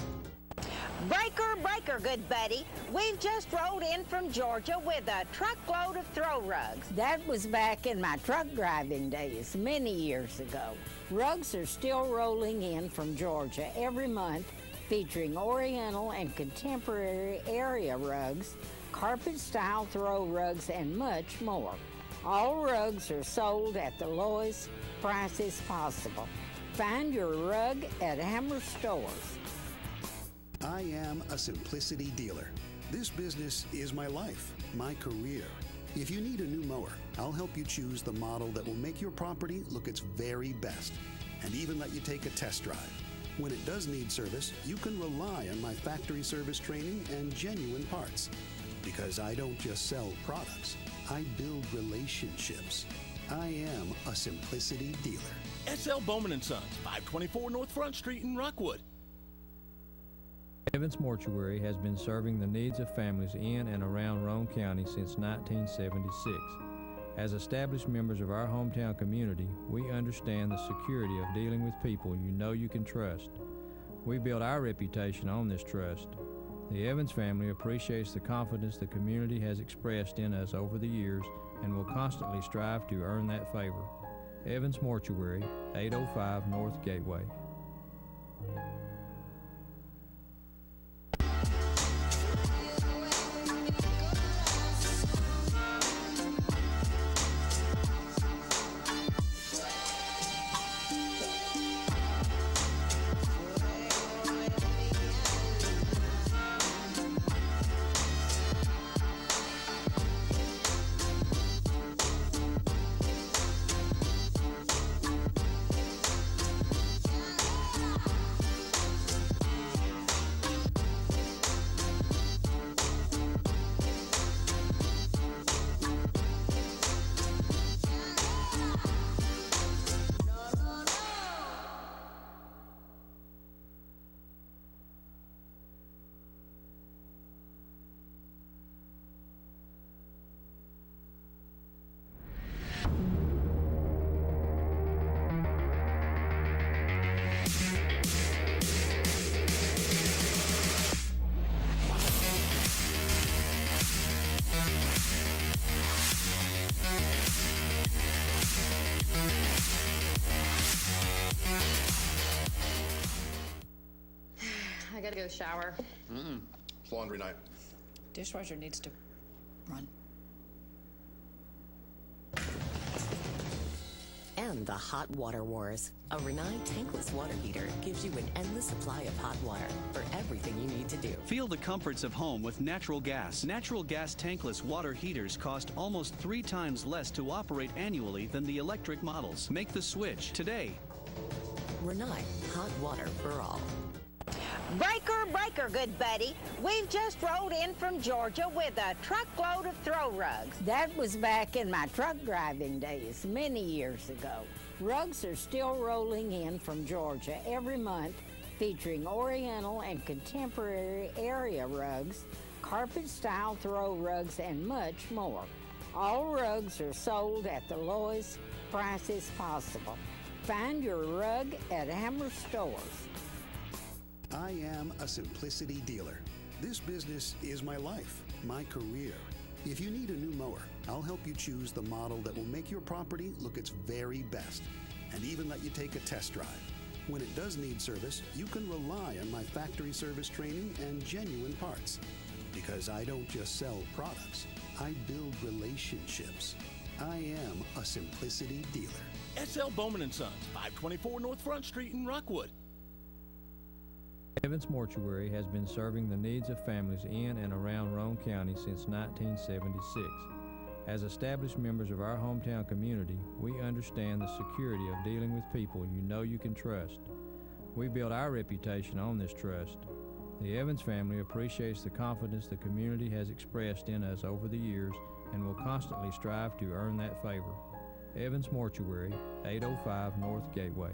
Breaker, breaker, good buddy. We've just rolled in from Georgia with a truckload of throw rugs. That was back in my truck driving days, many years ago. Rugs are still rolling in from Georgia every month, featuring Oriental and contemporary area rugs, carpet-style throw rugs, and much more. All rugs are sold at the lowest prices possible. Find your rug at Hammer Stores. I am a simplicity dealer. This business is my life, my career. If you need a new mower, I'll help you choose the model that will make your property look its very best, and even let you take a test drive. When it does need service, you can rely on my factory service training and genuine parts. Because I don't just sell products, I build relationships. I am a simplicity dealer. SL Bowman & Sons, 524 North Front Street in Rockwood. Evans Mortuary has been serving the needs of families in and around Roane County since 1976. As established members of our hometown community, we understand the security of dealing with people you know you can trust. We build our reputation on this trust. The Evans family appreciates the confidence the community has expressed in us over the years and will constantly strive to earn that favor. Evans Mortuary, 805 North Gateway. gotta go shower. It's laundry night. Dishwasher needs to run. And the hot water wars. A Renai tankless water heater gives you an endless supply of hot water for everything you need to do. Feel the comforts of home with natural gas. Natural gas tankless water heaters cost almost 3 times less to operate annually than the electric models. Make the switch today. Renai, hot water for all. Breaker, breaker, good buddy. We've just rolled in from Georgia with a truckload of throw rugs. That was back in my truck driving days, many years ago. Rugs are still rolling in from Georgia every month, featuring Oriental and contemporary area rugs, carpet-style throw rugs, and much more. All rugs are sold at the lowest prices possible. Find your rug at Hammer Stores. I am a simplicity dealer. This business is my life, my career. If you need a new mower, I'll help you choose the model that will make your property look its very best, and even let you take a test drive. When it does need service, you can rely on my factory service training and genuine parts. Because I don't just sell products, I build relationships. I am a simplicity dealer. SL Bowman & Sons, 524 North Front Street in Rockwood. Evans Mortuary has been serving the needs of families in and around Roane County since 1976. As established members of our hometown community, we understand the security of dealing with people you know you can trust. We build our reputation on this trust. The Evans family appreciates the confidence the community has expressed in us over the years and will constantly strive to earn that favor. Evans Mortuary, 805 North Gateway.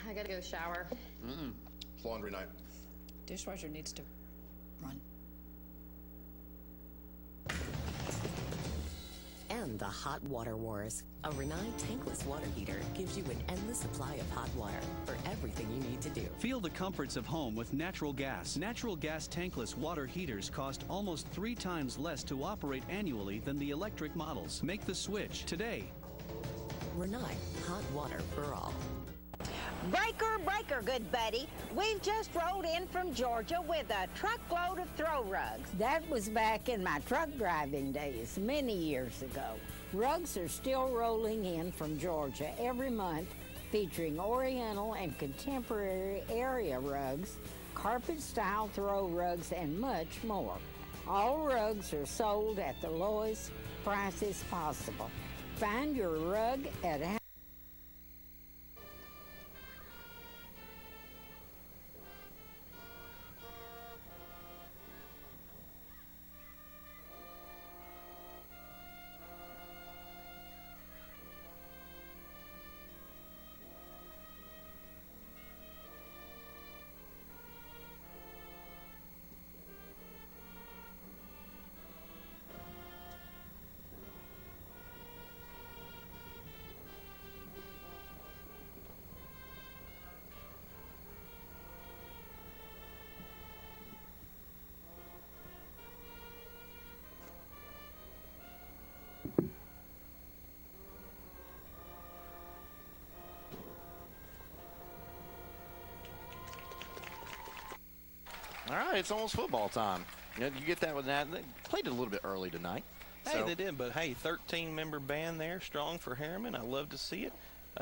I gotta go shower. It's laundry night. Dishwasher needs to run. And the hot water wars. A Renai tankless water heater gives you an endless supply of hot water for everything you need to do. Feel the comforts of home with natural gas. Natural gas tankless water heaters cost almost 3 times less to operate annually than the electric models. Make the switch today. Renai, hot water for all. Breaker, breaker, good buddy. We've just rolled in from Georgia with a truckload of throw rugs. That was back in my truck driving days, many years ago. Rugs are still rolling in from Georgia every month, featuring Oriental and contemporary area rugs, carpet-style throw rugs, and much more. All rugs are sold at the lowest prices possible. Find your rug at right. It's almost football time. You get that with that. They played it a little bit early tonight. Hey, they did, but hey, 13-member band there, strong for Harriman. I love to see it.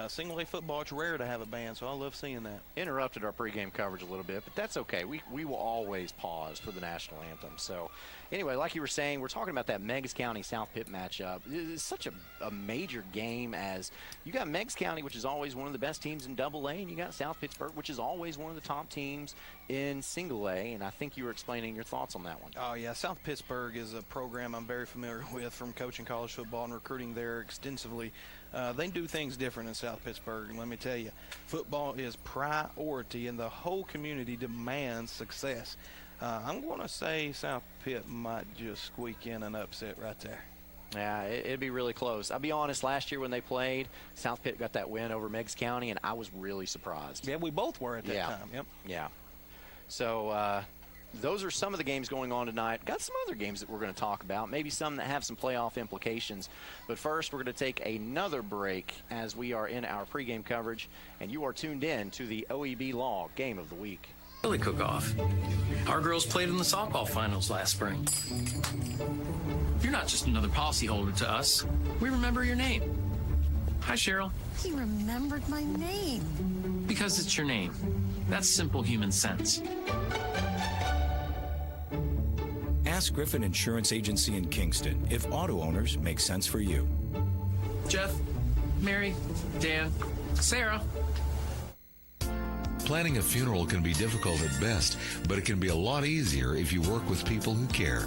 Single-A football, it's rare to have a band, so I love seeing that. Interrupted our pregame coverage a little bit, but that's okay. We will always pause for the national anthem. So, anyway, like you were saying, we're talking about that Meigs County-South Pitt matchup. It's such a major game, as you got Meigs County, which is always one of the best teams in AA, and you got South Pittsburgh, which is always one of the top teams in Single A, and I think you were explaining your thoughts on that one. Oh, yeah. South Pittsburgh is a program I'm very familiar with from coaching college football and recruiting there extensively. They do things different in South Pittsburgh, and let me tell you, football is priority, and the whole community demands success. I'm going to say South Pitt might just squeak in an upset right there. Yeah, it'd be really close. I'll be honest, last year when they played, South Pitt got that win over Meigs County, and I was really surprised. Yeah, we both were at that time. Yep. Yeah. So those are some of the games going on tonight. Got some other games that we're going to talk about, maybe some that have some playoff implications. But first, we're going to take another break as we are in our pregame coverage, and you are tuned in to the OEB Law Game of the Week. Chili cook-off. Our girls played in the softball finals last spring. You're not just another policyholder to us. We remember your name. Hi, Cheryl. He remembered my name. Because it's your name. That's simple human sense. Ask Griffin Insurance Agency in Kingston if auto owners make sense for you. Jeff, Mary, Dan, Sarah. Planning a funeral can be difficult at best, but it can be a lot easier if you work with people who care.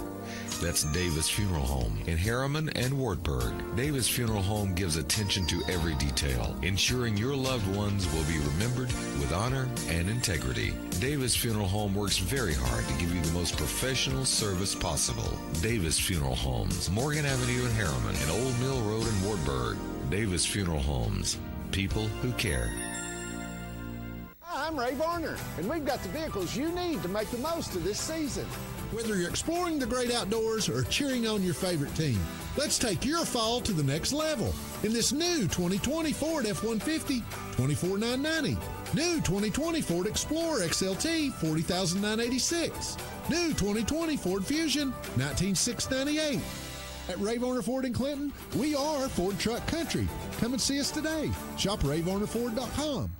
That's Davis Funeral Home in Harriman and Wartburg. Davis Funeral Home gives attention to every detail, ensuring your loved ones will be remembered with honor and integrity. Davis Funeral Home works very hard to give you the most professional service possible. Davis Funeral Homes, Morgan Avenue in Harriman and Old Mill Road in Wartburg. Davis Funeral Homes, people who care. Hi, I'm Ray Varner, and we've got the vehicles you need to make the most of this season. Whether you're exploring the great outdoors or cheering on your favorite team, let's take your fall to the next level in this new 2020 Ford F-150, $24,990. New 2020 Ford Explorer XLT, $40,986. New 2020 Ford Fusion, $19,698. At Ray Varner Ford in Clinton, we are Ford Truck Country. Come and see us today. Shop RayVarnerFord.com.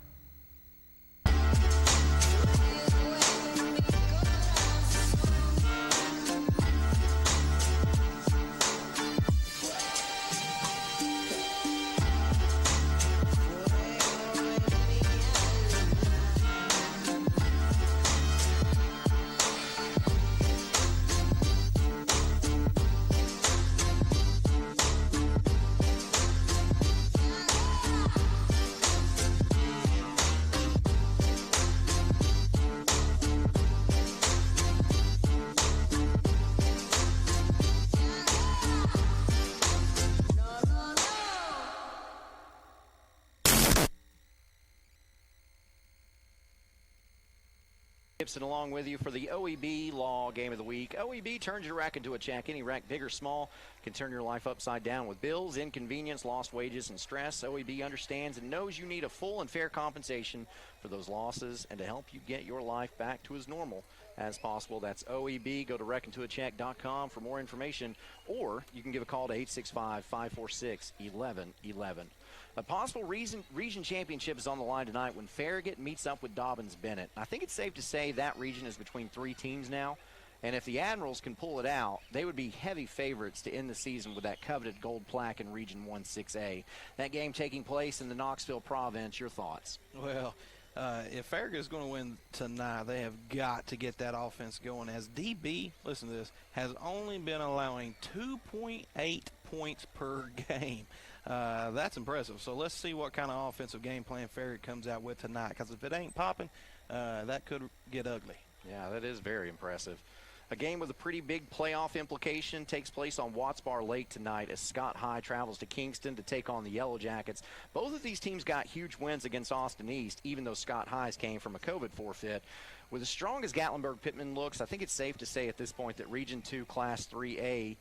Gibson along with you for the OEB Law Game of the Week. OEB turns your rack into a check. Any rack, big or small, can turn your life upside down with bills, inconvenience, lost wages, and stress. OEB understands and knows you need a full and fair compensation for those losses and to help you get your life back to as normal as possible. That's OEB. Go to reckontoacheck.com for more information, or you can give a call to 865-546-1111. A possible region championship is on the line tonight when Farragut meets up with Dobbins-Bennett. I think it's safe to say that region is between three teams now, and if the Admirals can pull it out, they would be heavy favorites to end the season with that coveted gold plaque in Region 1-6A. That game taking place in the Knoxville province. Your thoughts? Well, if Farragut is going to win tonight, they have got to get that offense going, as DB, listen to this, has only been allowing 2.8 points per game. That's impressive. So let's see what kind of offensive game plan Farragut comes out with tonight, because if it ain't popping, that could get ugly. Yeah, that is very impressive. A game with a pretty big playoff implication takes place on Watts Bar Lake tonight as Scott High travels to Kingston to take on the Yellow Jackets. Both of these teams got huge wins against Austin East, even though Scott High's came from a COVID forfeit. With as strong as Gatlinburg-Pittman looks, I think it's safe to say at this point that Region 2 Class 3A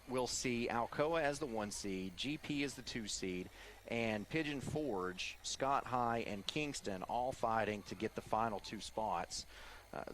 will see Alcoa as the 1 seed, GP as the 2 seed, and Pigeon Forge, Scott High, and Kingston all fighting to get the final 2 spots.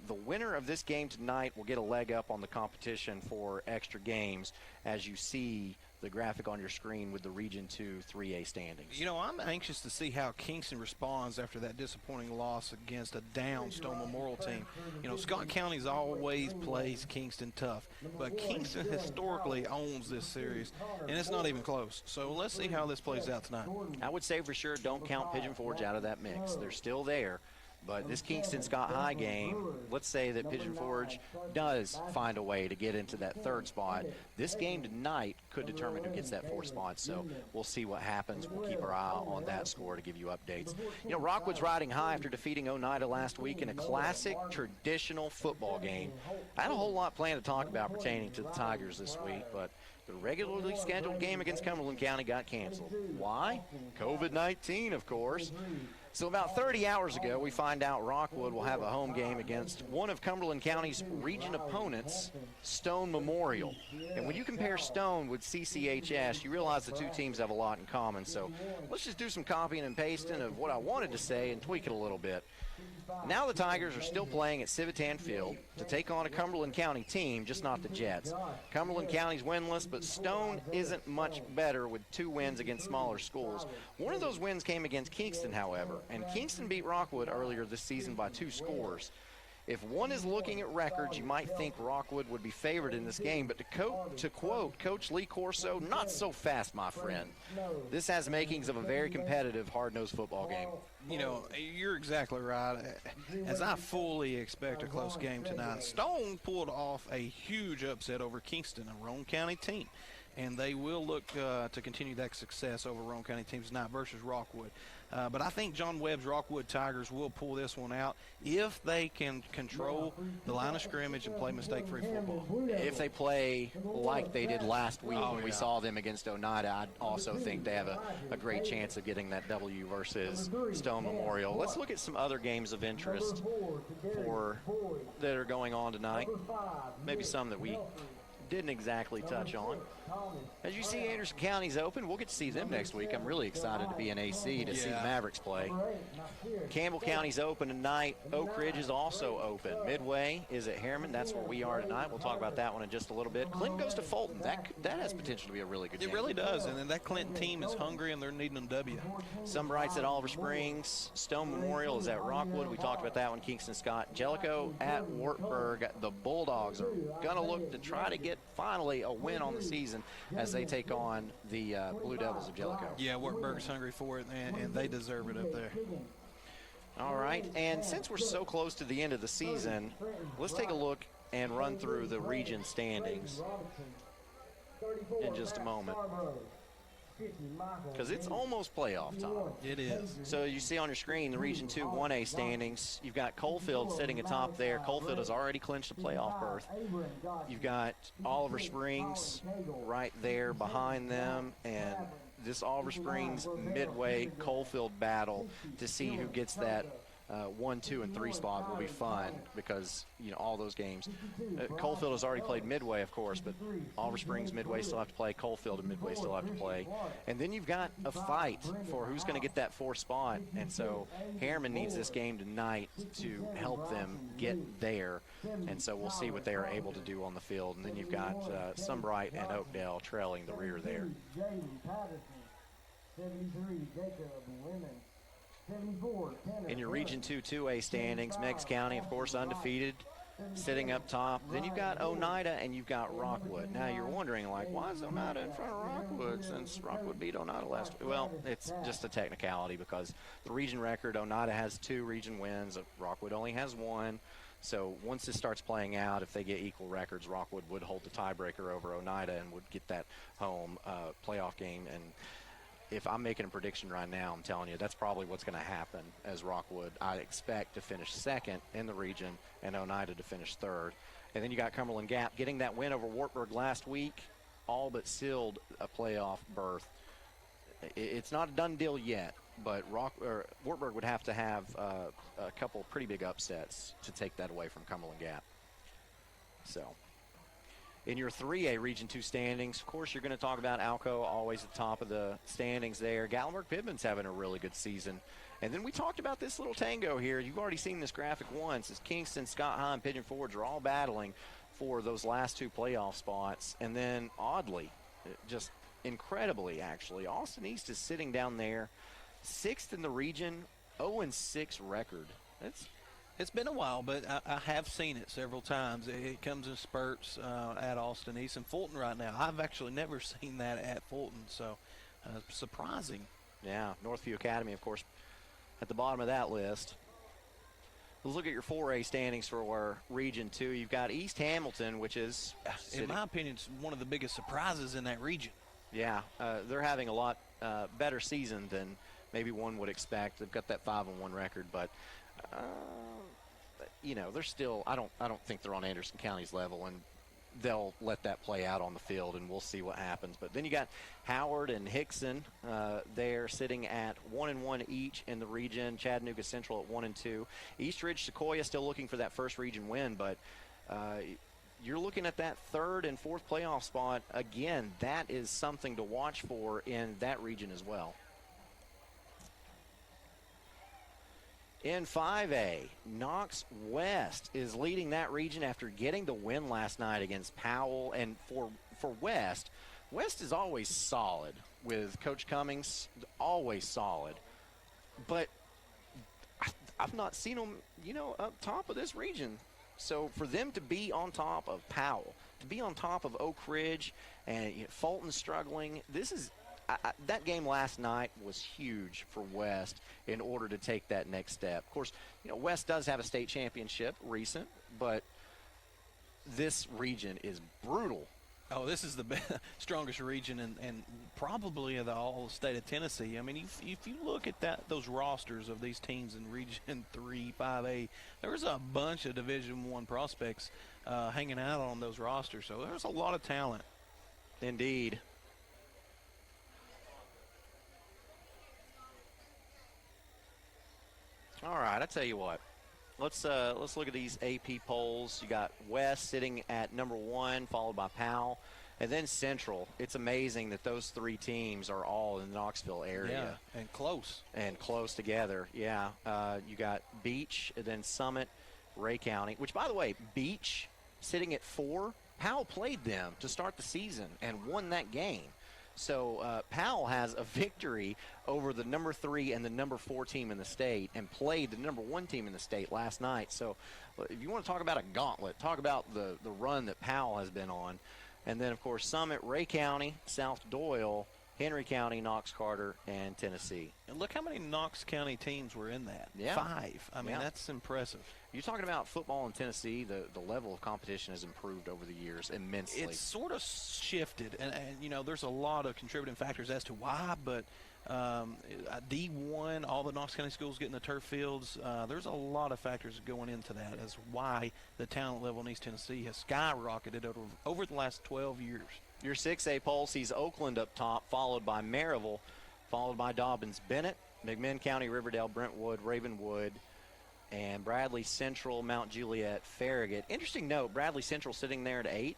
The winner of this game tonight will get a leg up on the competition for extra games, as you see the graphic on your screen with the Region 2 3A standings. You know, I'm anxious to see how Kingston responds after that disappointing loss against a down Stone Memorial team. You know, Scott County's always plays Kingston tough, but Kingston historically owns this series, and it's not even close. So let's see how this plays out tonight. I would say for sure don't count Pigeon Forge out of that mix. They're still there. But this Kingston-Scott High game, let's say that Pigeon Forge does find a way to get into that third spot. This game tonight could determine who gets that fourth spot, so we'll see what happens. We'll keep our eye on that score to give you updates. You know, Rockwood's riding high after defeating Oneida last week in a classic traditional football game. I had a whole lot planned to talk about pertaining to the Tigers this week, but the regularly scheduled game against Cumberland County got canceled. Why? COVID-19, of course. So about 30 hours ago, we find out Rockwood will have a home game against one of Cumberland County's region opponents, Stone Memorial. And when you compare Stone with CCHS, you realize the two teams have a lot in common. So let's just do some copying and pasting of what I wanted to say and tweak it a little bit. Now the Tigers are still playing at Civitan Field to take on a Cumberland County team, just not the Jets. Cumberland County's winless, but Stone isn't much better with 2 wins against smaller schools. One of those wins came against Kingston, however, and Kingston beat Rockwood earlier this season by 2 scores. If one is looking at records, you might think Rockwood would be favored in this game, but to quote Coach Lee Corso, not so fast, my friend. This has makings of a very competitive, hard-nosed football game. You know, you're exactly right. As I fully expect a close game tonight, Stone pulled off a huge upset over Kingston, a Roane County team. And they will look to continue that success over Roane County teams tonight versus Rockwood. But I think John Webb's Rockwood Tigers will pull this one out if they can control the line of scrimmage and play mistake-free football. If they play like they did last week when we saw them against Oneida, I also think they have a great chance of getting that W versus Stone Memorial. Let's look at some other games of interest that are going on tonight. Maybe some that we didn't exactly touch on. As you see, Anderson County's open. We'll get to see them next week. I'm really excited to be in AC to see the Mavericks play. Campbell County's open tonight. Oak Ridge is also open. Midway is at Harriman. That's where we are tonight. We'll talk about that one in just a little bit. Clinton goes to Fulton. That has potential to be a really good game. It really does, and then that Clinton team is hungry, and they're needing a W. Sunbright's at Oliver Springs. Stone Memorial is at Rockwood. We talked about that one. Kingston Scott. Jellicoe at Wartburg. The Bulldogs are going to look to try to get finally a win on the season as they take on the Blue Devils of Jellicoe. Yeah, Wartburg's hungry for it, and they deserve it up there. All right, and since we're so close to the end of the season, let's take a look and run through the region standings in just a moment, because it's almost playoff time. It is. So you see on your screen the Region 2 1A standings. You've got Coalfield sitting atop there. Coalfield has already clinched a playoff berth. You've got Oliver Springs right there behind them, and this Oliver Springs Midway Coalfield battle to see who gets that 1, 2, and 3 spot will be fun, because all those games. Coalfield has already played Midway, of course, but Oliver Springs, Midway still have to play. Coalfield and Midway still have to play. And then you've got a fight for who's going to get that 4th spot. And so Harriman needs this game tonight to help them get there. And so we'll see what they are able to do on the field. And then you've got Sunbright and Oakdale trailing the rear there. 73, Jacob, women. 74, in your Region 2 2A standings, Meigs County, of course, undefeated, sitting up top. Then you've got Oneida and you've got Rockwood. Now you're wondering, why is Oneida in front of Rockwood since Rockwood beat Oneida last week? Well, it's just a technicality, because the region record, Oneida has 2 region wins, Rockwood only has 1. So once this starts playing out, if they get equal records, Rockwood would hold the tiebreaker over Oneida and would get that home playoff game. And if I'm making a prediction right now, I'm telling you that's probably what's going to happen, as Rockwood, I expect, to finish 2nd in the region and Oneida to finish 3rd. And then you got Cumberland Gap getting that win over Wartburg last week, all but sealed a playoff berth. It's not a done deal yet, but Wartburg would have to have a couple pretty big upsets to take that away from Cumberland Gap. So In your 3A Region 2 standings, of course, you're going to talk about Alco, always at the top of the standings there. Gatlinburg-Pittman's having a really good season. And then we talked about this little tango here. You've already seen this graphic once. As Kingston, Scott High, and Pigeon Forge are all battling for those last 2 playoff spots. And then, oddly, just incredibly, actually, Austin East is sitting down there, 6th in the region, 0-6 record. It's been a while, but I have seen it several times. It comes in spurts at Austin East and Fulton right now. I've actually never seen that at Fulton, so surprising. Yeah, Northview Academy, of course, at the bottom of that list. Let's look at your 4A standings for Region 2. You've got East Hamilton, which is, in my opinion, it's one of the biggest surprises in that region. Yeah, they're having a lot better season than maybe one would expect. They've got that 5-1 record, but they're still. I don't think they're on Anderson County's level, and they'll let that play out on the field, and we'll see what happens. But then you got Howard and Hickson. They're sitting at 1-1 each in the region. Chattanooga Central at 1-2. East Ridge Sequoia still looking for that first region win, but you're looking at that 3rd and 4th playoff spot. Again, that is something to watch for in that region as well. In 5A, Knox West is leading that region after getting the win last night against Powell. And for West is always solid with Coach Cummings, always solid. But I've not seen them, up top of this region. So for them to be on top of Powell, to be on top of Oak Ridge, and Fulton struggling, this is that game last night was huge for West in order to take that next step. Of course, West does have a state championship recent, but this region is brutal. Oh, this is the strongest region and probably of the whole state of Tennessee. I mean, if you look at those rosters of these teams in Region 3, 5A, there's a bunch of Division I prospects hanging out on those rosters. So there's a lot of talent. Indeed. All right, I tell you what. Let's look at these AP polls. You got West sitting at number 1, followed by Powell, and then Central. It's amazing that those 3 teams are all in the Knoxville area. Yeah, and close. And close together, yeah. You got Beach, and then Summit, Ray County, which, by the way, Beach sitting at 4. Powell played them to start the season and won that game. So Powell has a victory over the number 3 and the number 4 team in the state and played the number 1 team in the state last night. So if you want to talk about a gauntlet, talk about the run that Powell has been on. And then, of course, Summit, Ray County, South Doyle, Henry County, Knox Carter, and Tennessee. And look how many Knox County teams were in that. Yeah. 5. I mean, that's impressive. You're talking about football in Tennessee, the level of competition has improved over the years immensely. It's sort of shifted, and there's a lot of contributing factors as to why, but D1, all the Knox County schools getting the turf fields, there's a lot of factors going into that as why the talent level in East Tennessee has skyrocketed over the last 12 years. Your 6A poll sees Oakland up top, followed by Maryville, followed by Dobbins-Bennett, McMinn County, Riverdale, Brentwood, Ravenwood, and Bradley Central, Mount Juliet, Farragut. Interesting note, Bradley Central sitting there at 8,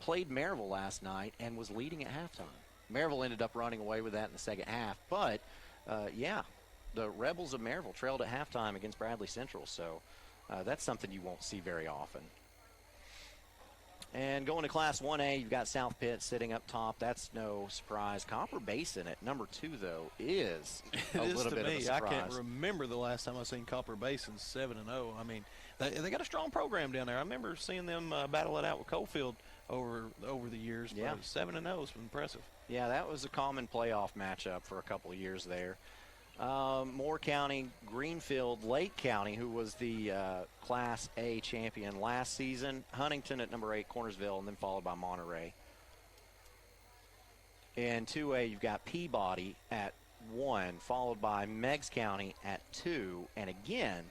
played Maryville last night and was leading at halftime. Maryville ended up running away with that in the second half. But, the Rebels of Maryville trailed at halftime against Bradley Central. So that's something you won't see very often. And going to Class 1A, you've got South Pitt sitting up top. That's no surprise. Copper Basin at number 2, though, is a little bit of a surprise. I can't remember the last time I seen Copper Basin 7-0. I mean, they got a strong program down there. I remember seeing them battle it out with Coalfield over the years. Yeah. 7-0 is impressive. Yeah, that was a common playoff matchup for a couple of years there. Moore County, Greenfield, Lake County, who was the Class A champion last season. Huntington at number 8, Cornersville, and then followed by Monterey. In 2A, you've got Peabody at 1, followed by Meigs County at 2. And again,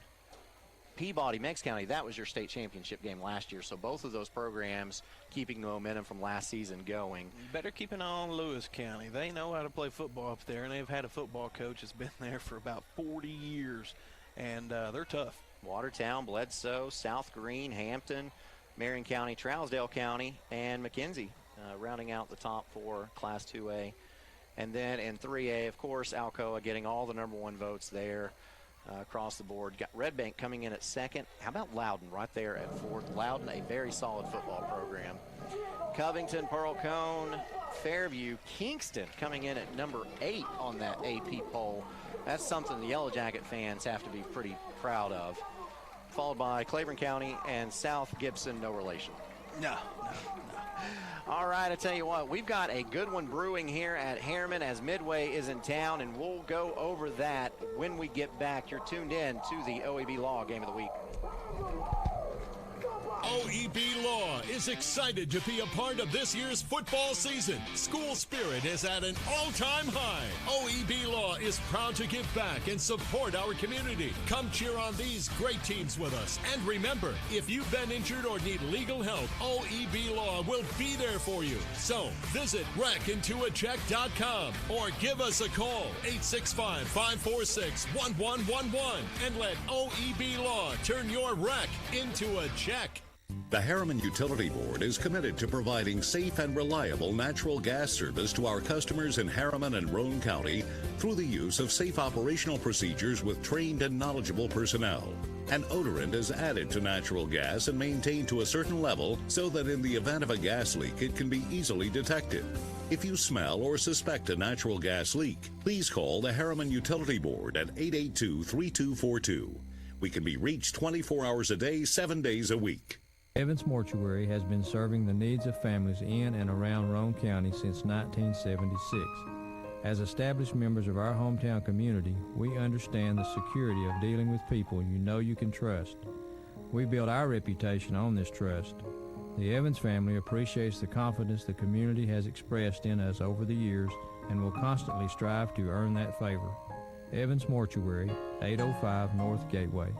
Peabody, Meigs County, that was your state championship game last year. So both of those programs keeping the momentum from last season going. You better keep an eye on Lewis County. They know how to play football up there, and they've had a football coach that's been there for about 40 years, and they're tough. Watertown, Bledsoe, South Green, Hampton, Marion County, Trousdale County, and McKenzie rounding out the top 4 Class 2A. And then in 3A, of course, Alcoa getting all the number 1 votes there across the board. Got Red Bank coming in at 2nd. How about Loudon right there at 4th? Loudon, a very solid football program. Covington, Pearl Cone, Fairview, Kingston coming in at number 8 on that AP poll. That's something the Yellow Jacket fans have to be pretty proud of. Followed by Claiborne County and South Gibson, no relation. No. All right, I tell you what, we've got a good one brewing here at Harriman as Midway is in town, and we'll go over that when we get back. You're tuned in to the OEB Law Game of the Week. OEB Law is excited to be a part of this year's football season. School spirit is at an all-time high. OEB Law is proud to give back and support our community. Come cheer on these great teams with us. And remember, if you've been injured or need legal help, OEB Law will be there for you. So visit wreckintoacheck.com or give us a call, 865-546-1111, and let OEB Law turn your wreck into a check. The Harriman Utility Board is committed to providing safe and reliable natural gas service to our customers in Harriman and Roane County through the use of safe operational procedures with trained and knowledgeable personnel. An odorant is added to natural gas and maintained to a certain level so that in the event of a gas leak, it can be easily detected. If you smell or suspect a natural gas leak, please call the Harriman Utility Board at 882-3242. We can be reached 24 hours a day, 7 days a week. Evans Mortuary has been serving the needs of families in and around Roane County since 1976. As established members of our hometown community, we understand the security of dealing with people you know you can trust. We build our reputation on this trust. The Evans family appreciates the confidence the community has expressed in us over the years and will constantly strive to earn that favor. Evans Mortuary, 805 North Gateway.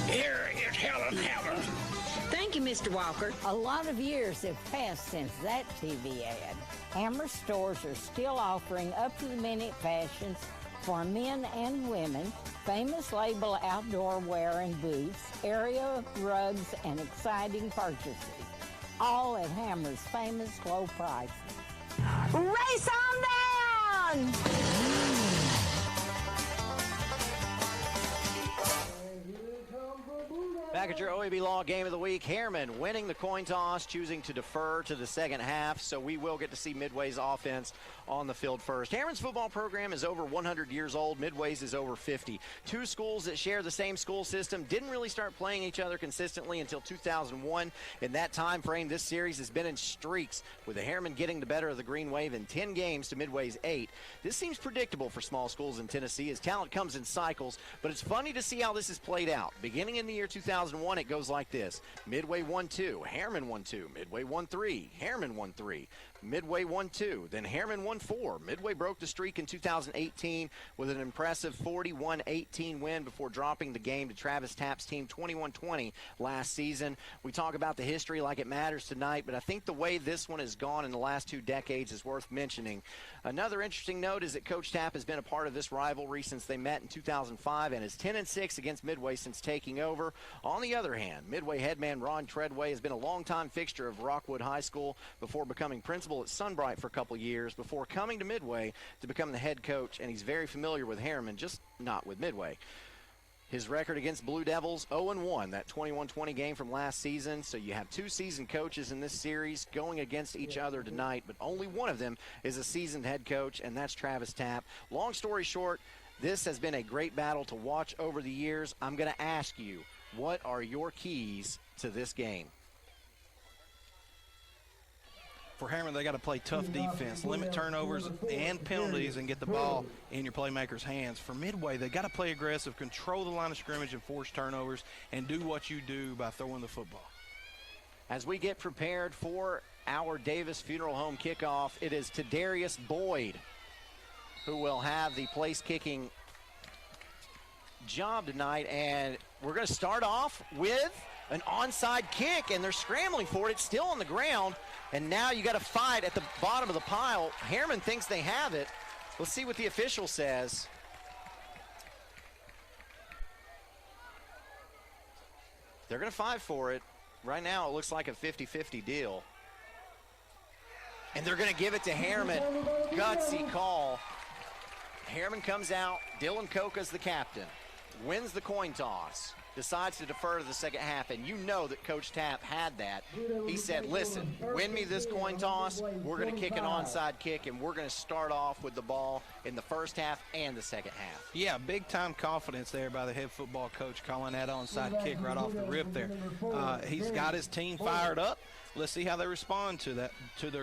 Here is Helen Hammer. Thank you, Mr. Walker. A lot of years have passed since that TV ad. Hammer stores are still offering up-to-the-minute fashions for men and women, famous label outdoor wear and boots, area rugs, and exciting purchases. All at Hammer's famous low prices. Race on down! Back at your OEB Law Game of the Week, Harriman winning the coin toss, choosing to defer to the second half, so we will get to see Midway's offense on the field first. Harriman's football program is over 100 years old. Midway's is over 50. Two schools that share the same school system didn't really start playing each other consistently until 2001. In that time frame, this series has been in streaks, with the Harriman getting the better of the Green Wave in 10 games to Midway's 8. This seems predictable for small schools in Tennessee as talent comes in cycles, but it's funny to see how this has played out. Beginning in the year 2001, it goes like this. Midway 1-2, Harriman 1-2, Midway 1-3, Harriman 1-3, Midway 1-2, then Harriman 1-4. Midway broke the streak in 2018 with an impressive 41-18 win before dropping the game to Travis Tapp's team 21-20 last season. We talk about the history like it matters tonight, but I think the way this one has gone in the last 2 decades is worth mentioning. Another interesting note is that Coach Tapp has been a part of this rivalry since they met in 2005 and is 10-6 against Midway since taking over. On the other hand, Midway headman Ron Treadway has been a longtime fixture of Rockwood High School before becoming principal at Sunbright for a couple years before coming to Midway to become the head coach, and he's very familiar with Harriman, just not with Midway. His record against Blue Devils, 0-1, that 21-20 game from last season. So you have 2 seasoned coaches in this series going against each other tonight, but only one of them is a seasoned head coach, and that's Travis Tapp. Long story short, this has been a great battle to watch over the years. I'm going to ask you, what are your keys to this game? For Harriman, they got to play tough defense, limit turnovers and penalties, and get the ball in your playmakers' hands. For Midway, they got to play aggressive, control the line of scrimmage and force turnovers, and do what you do by throwing the football. As we get prepared for our Davis Funeral Home kickoff, it is Tadarius Boyd who will have the place-kicking job tonight, and we're going to start off with an onside kick, and they're scrambling for it. It's still on the ground, and now you got to fight at the bottom of the pile. Harriman thinks they have it. Let's see what the official says. They're going to fight for it. Right now, it looks like a 50-50 deal. And they're going to give it to Harriman. Gutsy call. Harriman comes out. Dylan Coca's the captain. Wins the coin toss. Decides to defer to the second half, and you know that Coach Tapp had that. He said, listen, win me this coin toss, we're going to kick an onside kick, and we're going to start off with the ball in the first half and the second half. Yeah, big-time confidence there by the head football coach calling that onside kick right off the rip there. He's got his team fired up. Let's see how they respond to that, to the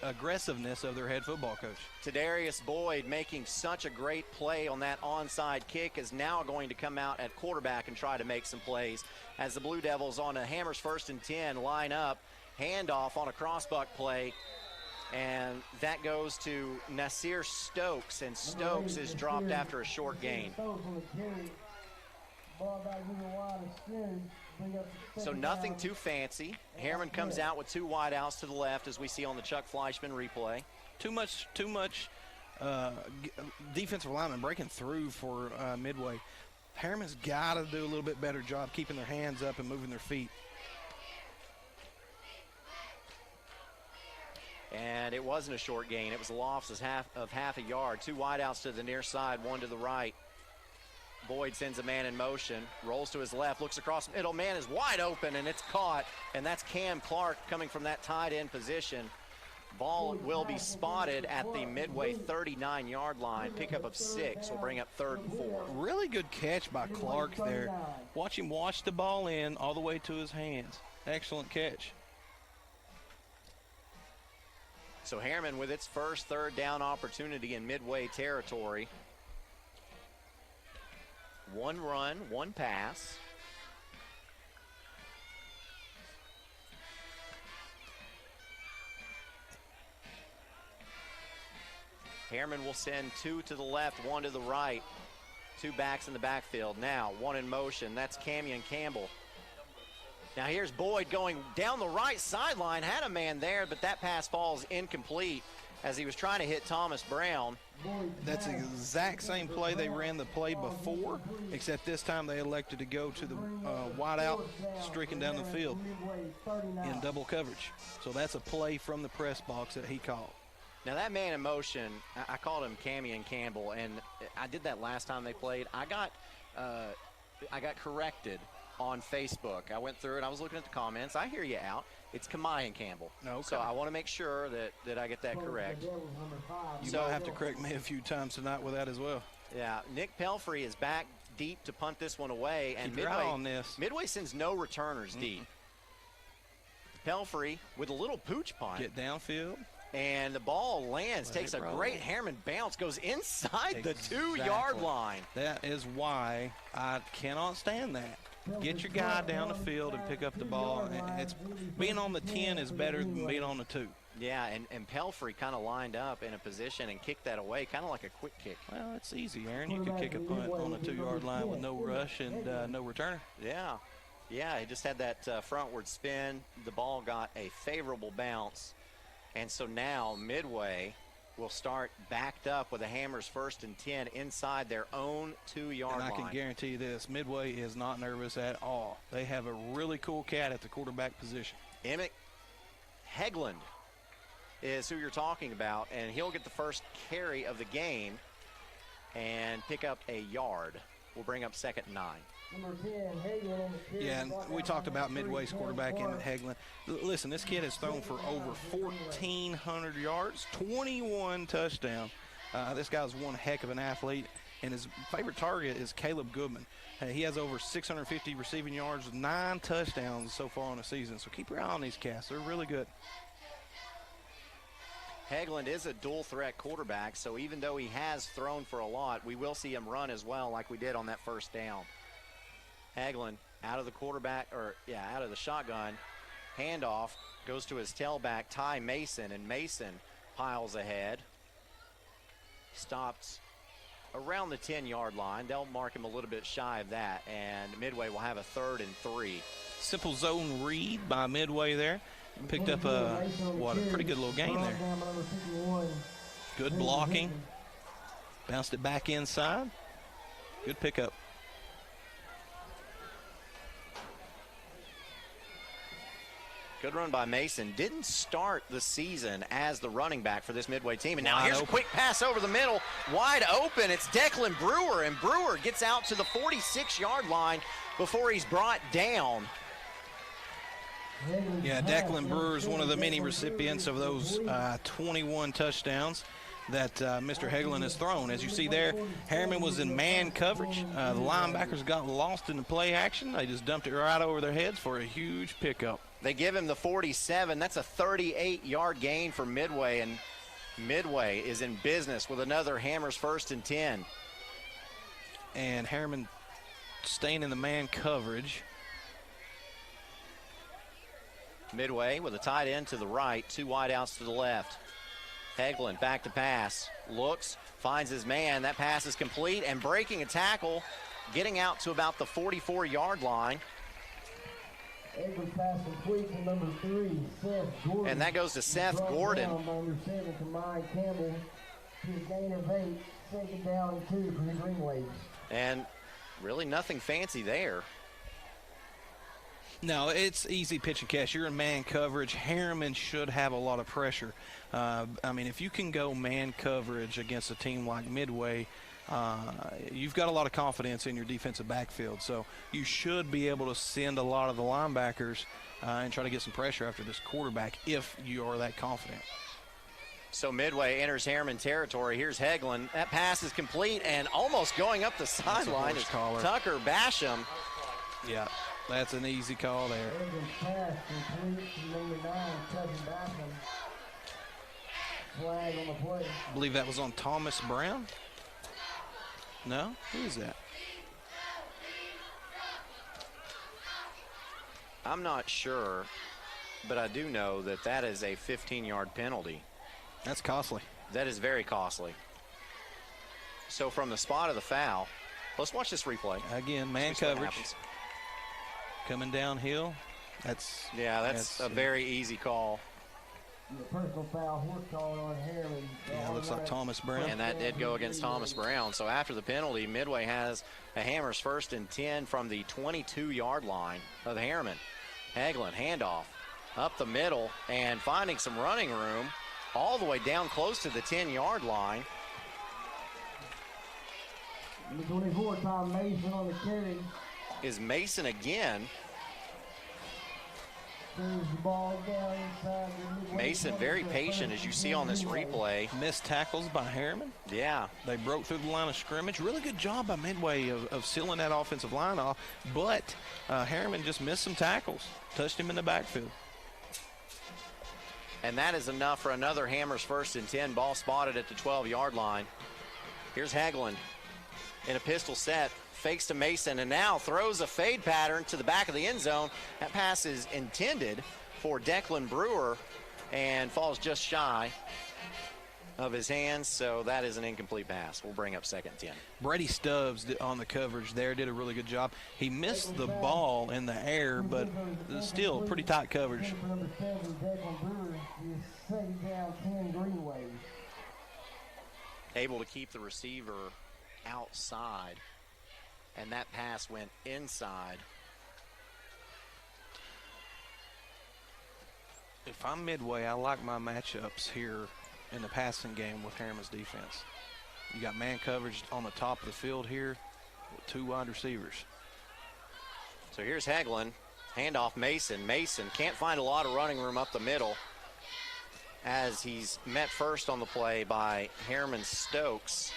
aggressiveness of their head football coach. Tadarius Boyd making such a great play on that onside kick is now going to come out at quarterback and try to make some plays as the Blue Devils on a Hammers 1st and 10 line up, handoff on a crossbuck play, and that goes to Nasir Stokes, and Stokes is dropped after a short gain. So nothing too fancy. Harriman comes out with 2 wideouts to the left, as we see on the Chuck Fleischman replay. Too much defensive lineman breaking through for Midway. Harriman's got to do a little bit better job keeping their hands up and moving their feet. And it wasn't a short gain. It was a loss of half a yard. 2 wideouts to the near side, 1 to the right. Boyd sends a man in motion, rolls to his left, looks across the middle. Man is wide open, and it's caught. And that's Cam Clark coming from that tight end position. Ball will be spotted at the Midway 39-yard line. Pickup of 6 will bring up 3rd and 4. Really good catch by Clark there. Watch him wash the ball in all the way to his hands. Excellent catch. So Harriman with its first 3rd down opportunity in Midway territory. 1 run, 1 pass. Harriman will send 2 to the left, 1 to the right. 2 backs in the backfield. Now 1 in motion. That's Camion Campbell. Now here's Boyd going down the right sideline. Had a man there, but that pass falls incomplete as he was trying to hit Thomas Brown. That's the exact same play they ran the play before, except this time they elected to go to the wide out, streaking down the field in double coverage. So that's a play from the press box that he called. Now that man in motion, I called him Camion Campbell, and I did that last time they played. I got corrected on Facebook. I went through it. I was looking at the comments. I hear you out. It's Kamayan Campbell. Okay. So I want to make sure that I get that correct. You might have to correct me a few times tonight with that as well. Yeah, Nick Pelfrey is back deep to punt this one away, and Keep your eye on this. Midway sends no returners deep. Pelfrey with a little pooch punt. Get downfield. And the ball lands, takes a great Harriman bounce, goes inside the 2-yard line. That is why I cannot stand that. Get your guy down the field and pick up the ball. It's being on the 10 is better than being on the 2. Yeah, and Pelfrey kind of lined up in a position and kicked that away, kind of like a quick kick. Well, it's easy, Aaron. You could kick a punt on the 2-yard line with no rush and no returner. Yeah. Yeah, he just had that frontward spin. The ball got a favorable bounce. And so now Midway will start backed up with the Hammers 1st and 10 inside their own 2-yard line. And I can guarantee you this, Midway is not nervous at all. They have a really cool cat at the quarterback position. Emmett Hegland is who you're talking about, and he'll get the first carry of the game and pick up a yard. We'll bring up 2nd and 9. Yeah, and we talked about Midway's quarterback, Emmett Hegland. Listen, this kid has thrown for over 1,400 yards, 21 touchdowns. This guy's one heck of an athlete, and his favorite target is Caleb Goodman. He has over 650 receiving yards, 9 touchdowns so far on the season. So keep your eye on these cats. They're really good. Hegland is a dual-threat quarterback, so even though he has thrown for a lot, we will see him run as well like we did on that first down. Hegland out of the out of the shotgun. Handoff goes to his tailback, Ty Mason, and Mason piles ahead. Stops around the 10-yard line. They'll mark him a little bit shy of that, and Midway will have a 3rd and 3. Simple zone read by Midway there. Picked up a pretty good little gain there. Good blocking. Bounced it back inside. Good pickup. Good run by Mason. Didn't start the season as the running back for this Midway team. And now here's a quick pass over the middle. Wide open. It's Declan Brewer. And Brewer gets out to the 46-yard line before he's brought down. Yeah, Declan Brewer is one of the many recipients of those 21 touchdowns that Mr. Hagelin has thrown. As you see there, Harriman was in man coverage. The linebackers got lost in the play action. They just dumped it right over their heads for a huge pickup. They give him the 47. That's a 38-yard gain for Midway, and Midway is in business with another Hammers 1st and 10. And Harriman staying in the man coverage. Midway with a tight end to the right, 2 wideouts to the left. Hagelin back to pass, looks, finds his man. That pass is complete and breaking a tackle, getting out to about the 44-yard line. Pass complete to number 3, Seth Gordon. And that goes to Seth Gordon. Number 7 to Mike Campbell. To a gain of 8, second down and 2 for the Green Waves. And really nothing fancy there. No, it's easy pitch and catch. You're in man coverage. Harriman should have a lot of pressure. I mean, if you can go man coverage against a team like Midway, you've got a lot of confidence in your defensive backfield. So you should be able to send a lot of the linebackers and try to get some pressure after this quarterback if you are that confident. So Midway enters Harriman territory. Here's Hagelin. That pass is complete and almost going up the sideline is Tucker Basham. Yeah. That's an easy call there. Pass complete to number 9, Tucker Basham. Flag on the play. I believe that was on Thomas Brown. No? Who is that? I'm not sure, but I do know that that is a 15-yard penalty. That's costly. That is very costly. So from the spot of the foul, let's watch this replay. Again, man coverage. Coming downhill. That's a very easy call. The personal foul, horse calling on Harriman. Yeah, looks like Thomas Brown. And that did go against Thomas Brown. So after the penalty, Midway has a Hammers 1st and 10 from the 22-yard line of Harriman. Hagelin, handoff up the middle and finding some running room all the way down close to the 10-yard line. Number 24, Tom Mason on the carry. Is Mason again. Mason very patient, as you see on this replay. Missed tackles by Harriman. Yeah. They broke through the line of scrimmage. Really good job by Midway of sealing that offensive line off. But Harriman just missed some tackles. Touched him in the backfield. And that is enough for another Hammers 1st and 10. Ball spotted at the 12-yard line. Here's Hagelin in a pistol set. Fakes to Mason and now throws a fade pattern to the back of the end zone. That pass is intended for Declan Brewer and falls just shy of his hands, so that is an incomplete pass. We'll bring up 2nd and 10. Brady Stubbs on the coverage there did a really good job. He missed the ball in the air, but still pretty tight coverage. Number 7, Declan Brewer is second down 10 Green Waves. Able to keep the receiver outside. And that pass went inside. If I'm Midway, I like my matchups here in the passing game with Harriman's defense. You got man coverage on the top of the field here with 2 wide receivers. So here's Hagelin. Handoff Mason. Mason can't find a lot of running room up the middle as he's met first on the play by Harriman Stokes.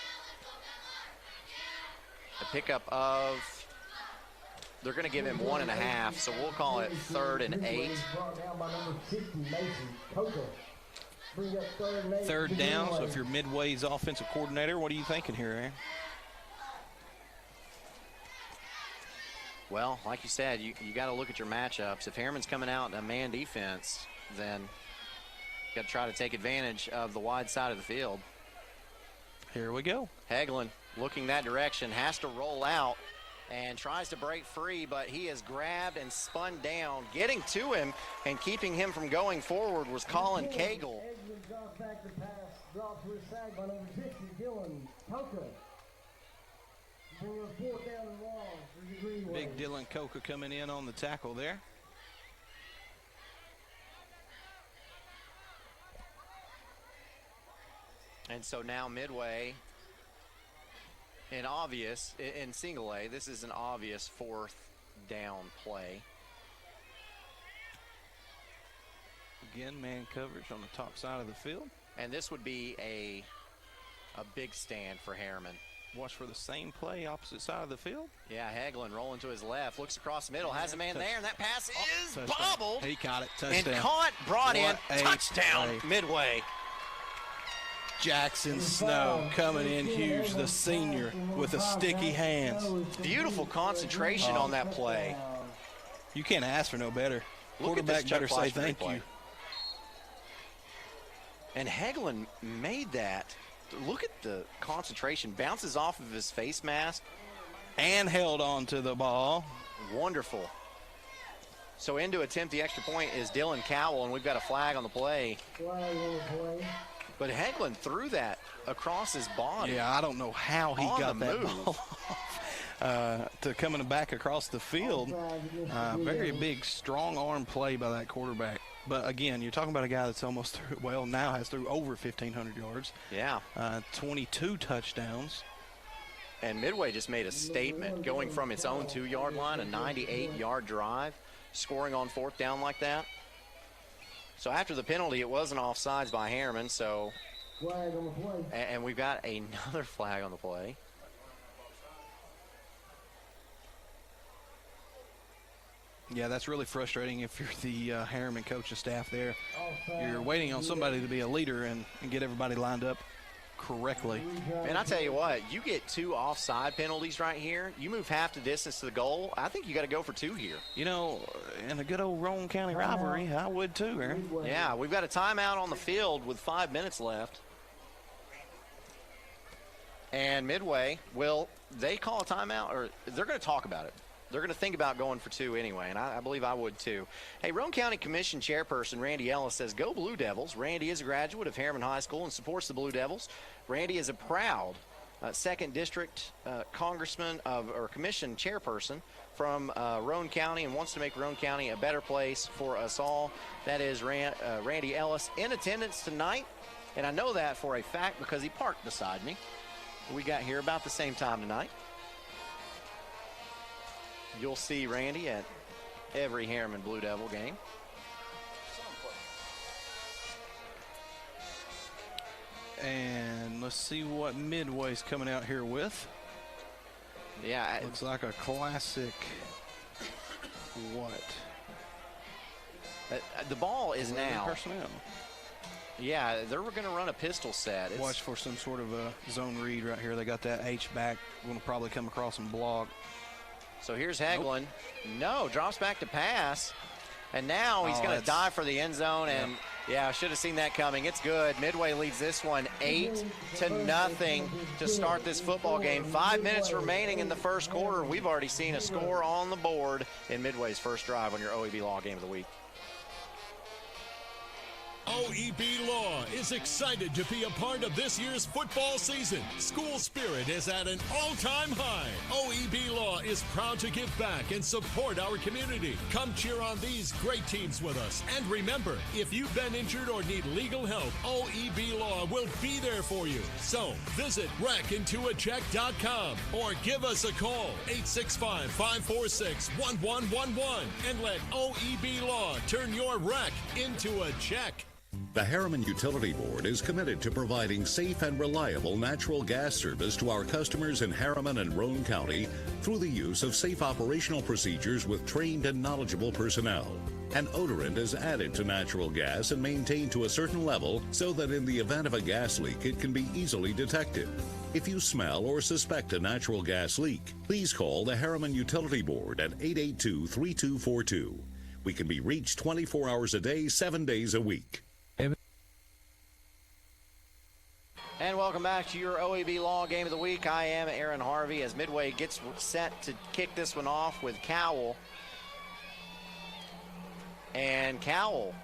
A pickup of, they're going to give him 1.5, so we'll call it 3rd and 8. 3rd down, so if you're Midway's offensive coordinator, what are you thinking here, Aaron? Well, like you said, you got to look at your matchups. If Harriman's coming out in a man defense, then you got to try to take advantage of the wide side of the field. Here we go. Hagelin looking that direction, has to roll out and tries to break free, but he is grabbed and spun down. Getting to him and keeping him from going forward was Colin Cagle. Back to pass, dropped to his side by number 60, Dylan Coca. Bring up 4th down and long for the Green Waves. Big Dylan Coca coming in on the tackle there. And so now Midway, in single A, this is an obvious 4th down play. Again, man coverage on the top side of the field. And this would be a big stand for Harriman. Watch for the same play, opposite side of the field. Yeah, Hagelin rolling to his left, looks across the middle, has a man there, and that pass is touchdown. bobbled. He caught it, touchdown. And caught, brought What in, a touchdown, play. Midway. Jackson Snow coming in huge, the senior with the sticky hands. Beautiful concentration on that play. You can't ask for no better. Look at this Quarterback better say Chuck thank Flash you. And Hagelin made that. Look at the concentration. Bounces off of his face mask. And held on to the ball. Wonderful. So in to attempt the extra point is Dylan Cowell, and we've got a flag on the play. But Hagelin threw that across his body. Yeah, I don't know how he got that ball to coming back across the field. Very big, strong arm play by that quarterback. But again, you're talking about a guy that's almost through, well, now has through over 1,500 yards. Yeah. 22 touchdowns. And Midway just made a statement going from its own 2-yard line, a 98-yard drive, scoring on 4th down like that. So after the penalty, it wasn't offsides by Harriman. So, Flag on the play. And we've got another flag on the play. Yeah, that's really frustrating if you're the Harriman coaching staff there. You're waiting on somebody to be a leader and get everybody lined up correctly. And I tell you what, you get 2 offside penalties right here. You move half the distance to the goal. I think you got to go for 2 here. You know, in a good old Roane County rivalry, I would too, Aaron. Yeah, we've got a timeout on the field with 5 minutes left. And Midway, will they call a timeout, or they're going to talk about it? They're going to think about going for 2 anyway, and I believe I would too. Hey, Roane County Commission Chairperson Randy Ellis says, "Go Blue Devils." Randy is a graduate of Harriman High School and supports the Blue Devils. Randy is a proud 2nd District Congressman or Commission Chairperson from Roane County and wants to make Roane County a better place for us all. That is Randy Ellis in attendance tonight, and I know that for a fact because he parked beside me. We got here about the same time tonight. You'll see Randy at every Harriman Blue Devil game. And let's see what Midway's coming out here with. Yeah. Looks like a classic what? The ball is now. Personnel. Yeah, they're going to run a pistol set. Watch for some sort of a zone read right here. They got that H back. Going to probably come across and block. So here's Hagelin. No, drops back to pass. And now he's going to dive for the end zone. And, yeah, should have seen that coming. It's good. Midway leads this one 8-0 to start this football game. 5 minutes remaining in the first quarter. We've already seen a score on the board in Midway's first drive on your OEB Law Game of the Week. OEB Law is excited to be a part of this year's football season. School spirit is at an all-time high. OEB Law is proud to give back and support our community. Come cheer on these great teams with us. And remember, if you've been injured or need legal help, OEB Law will be there for you. So visit wreckintoacheck.com or give us a call, 865-546-1111, and let OEB Law turn your wreck into a check. The Harriman Utility Board is committed to providing safe and reliable natural gas service to our customers in Harriman and Roane County through the use of safe operational procedures with trained and knowledgeable personnel. An odorant is added to natural gas and maintained to a certain level so that in the event of a gas leak, it can be easily detected. If you smell or suspect a natural gas leak, please call the Harriman Utility Board at 882-3242. We can be reached 24 hours a day, 7 days a week. And welcome back to your OEB Law Game of the Week. I am Aaron Harvey as Midway gets set to kick this one off with Cowell. And Cowell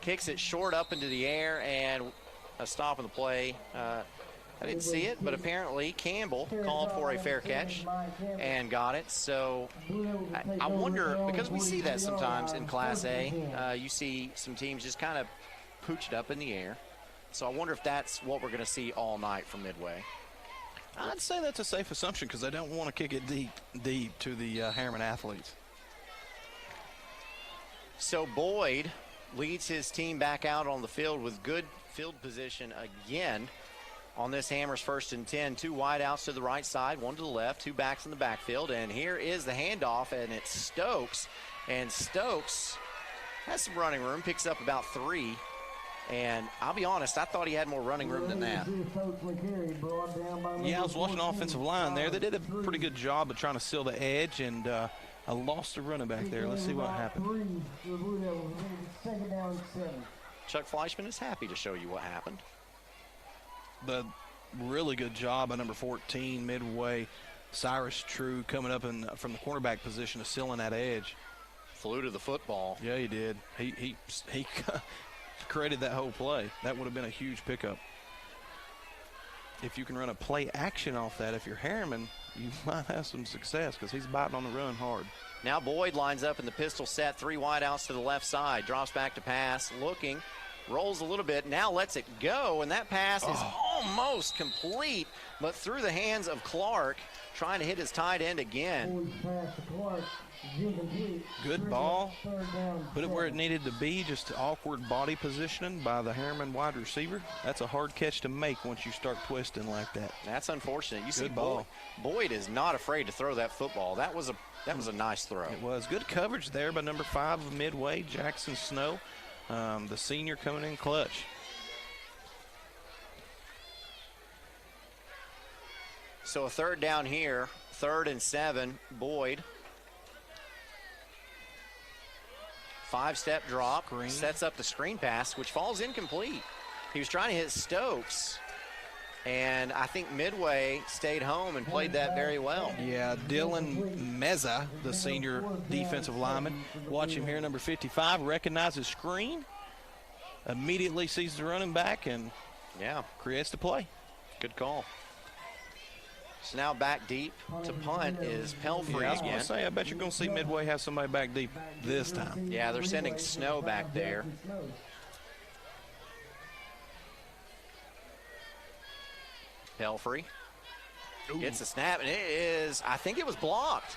kicks it short up into the air and a stop on the play. I didn't see it, but apparently Campbell called for a fair catch and got it. So I wonder, because we see that sometimes in Class A, you see some teams just kind of pooch it up in the air. So I wonder if that's what we're going to see all night from Midway. I'd say that's a safe assumption because they don't want to kick it deep to the Harriman athletes. So Boyd leads his team back out on the field with good field position again on this Hammers 1st and 10. 2 wide outs to the right side, 1 to the left, 2 backs in the backfield. And here is the handoff, and it's Stokes. And Stokes has some running room, picks up about 3. And I'll be honest, I thought he had more running room than that. Yeah, I was watching the offensive line there. They did a pretty good job of trying to seal the edge, and I lost the running back there. Let's see what happened. Chuck Fleischman is happy to show you what happened. The really good job by number 14, Midway, Cyrus True, coming up from the cornerback position of sealing that edge. Flew to the football. Yeah, he did. He created that whole play. That would have been a huge pickup. If you can run a play action off that, if you're Harriman, you might have some success because he's biting on the run hard. Now Boyd lines up in the pistol set, 3 wide outs to the left side, drops back to pass, looking, rolls a little bit, now lets it go, and that pass is almost complete, but through the hands of Clark, trying to hit his tight end again. Good ball. Put it where it needed to be, just awkward body positioning by the Harriman wide receiver. That's a hard catch to make once you start twisting like that. That's unfortunate. You see Boyd is not afraid to throw that football. That was a nice throw. It was. Good coverage there by number 5 of Midway, Jackson Snow, the senior coming in clutch. So a 3rd down here, 3rd and 7, Boyd. 5-step drop, sets up the screen pass, which falls incomplete. He was trying to hit Stokes, and I think Midway stayed home and played that very well. Yeah, Dylan Meza, the senior defensive lineman. Watch him here, number 55, recognizes screen, immediately sees the running back, and creates the play. Good call. So now back deep to punt is Pelfrey I was again. going to say, I bet you're going to see Midway have somebody back deep this time. Yeah, they're sending Snow back there. Pelfrey gets the snap, and it is, I think it was blocked.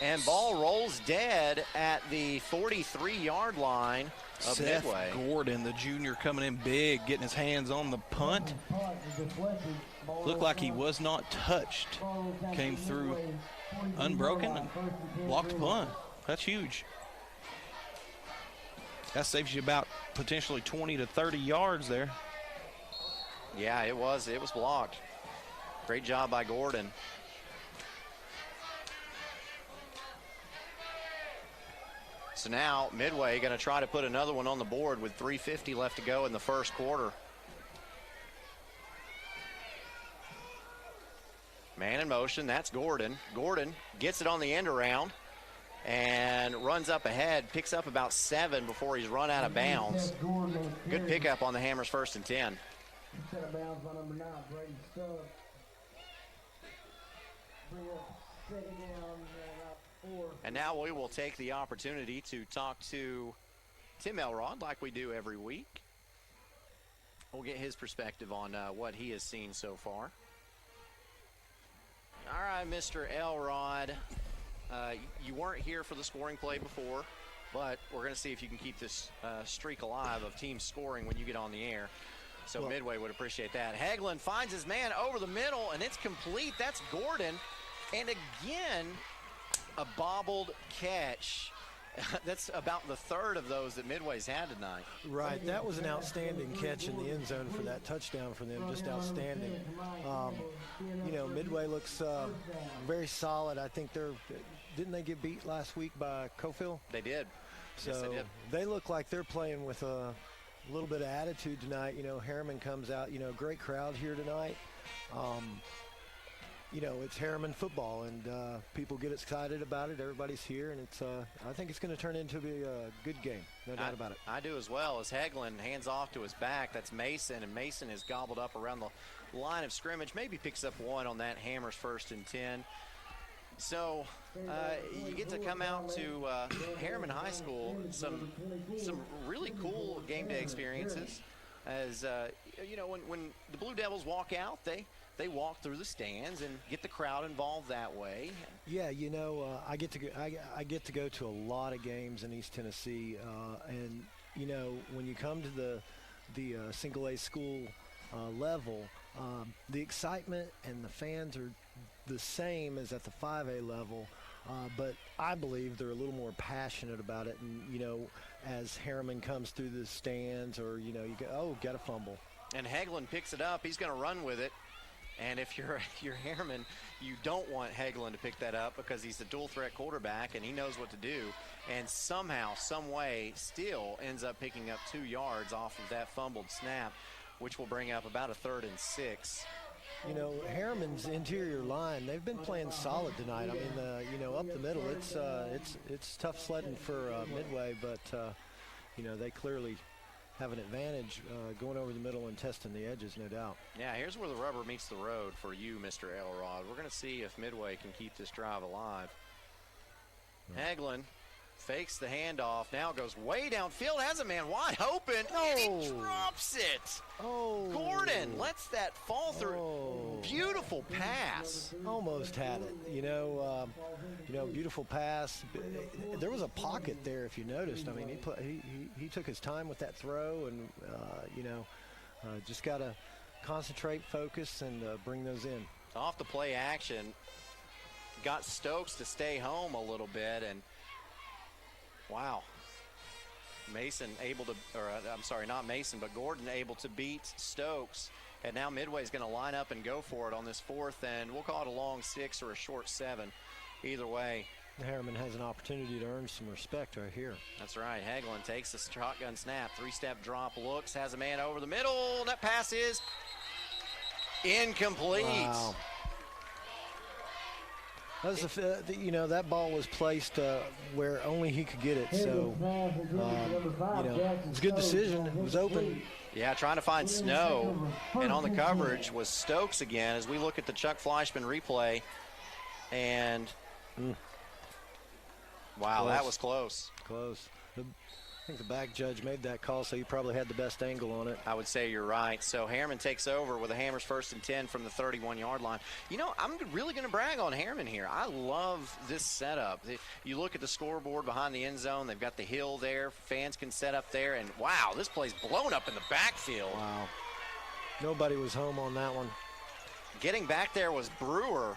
And ball rolls dead at the 43-yard line of Seth Midway. Gordon, the junior, coming in big, getting his hands on the punt. Looked like he was not touched. Came through unbroken and blocked the punt. That's huge. That saves you about potentially 20 to 30 yards there. Yeah, it was blocked. Great job by Gordon. So now Midway going to try to put another one on the board with 3:50 left to go in the first quarter. Man in motion, that's Gordon. Gordon gets it on the end around and runs up ahead, picks up about 7 before he's run out of bounds. Good pickup on the Hammers 1st and 10. Set of bounds by number 9, Brady Stubbs. Bring up 2nd down, 4. And now we will take the opportunity to talk to Tim Elrod like we do every week. We'll get his perspective on what he has seen so far. All right, Mr. Elrod, you weren't here for the scoring play before, but we're going to see if you can keep this streak alive of teams scoring when you get on the air. So Midway would appreciate that. Hagelin finds his man over the middle, and it's complete. That's Gordon. And again, a bobbled catch. That's about the 3rd of those that Midway's had tonight. Right, that was an outstanding catch in the end zone for that touchdown for them, just outstanding. Midway looks very solid. I think didn't they get beat last week by Cofield? They did. So yes, they did. They look like they're playing with a little bit of attitude tonight. Harriman comes out, great crowd here tonight. It's Harriman football, and people get excited about it. Everybody's here, and I think it's going to turn into a good game, no doubt about it. I do as well. As Hagelin hands off to his back, that's Mason, and Mason is gobbled up around the line of scrimmage. Maybe picks up 1 on that Hammers 1st and 10. So you get to come out to Harriman High School, some really cool game day experiences. as when the Blue Devils walk out, they walk through the stands and get the crowd involved that way. Yeah, I get to go to a lot of games in East Tennessee, and when you come to the single A school level, the excitement and the fans are the same as at the 5A level, but I believe they're a little more passionate about it. And as Harriman comes through the stands, or you go, got a fumble, and Hagelin picks it up. He's going to run with it. And if you're Harriman, you don't want Hagelin to pick that up because he's the dual threat quarterback and he knows what to do. And somehow, some way, still ends up picking up 2 yards off of that fumbled snap, which will bring up about a 3rd and 6. Harriman's interior line, they've been playing solid tonight. I mean, up the middle, it's tough sledding for Midway, but they clearly have an advantage going over the middle and testing the edges, no doubt. Yeah, here's where the rubber meets the road for you, Mr. Elrod. We're going to see if Midway can keep this drive alive. Hagelin fakes the handoff, now goes way downfield, has a man wide open, and he drops it. Gordon lets that fall through. Beautiful pass. Almost had it. Beautiful pass. There was a pocket there, if you noticed. I mean, he took his time with that throw, and just got to concentrate, focus, and bring those in. Off the play action, got Stokes to stay home a little bit, and wow. Mason able to, not Mason, but Gordon able to beat Stokes. And now Midway's going to line up and go for it on this 4th, and we'll call it a long 6 or a short 7. Either way. Harriman has an opportunity to earn some respect right here. That's right. Hagelin takes the shotgun snap, 3-step drop, looks, has a man over the middle. That pass is incomplete. Wow. That was that ball was placed where only he could get it. So, it was a good decision. It was open. Yeah, trying to find Snow. And on the coverage was Stokes again as we look at the Chuck Fleischman replay. And, wow, that was close. Close. I think the back judge made that call, so he probably had the best angle on it. I would say you're right. So Harriman takes over with the Hammers 1st and 10 from the 31-yard line. I'm really going to brag on Harriman here. I love this setup. You look at the scoreboard behind the end zone. They've got the hill there. Fans can set up there. And, wow, this play's blown up in the backfield. Wow. Nobody was home on that one. Getting back there was Brewer.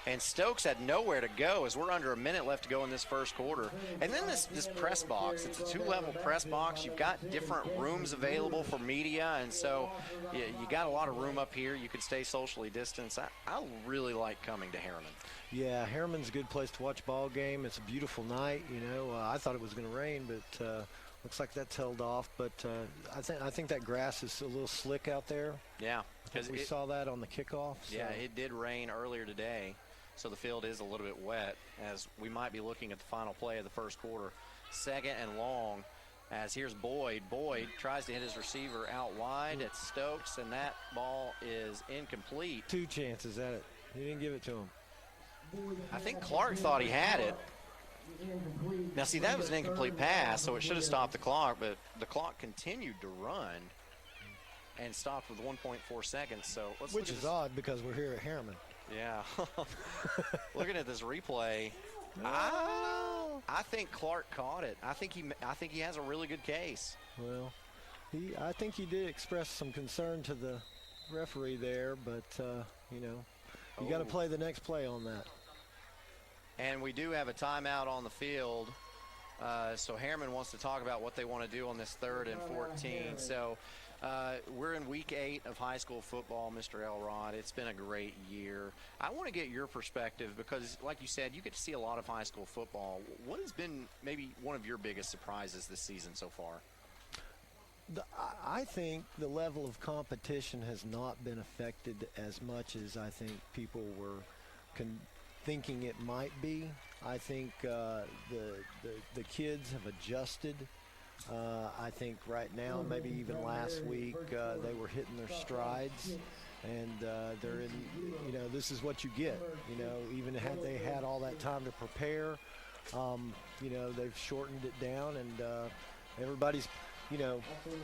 And Stokes had nowhere to go as we're under a minute left to go in this first quarter. And then this press box, it's a 2-level press box. You've got different rooms available for media, and so you got a lot of room up here. You could stay socially distanced. I really like coming to Harriman. Yeah, Harriman's a good place to watch ball game. It's a beautiful night. I thought it was going to rain, but looks like that's held off. But I think that grass is a little slick out there. Yeah. Because we saw that on the kickoff. So. Yeah, it did rain earlier today. So the field is a little bit wet as we might be looking at the final play of the first quarter. 2nd and long as here's Boyd. Boyd tries to hit his receiver out wide at Stokes, and that ball is incomplete. 2 chances at it. He didn't give it to him. I think Clark thought he had it. Now, see, that was an incomplete pass, so it should have stopped the clock, but the clock continued to run and stopped with 1.4 seconds. So which is odd because we're here at Harriman. Yeah. Looking at this replay, I think Clark caught it. I think he has a really good case. Well, I think he did express some concern to the referee there, but you got to play the next play on that. And we do have a timeout on the field. So Harriman wants to talk about what they want to do on this 3rd and 14. So we're in week 8 of high school football, Mr. Elrod. It's been a great year. I want to get your perspective because, like you said, you get to see a lot of high school football. What has been maybe one of your biggest surprises this season so far? I think the level of competition has not been affected as much as I think people were thinking it might be. I think the kids have adjusted. I think right now, maybe even last week, they were hitting their strides, and they're in. This is what you get. Even had they had all that time to prepare, they've shortened it down, and everybody's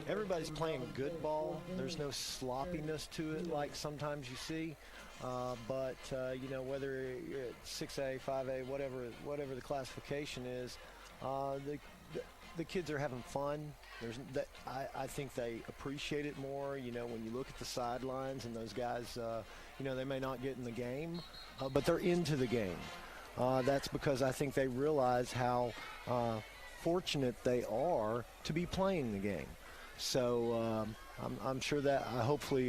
everybody's playing good ball. There's no sloppiness to it like sometimes you see. But whether you're at 6A, 5A, whatever the classification is, the kids are having fun. I think they appreciate it more. When you look at the sidelines and those guys, they may not get in the game, but they're into the game. That's because I think they realize how fortunate they are to be playing the game. So I'm sure that hopefully